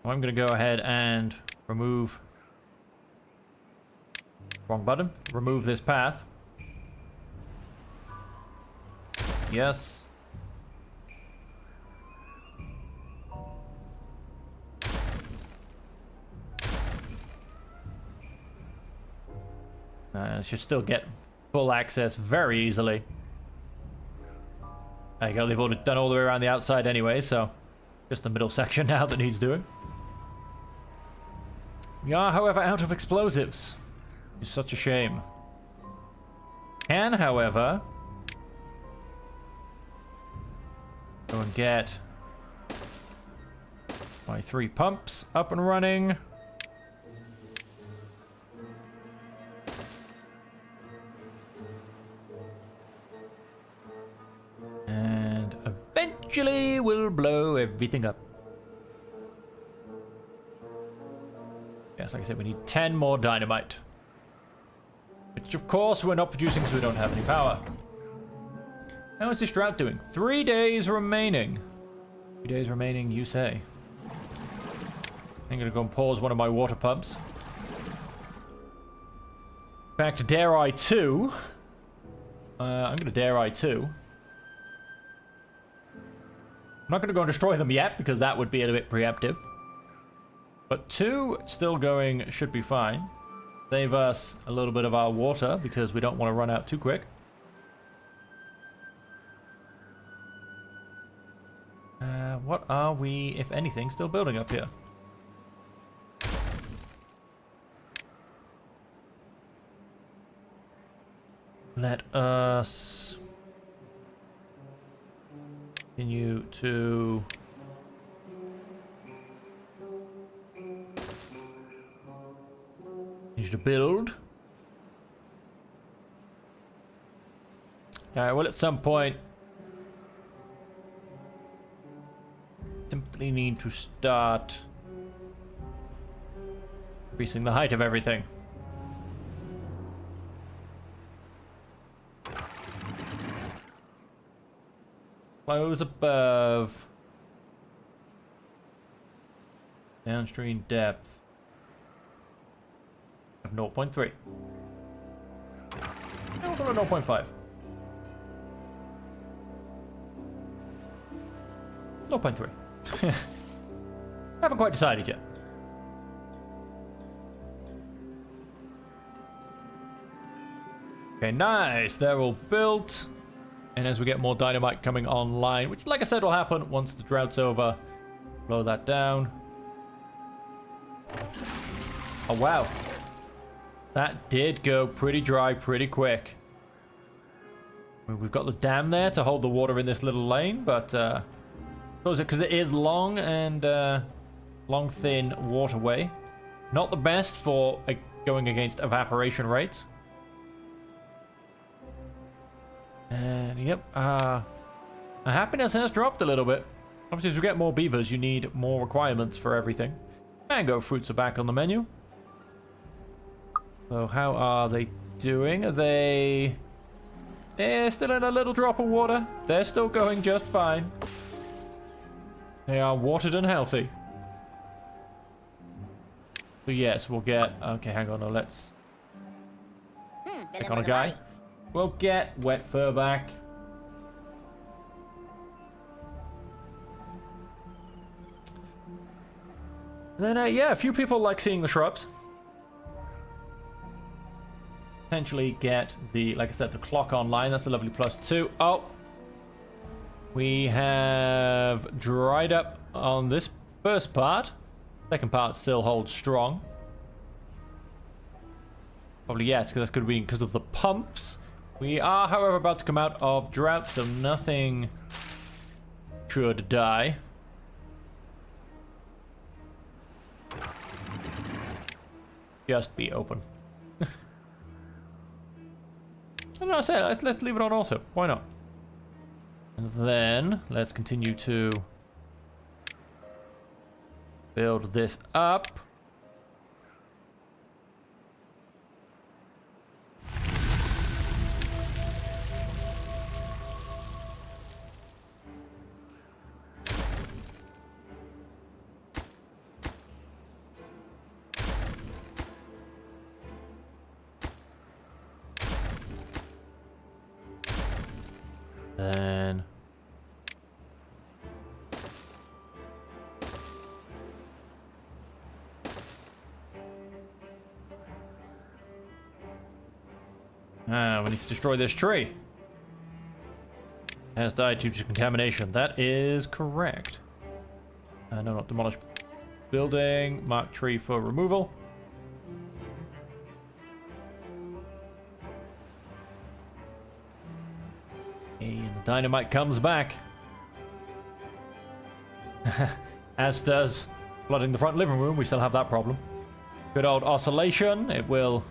I'm going to go ahead and remove... Wrong button. Remove this path. Yes. Should still get full access very easily. There you go, they've already done all the way around the outside anyway, so just the middle section now that needs doing. We are, however, out of explosives. It's such a shame. Can, however, go and get my 3 pumps up and running. And eventually we'll blow everything up. Yes, like I said, we need 10 more dynamite. Which, of course, we're not producing because we don't have any power. How is this drought doing? 3 days remaining. 3 days remaining, you say. I'm going to go and pause one of my water pumps. Back to Dare I 2. I'm going to Dare I 2. I'm not going to go and destroy them yet because that would be a bit preemptive. But 2 still going should be fine. Save us a little bit of our water because we don't want to run out too quick. What are we, if anything, still building up here? Let us continue to... to build. Alright, well, at some point simply need to start increasing the height of everything. Close above. Downstream depth of 0.3. We'll go to 0.5. 0.3. Haven't quite decided yet. Okay, nice. They're all built. And as we get more dynamite coming online, which, like I said, will happen once the drought's over, blow that down. Oh, wow. That did go pretty dry pretty quick. We've got the dam there to hold the water in this little lane, but because it is long and long, thin waterway. Not the best for going against evaporation rates. And yep, our happiness has dropped a little bit. Obviously, as we get more beavers, you need more requirements for everything. Mango fruits are back on the menu. So how are they doing? Are they... They're still in a little drop of water. They're still going just fine. They are watered and healthy. So yes, we'll get... Okay, hang on. No, let's... Pick on a guy. We'll get wet fur back. And then, yeah, a few people like seeing the shrubs. Potentially get the, like I said, the clock online. That's a lovely +2. Oh! We have dried up on this first part. Second part still holds strong. Probably yes, because that's going to be because of the pumps. We are, however, about to come out of drought, so nothing should die. Just be open. No, I said let's leave it on also. Why not? And then let's continue to build this up. Then we need to destroy this tree. Has died due to contamination. That is correct. No, not demolish building. Mark tree for removal. And the dynamite comes back. As does flooding the front living room. We still have that problem. Good old oscillation. It will,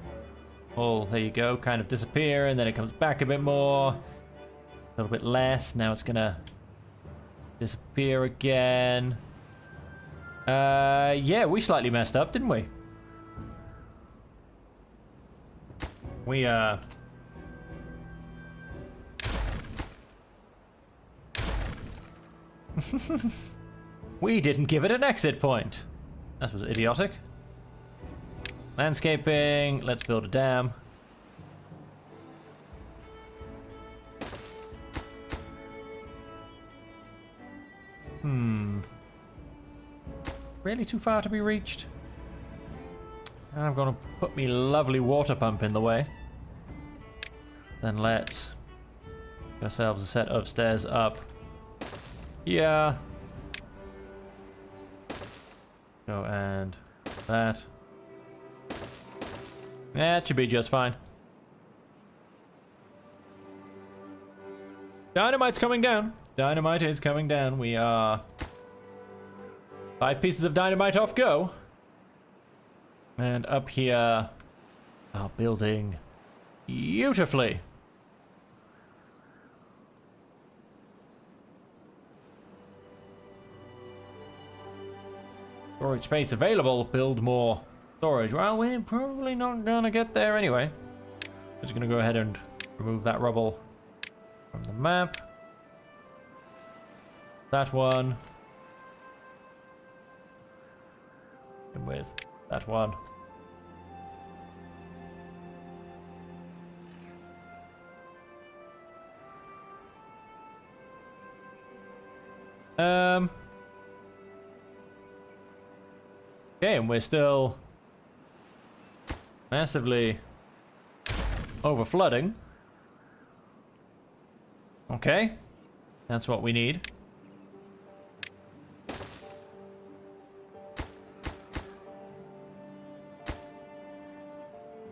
oh, there you go, kind of disappear, and then it comes back a bit more. A little bit less. Now it's gonna disappear again. Yeah, we slightly messed up, didn't we? We didn't give it an exit point. That was idiotic. Landscaping. Let's build a dam. Really too far to be reached? I'm gonna put me lovely water pump in the way. Then let's get ourselves a set of stairs up. Yeah. Go and that. That should be just fine. Dynamite's coming down. Dynamite is coming down. We are 5 pieces of dynamite off go. And up here are building beautifully. Storage space available. Build more storage. Well, we're probably not gonna get there anyway. Just gonna go ahead and remove that rubble from the map. That one. And with that one. Okay, and we're still massively over flooding. Okay, that's what we need.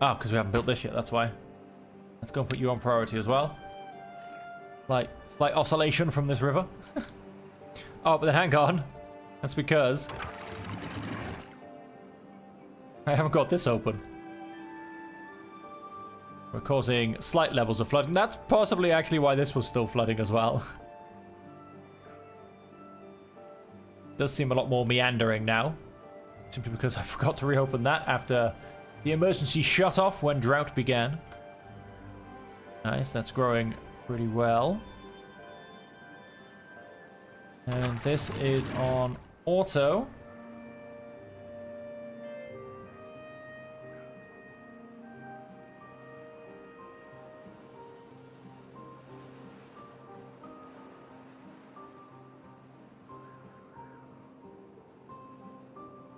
Oh, because we haven't built this yet, that's why. Let's go and put you on priority as well. Slight oscillation from this river. Oh, but then hang on. That's because I haven't got this open. We're causing slight levels of flooding. That's possibly actually why this was still flooding as well. Does seem a lot more meandering now. Simply because I forgot to reopen that after the emergency shut off when drought began. Nice, that's growing pretty well. And this is on auto.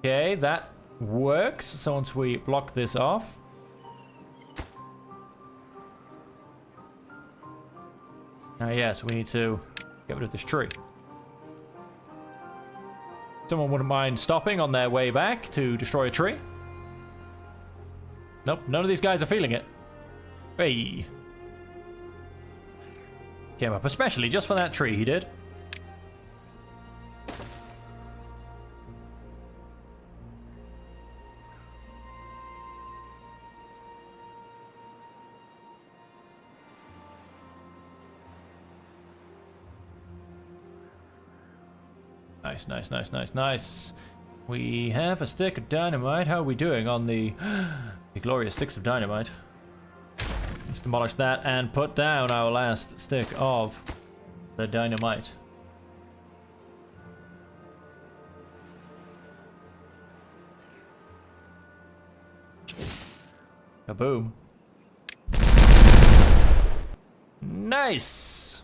Okay, that works. So once we block this off. Now, yes, we need to get rid of this tree. Someone wouldn't mind stopping on their way back to destroy a tree. Nope, none of these guys are feeling it. Hey. Came up especially just for that tree, he did. Nice, nice, nice, nice, nice. We have a stick of dynamite. How are we doing on the glorious sticks of dynamite? Let's demolish that and put down our last stick of the dynamite. Kaboom. Nice!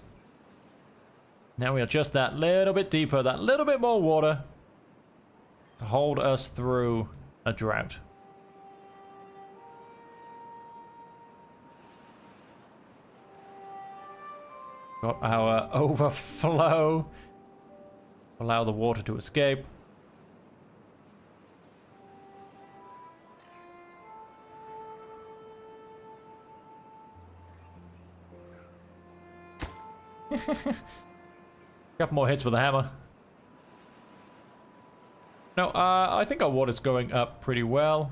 Now we are just that little bit deeper, that little bit more water to hold us through a drought. Got our overflow. Allow the water to escape. Couple more hits with a hammer. No, I think our water's going up pretty well.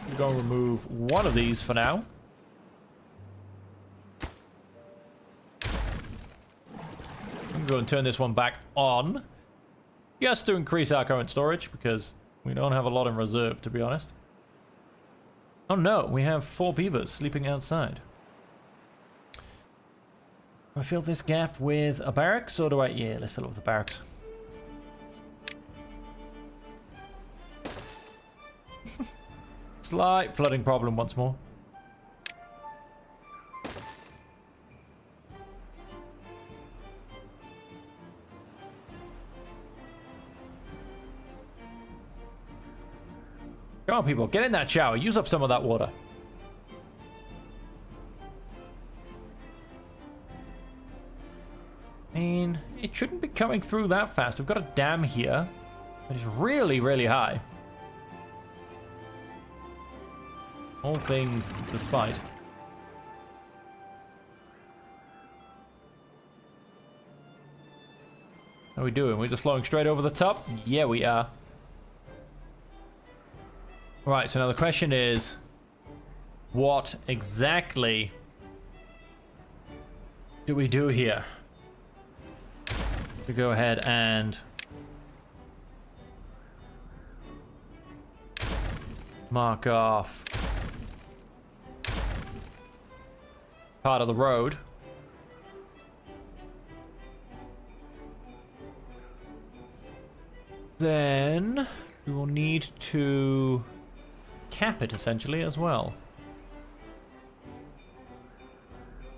We're going to remove one of these for now. I'm going to go and turn this one back on. Just to increase our current storage, because we don't have a lot in reserve, to be honest. Oh no, we have 4 beavers sleeping outside. Do I fill this gap with a barracks, or do I... Yeah, let's fill it with a barracks. Slight flooding problem once more. Come on, people, get in that shower. Use up some of that water. I mean, it shouldn't be coming through that fast. We've got a dam here that is really, really high. All things despite. How are we doing? We're just flowing straight over the top? Yeah, we are. Right, so now the question is, what exactly do we do here? To go ahead and mark off part of the road. Then we will need to cap it essentially as well.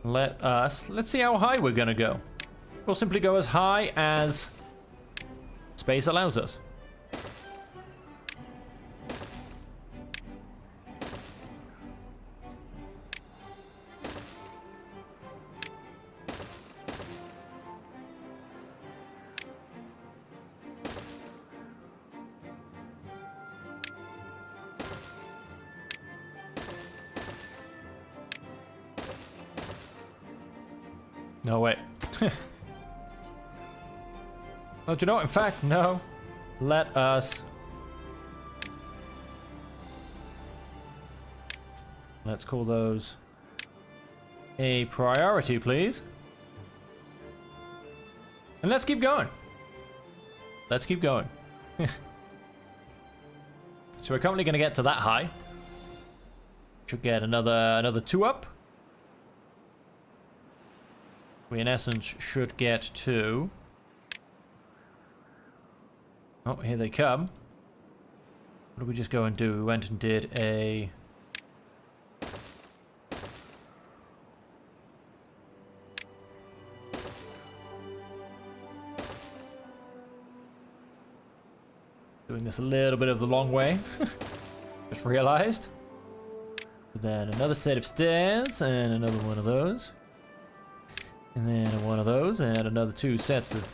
Let's see how high we're gonna go. We'll simply go as high as space allows us. No, wait. Oh, do you know what? In fact, no. Let us... Let's call those a priority, please. And let's keep going. Let's keep going. So we're currently going to get to that high. Should get another 2 up. We, in essence, should get to... Oh, here they come. What did we just go and do? We went and did a... Doing this a little bit of the long way. Just realized. Then another set of stairs, and another one of those. And then one of those, and another 2 sets of...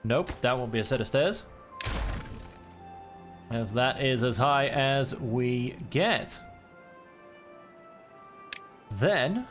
Nope, that won't be a set of stairs. As that is as high as we get. Then...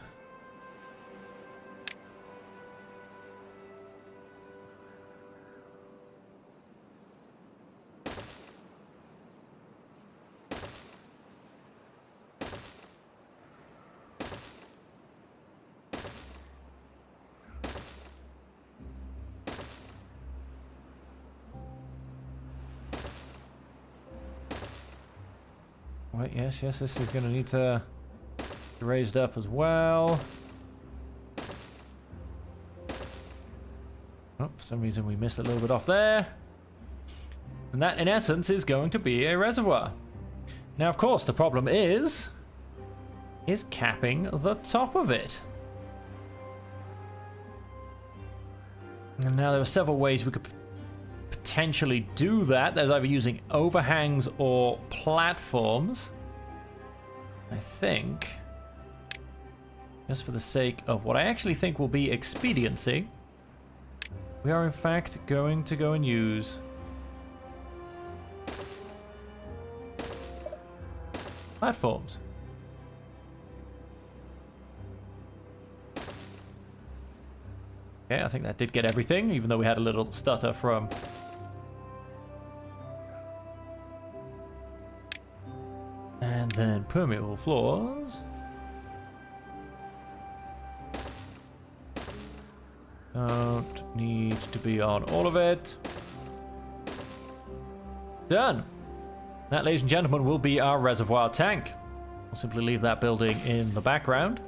Wait, yes, this is going to need to be raised up as well. Oh, for some reason we missed a little bit off there. And that, in essence, is going to be a reservoir. Now, of course, the problem is capping the top of it. And now there are several ways we could potentially do that. There's either using overhangs or platforms. I think, just for the sake of what I actually think will be expediency, we are in fact going to go and use platforms. Okay, I think that did get everything, even though we had a little stutter from... And then permeable floors. Don't need to be on all of it. Done. That, ladies and gentlemen, will be our reservoir tank. We'll simply leave that building in the background.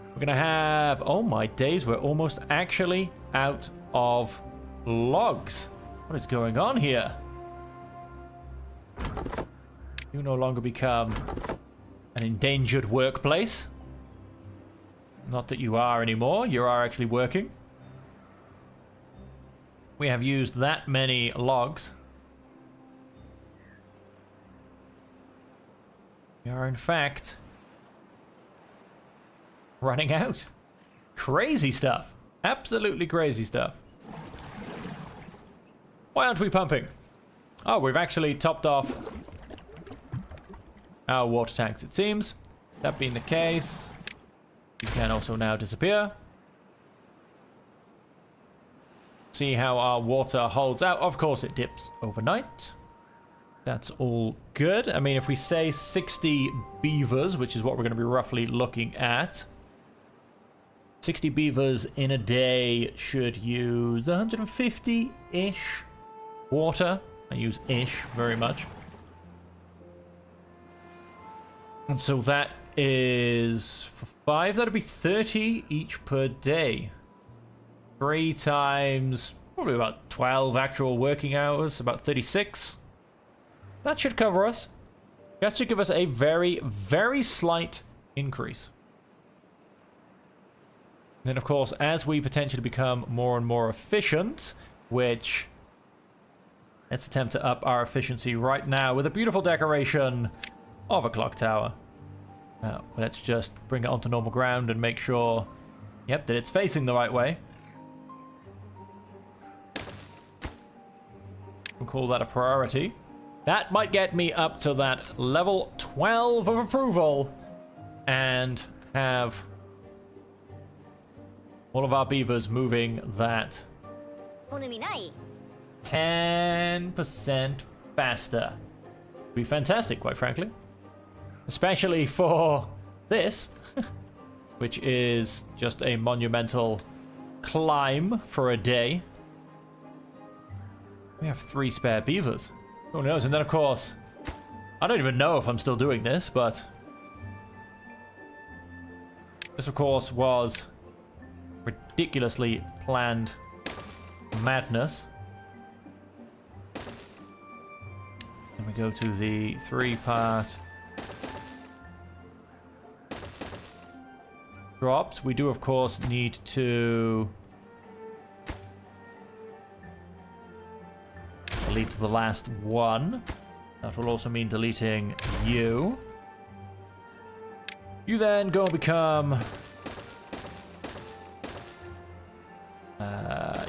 We're going to have... Oh my days, we're almost actually out of logs. What is going on here? You no longer become an endangered workplace. Not that you are anymore. You are actually working. We have used that many logs. We are, in fact, running out. Crazy stuff. Absolutely crazy stuff. Why aren't we pumping? Oh, we've actually topped off our water tanks, it seems. That being the case, you can also now disappear. See how our water holds out. Of course, it dips overnight. That's all good. I mean, if we say 60 beavers, which is what we're going to be roughly looking at, 60 beavers in a day should use 150-ish water. I use ish very much. And so that is, for 5, that'd be 30 each per day. 3 times, probably about 12 actual working hours, about 36. That should cover us. That should give us a very, very slight increase. And then, of course, as we potentially become more and more efficient, which... Let's attempt to up our efficiency right now with a beautiful decoration of a clock tower. Now, let's just bring it onto normal ground and make sure, yep, that it's facing the right way. We'll call that a priority. That might get me up to that level 12 of approval and have all of our beavers moving that 10% faster. Would be fantastic, quite frankly. Especially for this, which is just a monumental climb for a day. We have 3 spare beavers. Who knows? And then, of course, I don't even know if I'm still doing this, but this, of course, was ridiculously planned madness. And we go to the 3-part drops. We do, of course, need to lead to the last one. That will also mean deleting you. You then go and become...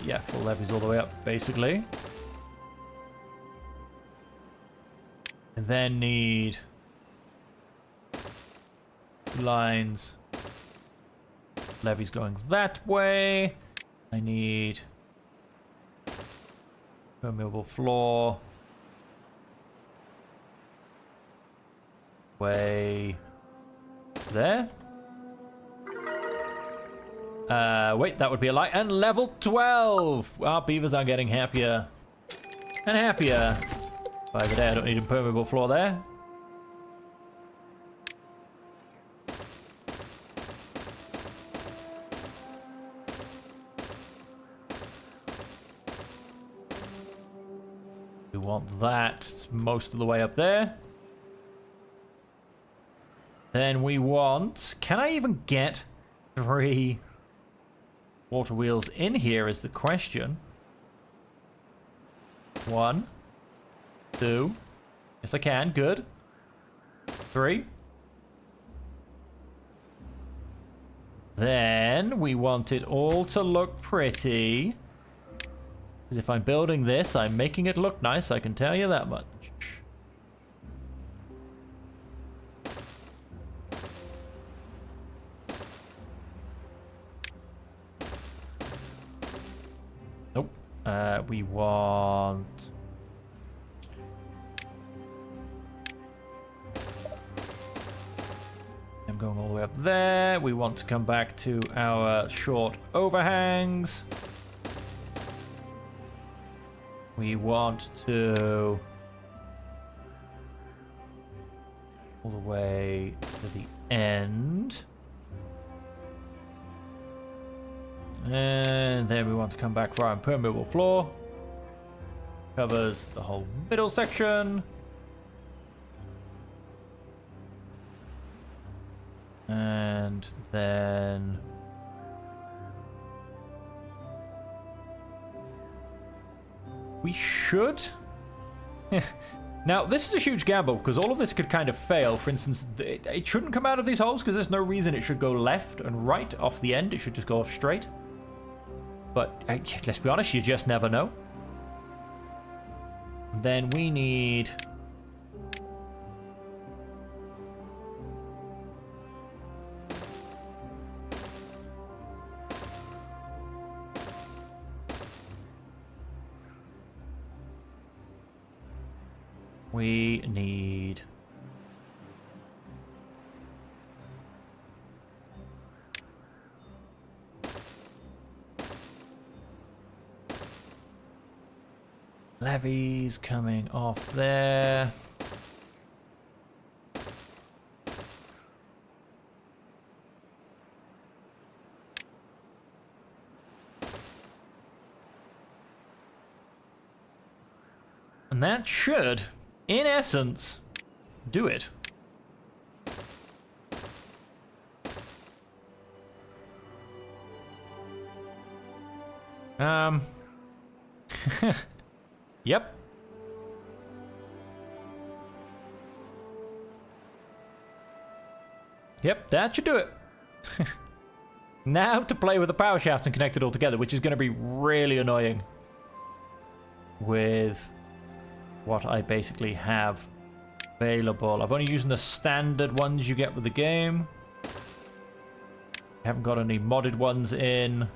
yeah, full levies all the way up, basically. And then need... lines. Levies going that way. I need... permeable floor. Way... there. Wait, that would be a lie. And level 12! Our beavers are getting happier. And happier. By the day, I don't need a permeable floor there. We want that most of the way up there. Then we want... can I even get 3 water wheels in here is the question. 1, 2. Yes, I can. Good. 3. Then we want it all to look pretty. Because if I'm building this, I'm making it look nice, I can tell you that much. Nope. We want... I'm going all the way up there. We want to come back to our short overhangs. We want to... all the way to the end. And then we want to come back for our impermeable floor. Covers the whole middle section. And then... we should... Now, this is a huge gamble, because all of this could kind of fail. For instance, it shouldn't come out of these holes, because there's no reason it should go left and right off the end. It should just go off straight. But, let's be honest, you just never know. Then we need... we need... levies coming off there. And that should, in essence, do it. Yep. Yep, that should do it. Now to play with the power shafts and connect it all together, which is going to be really annoying with what I basically have available. I've only used the standard ones you get with the game. I haven't got any modded ones in.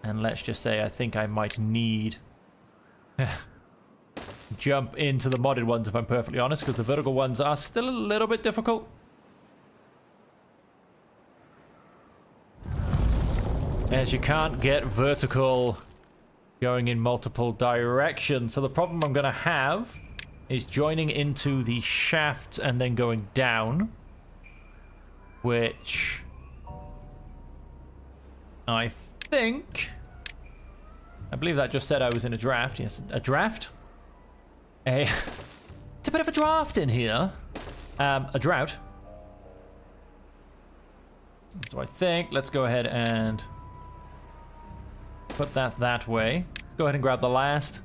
And let's just say I think I might need... jump into the modded ones if I'm perfectly honest, because the vertical ones are still a little bit difficult. As you can't get vertical going in multiple directions. So the problem I'm going to have is joining into the shaft and then going down, which I believe that just said I was in a draft. Yes, a draft. It's a bit of a draft in here. A drought. So I think let's go ahead and put that way. Let's go ahead and grab the last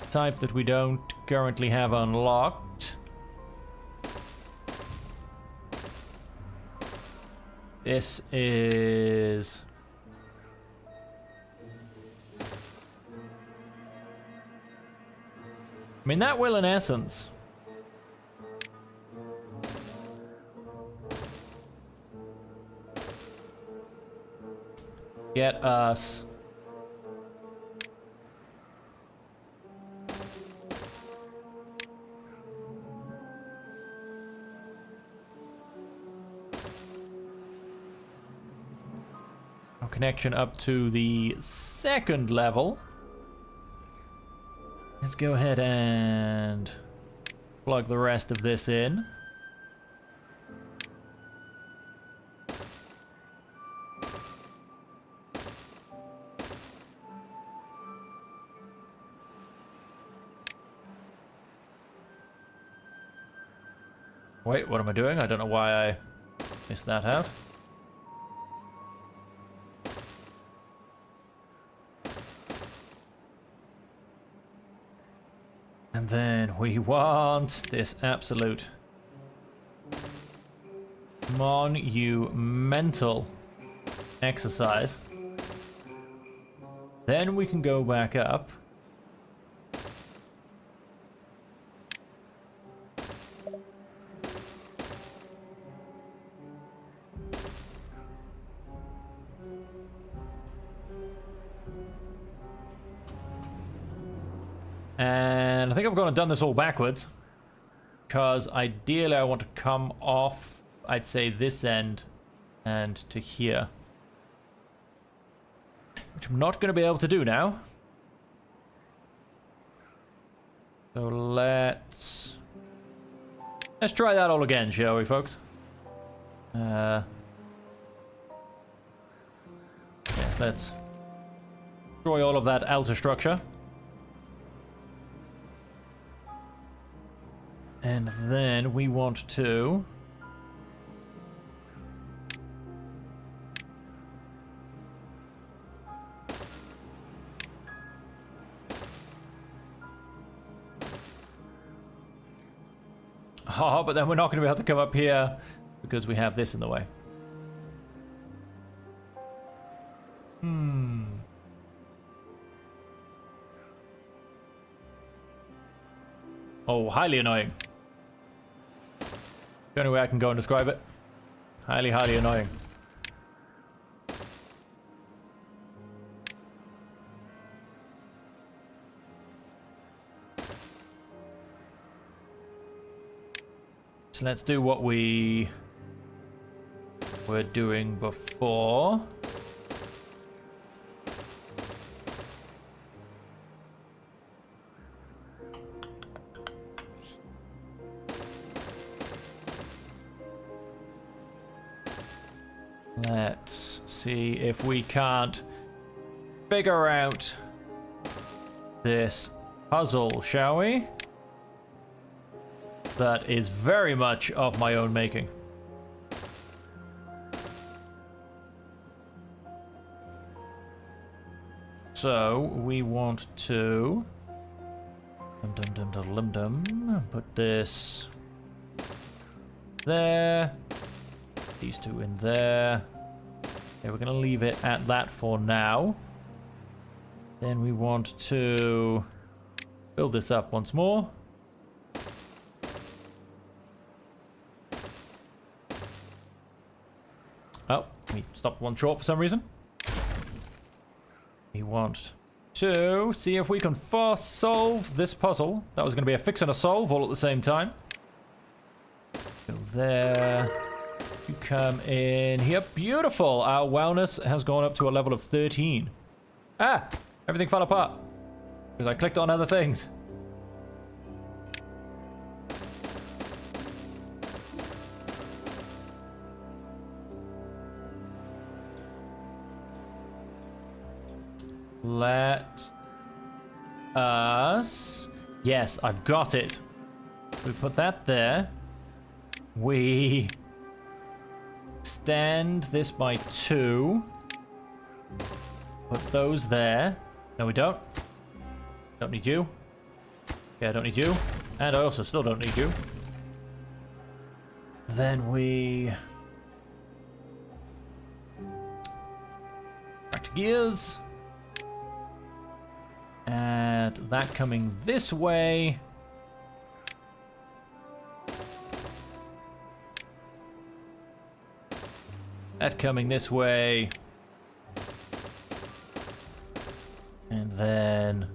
type that we don't currently have unlocked. This is... I mean, that will in essence get us a connection up to the 2nd level. Let's go ahead and plug the rest of this in. Wait, what am I doing? I don't know why I missed that out. And then we want this absolute monumental exercise. Then we can go back up. And I think I've gone and done this all backwards, because ideally I want to come off, I'd say, this end and to here, which I'm not going to be able to do now. So let's try that all again, shall we, folks? Yes, let's destroy all of that outer structure. And then we want to but then we're not going to be able to come up here because we have this in the way. Oh, highly annoying. The only way I can go and describe it. Highly, highly annoying. So let's do what we were doing before. Let's see if we can't figure out this puzzle, shall we? That is very much of my own making. So we want to put this there. These two in there. Okay, we're going to leave it at that for now. Then we want to build this up once more. Oh, we stopped one short for some reason. We want to see if we can solve this puzzle. That was going to be a fix and a solve all at the same time. Go there. You come in here. Beautiful. Our wellness has gone up to a level of 13. Ah! Everything fell apart. Because I clicked on other things. Let us... Yes, I've got it. We put that there. We... extend this by 2. Put those there. No, we don't. Don't need you. Yeah, I don't need you. And I also still don't need you. Then we... back to gears. And that coming this way. That coming this way. And then...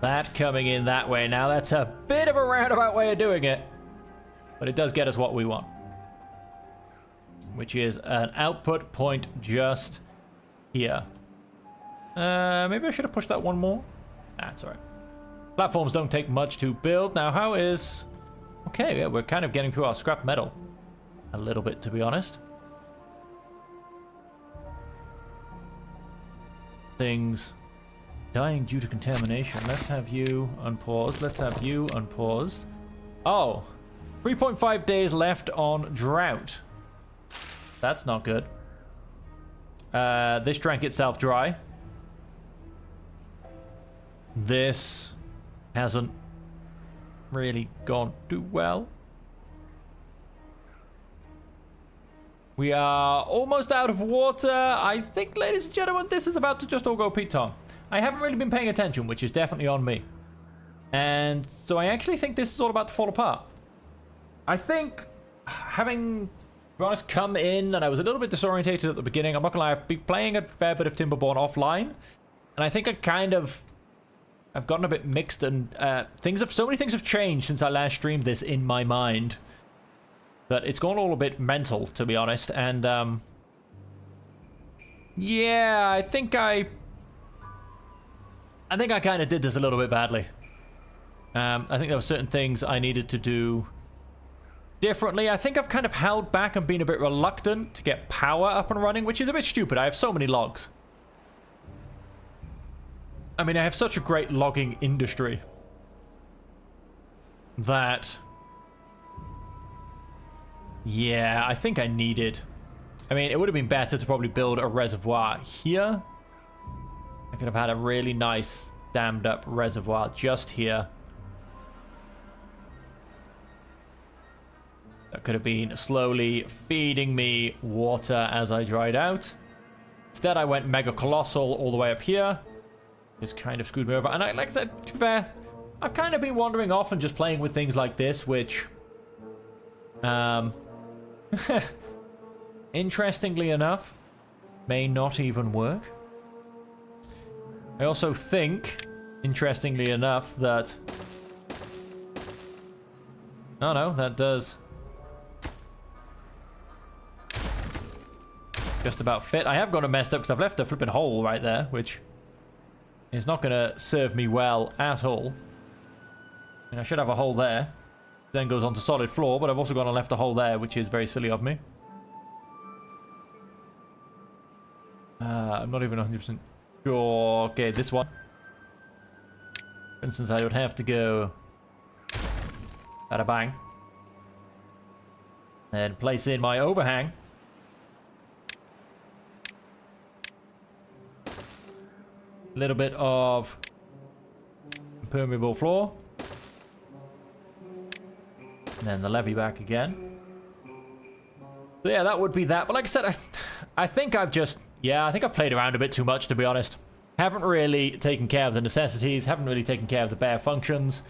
that coming in that way. Now that's a bit of a roundabout way of doing it. But it does get us what we want. Which is an output point just here. Maybe I should have pushed that one more. Nah, it's alright. Platforms don't take much to build. Now, how is... okay, yeah, we're kind of getting through our scrap metal. A little bit, to be honest. Things dying due to contamination. Let's have you unpaused. Let's have you unpaused. Oh, 3.5 days left on drought. That's not good. This drank itself dry. This hasn't really gone too well. We are almost out of water. I think, ladies and gentlemen, this is about to just all go Pete-tong. I haven't really been paying attention, which is definitely on me. And so I actually think this is all about to fall apart. I think, having, to be honest, come in, and I was a little bit disorientated at the beginning. I'm not gonna lie, I've been playing a fair bit of Timberborn offline. And I think I've gotten a bit mixed, and so many things have changed since I last streamed this in my mind. But it's gone all a bit mental, to be honest, and, yeah, I think I kind of did this a little bit badly. I think there were certain things I needed to do differently. I think I've kind of held back and been a bit reluctant to get power up and running, which is a bit stupid. I have so many logs. I mean, I have such a great logging industry that... yeah, I think I needed... I mean, it would have been better to probably build a reservoir here. I could have had a really nice dammed up reservoir just here. That could have been slowly feeding me water as I dried out. Instead, I went mega colossal all the way up here. Just kind of screwed me over. And like I said, to be fair, I've kind of been wandering off and just playing with things like this, which... interestingly enough, may not even work. I also think, interestingly enough, that... oh no, that does just about fit. I have got it messed up because I've left a flipping hole right there, which is not going to serve me well at all. And I should have a hole there. Then goes onto solid floor, but I've also gone and left a hole there, which is very silly of me. I'm not even 100% sure. Okay, this one. For instance, I would have to go... bada bang. And place in my overhang. A little bit of impermeable floor. And then the levee back again. So yeah, that would be that. But like I said, I think I've just... yeah, I think I've played around a bit too much, to be honest. Haven't really taken care of the necessities. Haven't really taken care of the bare functions.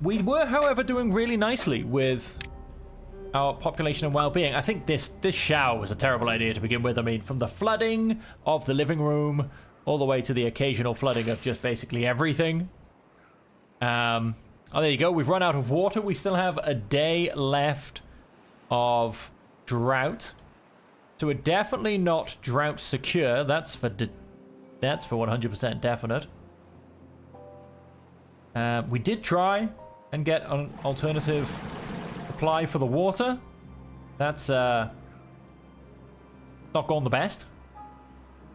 We were, however, doing really nicely with our population and well-being. I think this shower was a terrible idea to begin with. I mean, from the flooding of the living room all the way to the occasional flooding of just basically everything. Oh, there you go. We've run out of water. We still have a day left of drought. So we're definitely not drought secure. That's for 100% definite. We did try and get an alternative supply for the water. That's not gone the best.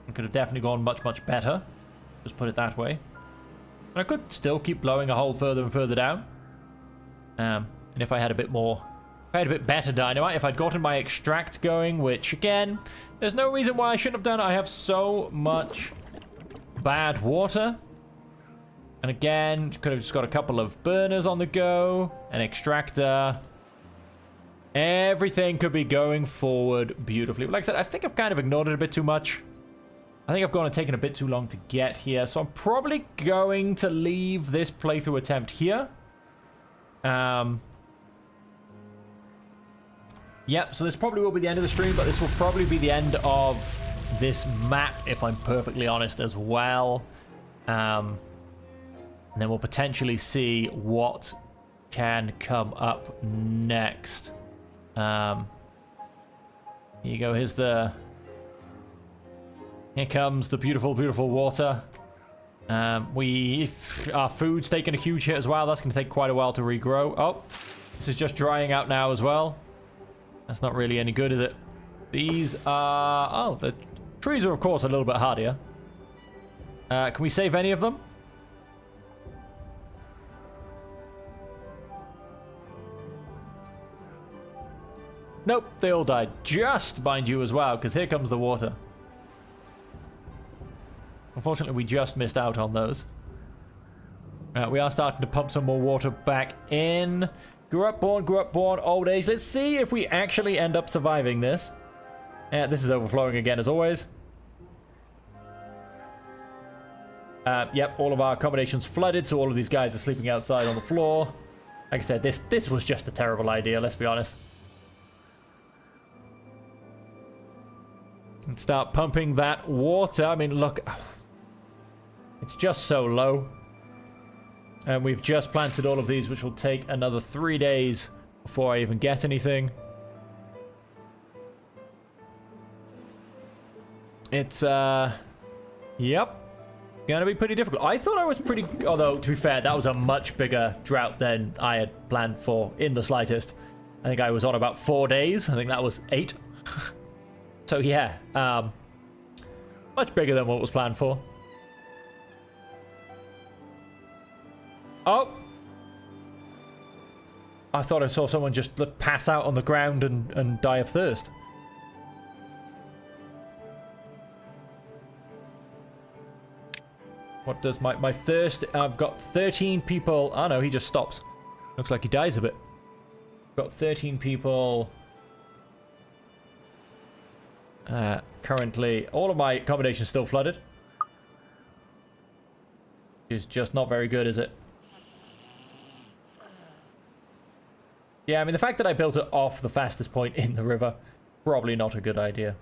It could have definitely gone much, much better. Just put it that way. But I could still keep blowing a hole further and further down. And if I had a bit more... if I had a bit better dynamite, if I'd gotten my extract going, which, again, there's no reason why I shouldn't have done it. I have so much bad water. And again, could have just got a couple of burners on the go, an extractor. Everything could be going forward beautifully. But like I said, I think I've kind of ignored it a bit too much. I think I've gone and taken a bit too long to get here. So I'm probably going to leave this playthrough attempt here. Yep, so this probably will be the end of the stream, but this will probably be the end of this map, if I'm perfectly honest, as well. And then we'll potentially see what can come up next. Here you go. Here comes the beautiful, beautiful water. Our food's taking a huge hit as well. That's going to take quite a while to regrow. Oh, this is just drying out now as well. That's not really any good, is it? These are... Oh, the trees are, of course, a little bit hardier. Can we save any of them? Nope, they all died. Just, mind you, as well, because here comes the water. Unfortunately, we just missed out on those. We are starting to pump some more water back in. Grew up born, old age. Let's see if we actually end up surviving this. This is overflowing again, as always. Yep, all of our accommodations flooded, so all of these guys are sleeping outside on the floor. Like I said, this was just a terrible idea, let's be honest. And start pumping that water. I mean, look. It's just so low. And we've just planted all of these, which will take another 3 days before I even get anything. It's, yep. Gonna be pretty difficult. I thought I was pretty... Although, to be fair, that was a much bigger drought than I had planned for in the slightest. I think I was on about 4 days. I think that was 8. So, yeah. Much bigger than what was planned for. Oh! I thought I saw someone just pass out on the ground and die of thirst. What does my thirst... I've got 13 people... Oh no, he just stops. Looks like he dies a bit. Got 13 people... currently... All of my accommodations still flooded. Which is just not very good, is it? Yeah, I mean, the fact that I built it off the fastest point in the river, probably not a good idea.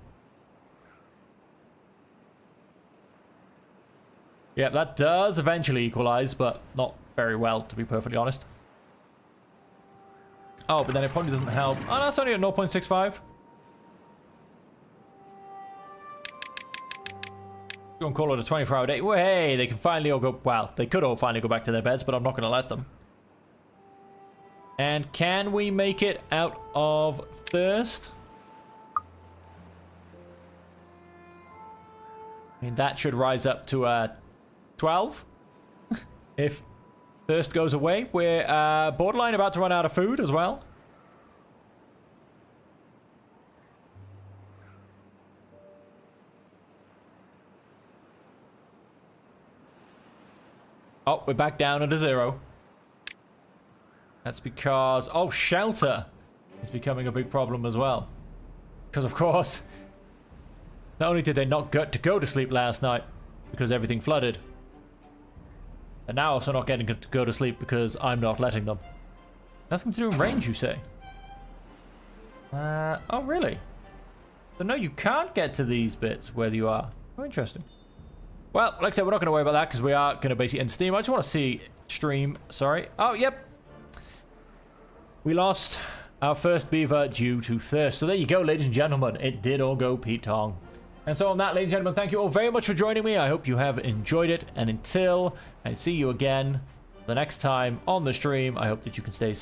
Yeah, that does eventually equalize, but not very well, to be perfectly honest. Oh, but then it probably doesn't help. Oh, no, it's only at 0.65. Go and call it a 24-hour day. Well, hey, they can finally all go... Well, they could all finally go back to their beds, but I'm not going to let them. And can we make it out of thirst? I mean, that should rise up to 12. If thirst goes away. We're borderline about to run out of food as well. Oh, we're back down at a 0. That's because... Oh, shelter is becoming a big problem as well. Because, of course, not only did they not get to go to sleep last night because everything flooded, and now also not getting to go to sleep because I'm not letting them. Nothing to do in range, you say? Oh, really? So, no, you can't get to these bits where you are. Oh, interesting. Well, like I said, we're not going to worry about that because we are going to basically end Steam. I just want to see stream. Sorry. Oh, yep. We lost our first beaver due to thirst. So there you go, ladies and gentlemen. It did all go Pete Tong. And so on that, ladies and gentlemen, thank you all very much for joining me. I hope you have enjoyed it. And until I see you again the next time on the stream, I hope that you can stay safe.